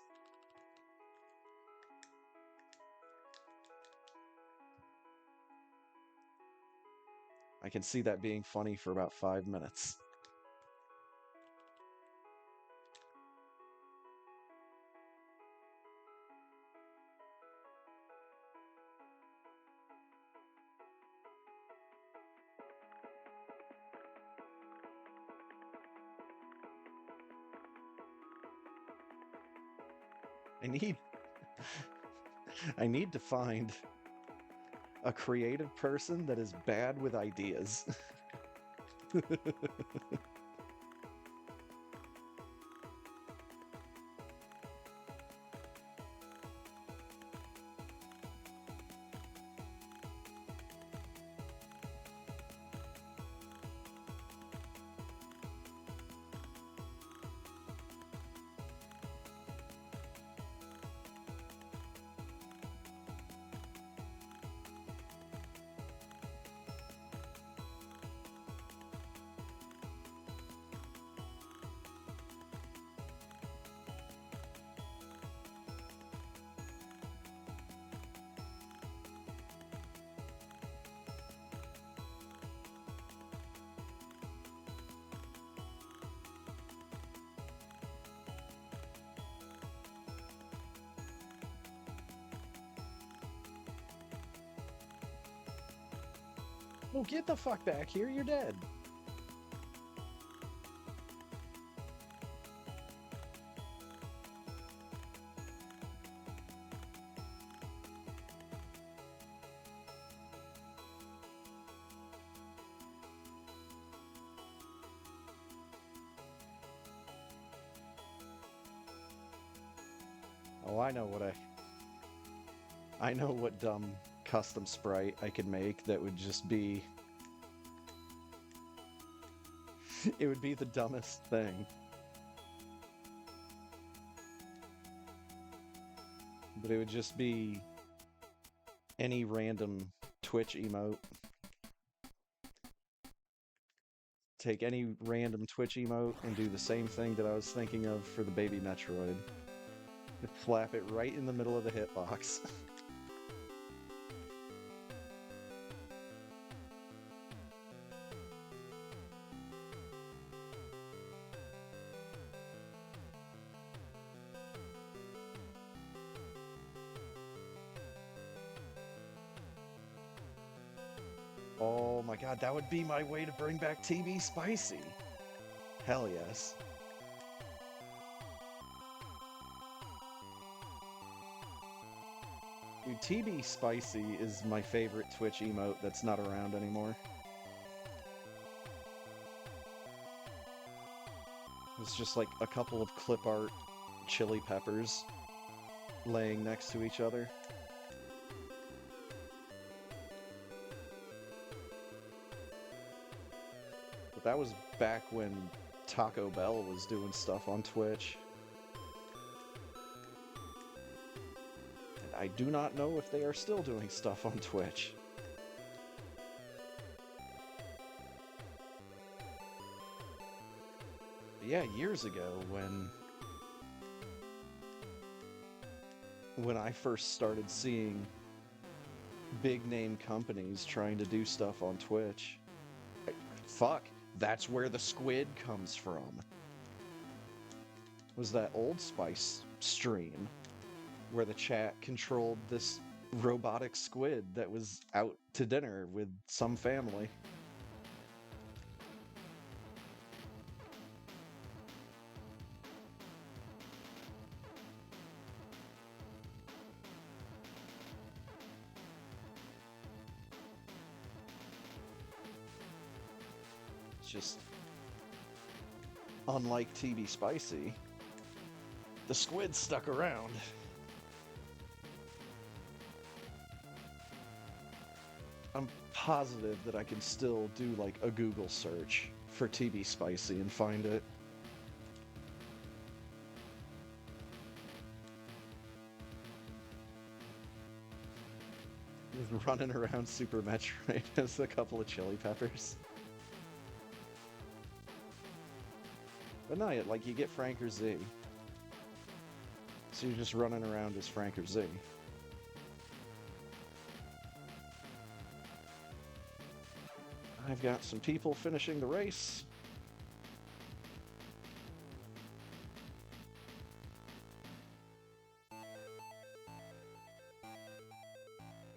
I can see that being funny for about 5 minutes. I need I need to find a creative person that is bad with ideas. Well, get the fuck back here, you're dead. Oh, I know what dumb custom sprite I could make that would just be... It would be the dumbest thing. But it would just be any random Twitch emote. Take any random Twitch emote and do the same thing that I was thinking of for the baby Metroid. Flap it right in the middle of the hitbox. Oh my god, that would be my way to bring back TB Spicy. Hell yes. Dude, TB Spicy is my favorite Twitch emote that's not around anymore. It's just like a couple of clip art chili peppers laying next to each other. But that was back when Taco Bell was doing stuff on Twitch. And I do not know if they are still doing stuff on Twitch. But yeah, years ago when I first started seeing big name companies trying to do stuff on Twitch, fuck, that's where the squid comes from. Was that Old Spice stream where the chat controlled this robotic squid that was out to dinner with some family. It's just, unlike TB Spicy, the squid stuck around. I'm positive that I can still do like a Google search for TB Spicy and find it. Just running around Super Metroid as a couple of chili peppers. But no, like you get Frank or Z. So you're just running around as Frank or Z. I've got some people finishing the race.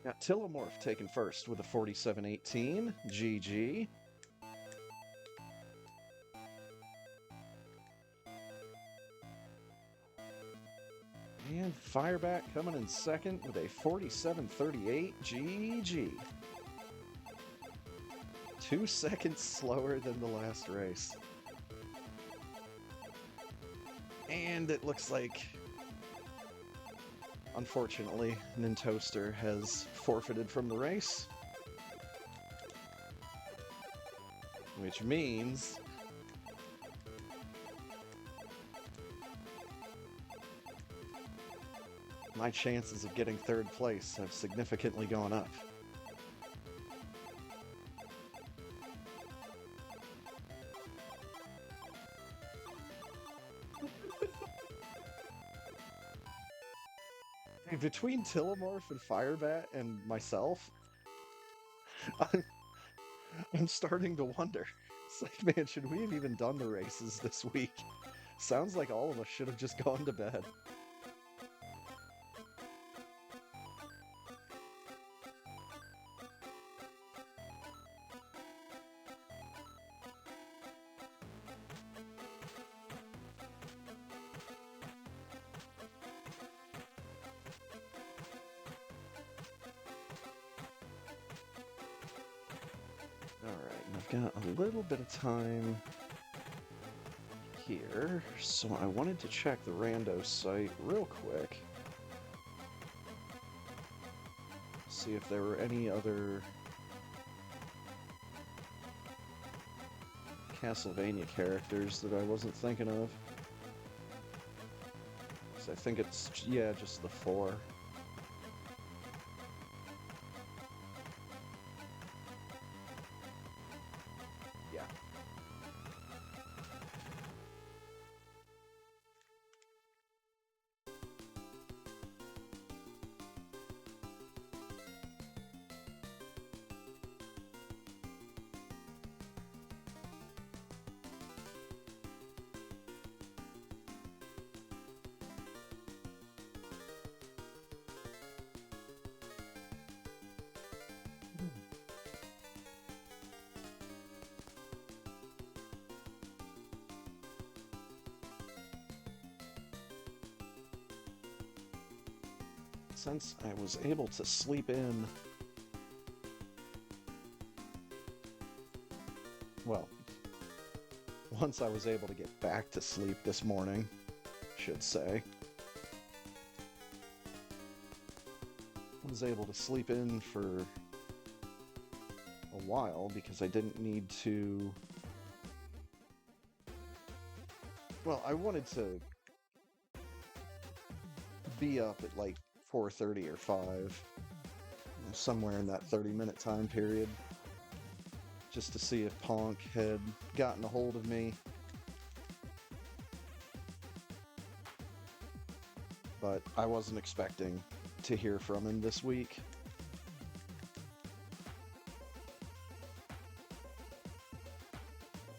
Got Tillamorph taken first with a 47.18. GG. And Firebat coming in second with a 47.38 GG. 2 seconds slower than the last race. And it looks like, unfortunately, Nintoaster has forfeited from the race. Which means my chances of getting third place have significantly gone up. Between Tillamorph and Firebat and myself, I'm starting to wonder. It's like, man, should we have even done the races this week? Sounds like all of us should have just gone to bed. Alright, and I've got a little bit of time here, so I wanted to check the rando site real quick. See if there were any other Castlevania characters that I wasn't thinking of. So I think it's, yeah, just the 4. Yeah. Since I was able to sleep in, well, once I was able to get back to sleep this morning, I should say, I was able to sleep in for a while because I didn't need to, well, I wanted to be up at like 4:30 or 5, somewhere in that 30-minute time period, just to see if Ponk had gotten a hold of me. But I wasn't expecting to hear from him this week.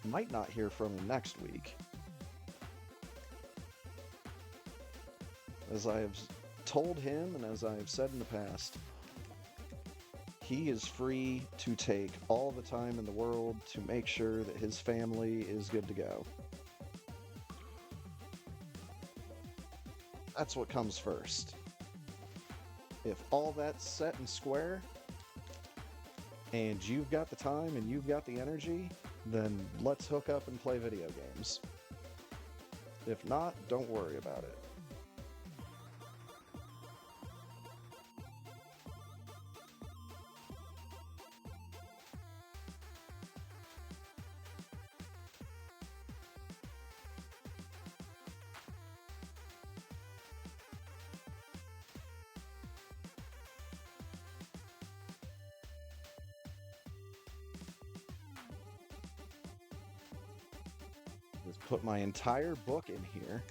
Might not hear from him next week, as I have told him, and as I have said in the past, he is free to take all the time in the world to make sure that his family is good to go. That's what comes first. If all that's set and square, and you've got the time and you've got the energy, then let's hook up and play video games. If not, don't worry about it. Let's put my entire book in here.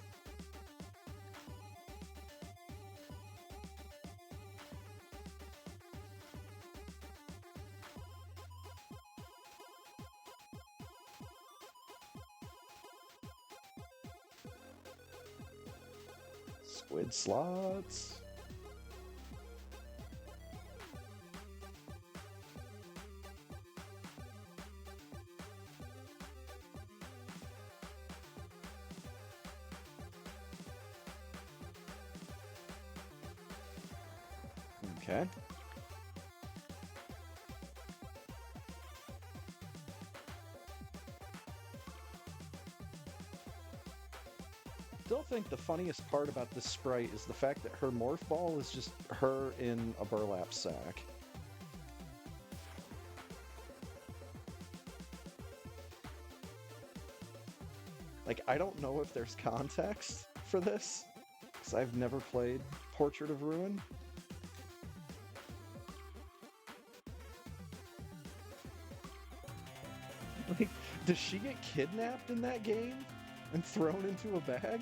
Squid slots. Okay. Still think the funniest part about this sprite is the fact that her morph ball is just her in a burlap sack. Like, I don't know if there's context for this, because I've never played Portrait of Ruin. Like, does she get kidnapped in that game and thrown into a bag?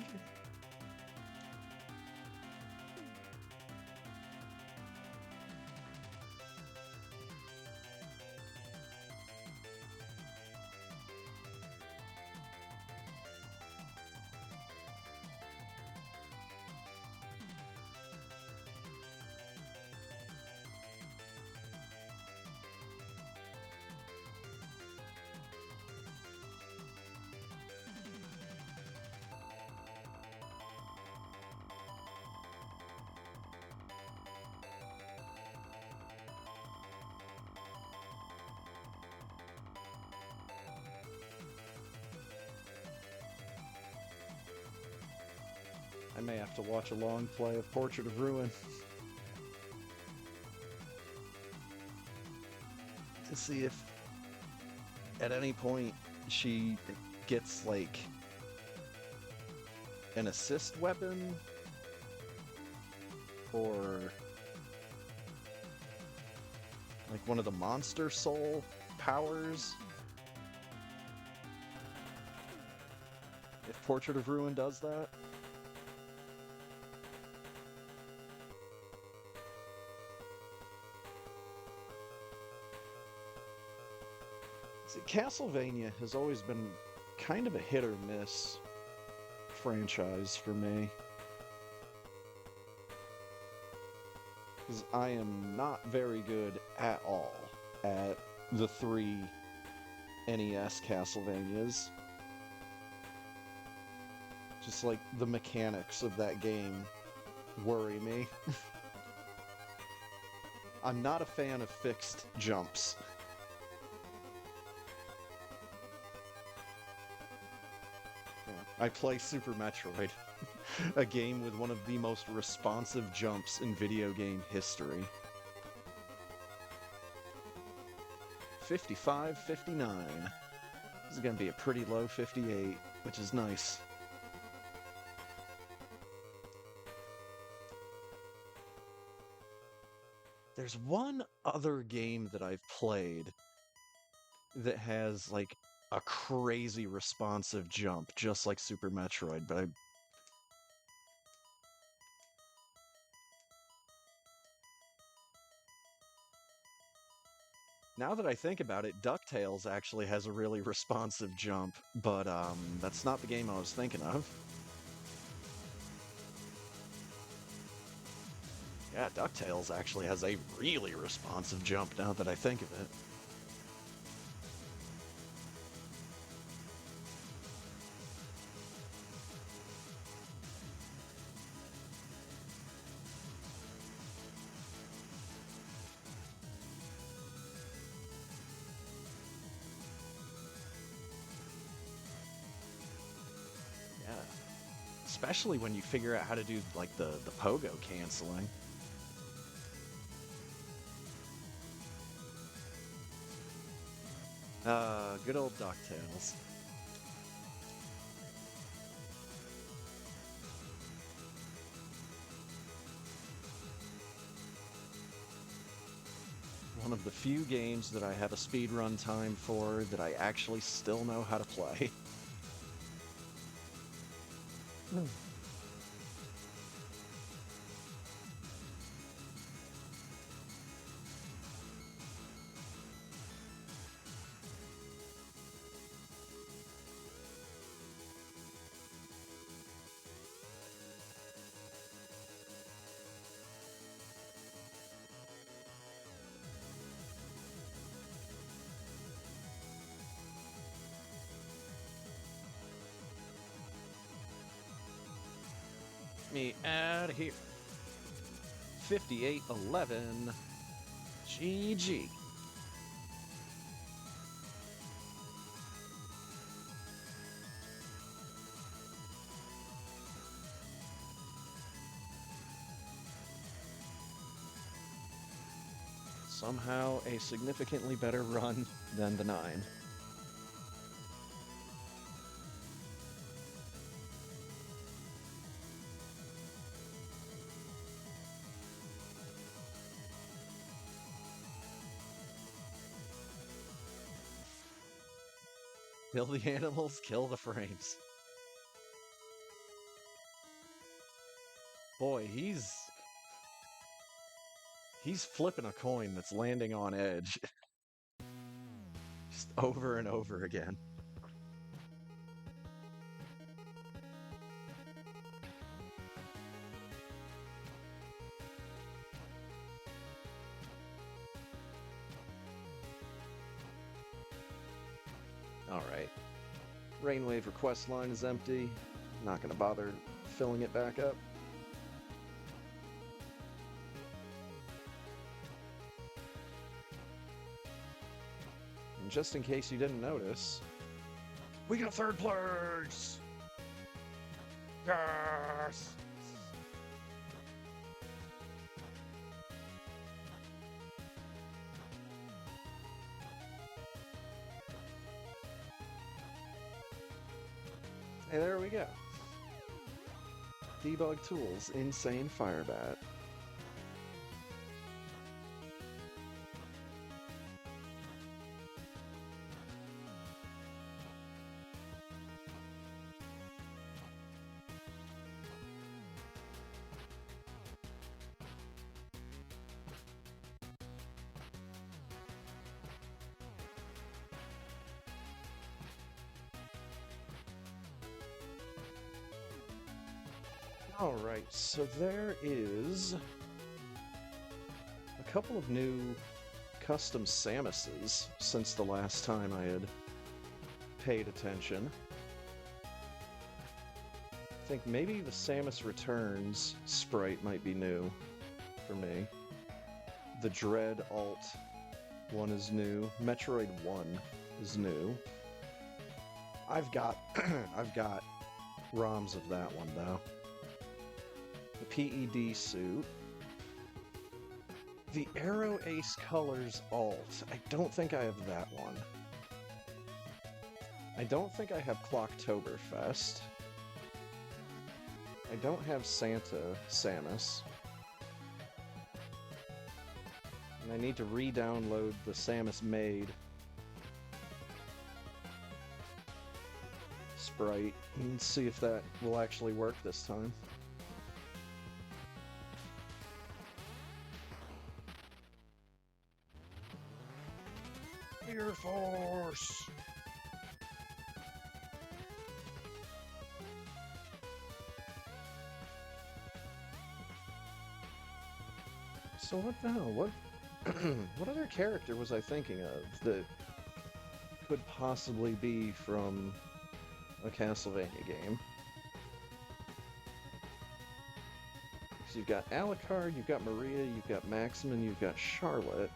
I may have to watch a long play of Portrait of Ruin to see if at any point she gets like an assist weapon or like one of the monster soul powers. If Portrait of Ruin does that. Castlevania has always been kind of a hit or miss franchise for me. Because I am not very good at all at the 3 NES Castlevanias. Just like the mechanics of that game worry me. I'm not a fan of fixed jumps. I play Super Metroid, a game with one of the most responsive jumps in video game history. 55-59. This is going to be a pretty low 58, which is nice. There's one other game that I've played that has, like, a crazy responsive jump, just like Super Metroid, but now that I think about it, DuckTales actually has a really responsive jump, but that's not the game I was thinking of. Yeah, DuckTales actually has a really responsive jump now that I think of it. Especially when you figure out how to do, like, the pogo canceling. Good old DuckTales. One of the few games that I have a speedrun time for that I actually still know how to play. Me out of here. 58-11. GG. Somehow a significantly better run than the 9. Kill the animals, kill the frames. Boy, he's flipping a coin that's landing on edge. Just over and over again. Alright. Rainwave request line is empty. Not gonna bother filling it back up. And just in case you didn't notice, we got 3rd place! Yes! And there we go. Debug Tools, Insane Firebat. Alright, so there is a couple of new custom Samuses since the last time I had paid attention. I think maybe the Samus Returns sprite might be new for me. The Dread Alt one is new. Metroid 1 is new. I've got ROMs of that one though. The PED suit. The Aero Ace Colors Alt. I don't think I have that one. I don't think I have Clocktoberfest. I don't have Santa Samus. And I need to re-download the Samus Maid sprite and see if that will actually work this time. Air Force! So what the hell? What what other character was I thinking of that could possibly be from a Castlevania game? So you've got Alucard, you've got Maria, you've got Maximin, you've got Charlotte.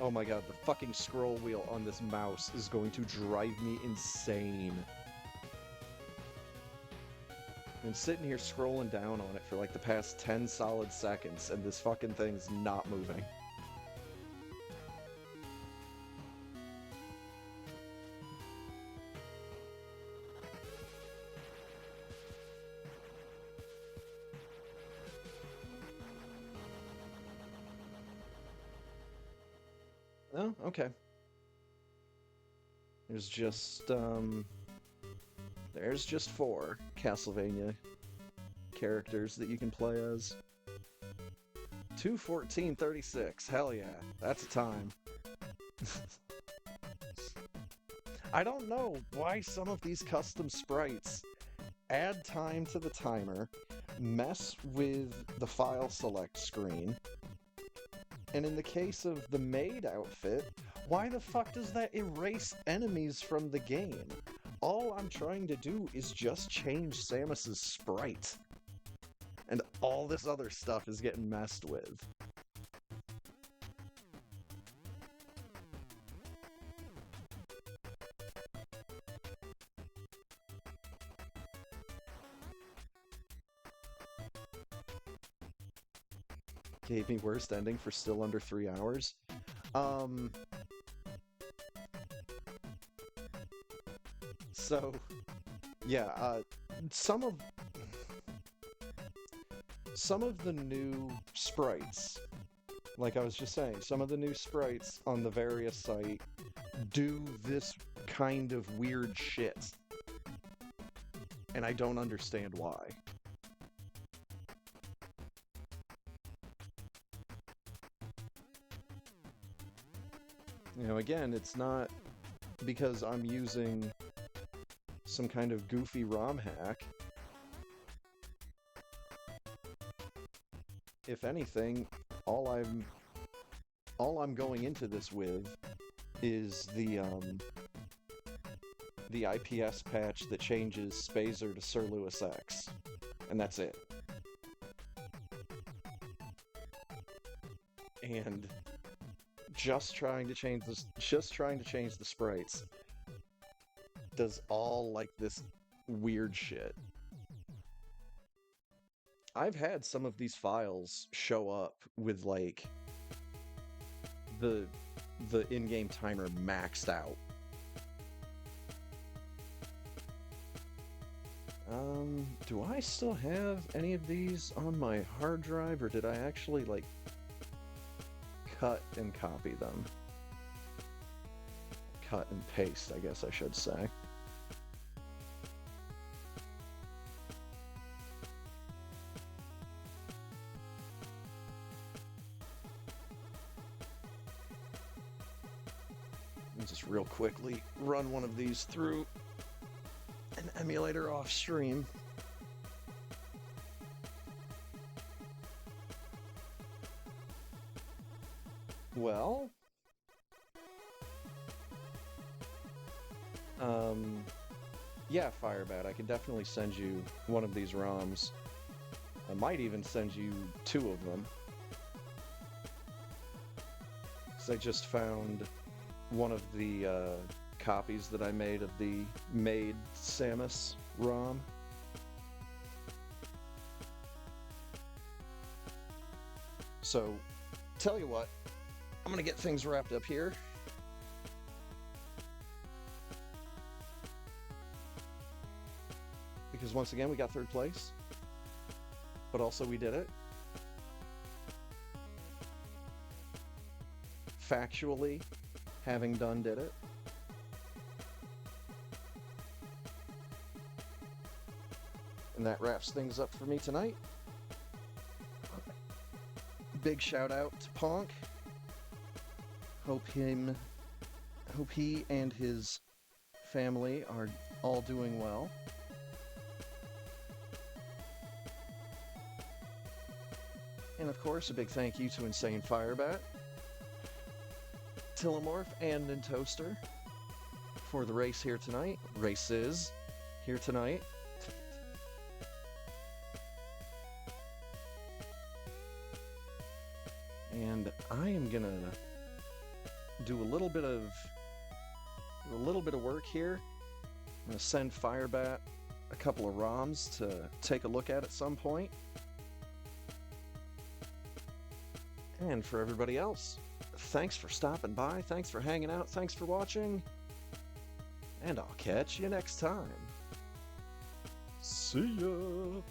Oh my god, the fucking scroll wheel on this mouse is going to drive me insane. I've been sitting here scrolling down on it for like the past 10 solid seconds, and this fucking thing's not moving. Oh, okay. There's just 4 Castlevania characters that you can play as. 2:14:36. Hell yeah, that's a time. I don't know why some of these custom sprites add time to the timer, mess with the file select screen, And in the case of the maid outfit, why the fuck does that erase enemies from the game? All I'm trying to do is just change Samus's sprite. And all this other stuff is getting messed with. Gave me worst ending for still under 3 hours. So, yeah, some of the new sprites, like I was just saying, some of the new sprites on the various site do this kind of weird shit. And I don't understand why. You know, again, it's not because I'm using some kind of goofy ROM hack. If anything, all I'm going into this with is the IPS patch that changes Spazer to Sir Lewis X, and that's it. And just trying to change the sprites does all like this weird shit. I've had some of these files show up with like the in-game timer maxed out. Do I still have any of these on my hard drive, or did I actually like cut and copy them? Cut and paste, I guess I should say. Let me just real quickly run one of these through an emulator off stream. Well, yeah, Firebat, I can definitely send you one of these ROMs. I might even send you 2 of them. Because I just found one of the copies that I made of the Maid Samus ROM. So, tell you what, I'm gonna get things wrapped up here. Because once again, we got 3rd place. But also we did it. Factually, having done did it. And that wraps things up for me tonight. Big shout out to Ponk. Hope he and his family are all doing well. And of course, a big thank you to Insane Firebat, Tillamorph, and Nintoaster for the races here tonight. And I am gonna do a little bit of work here. I'm gonna send Firebat a couple of ROMs to take a look at some point. And for everybody else, thanks for stopping by, thanks for hanging out, thanks for watching, and I'll catch you next time. See ya!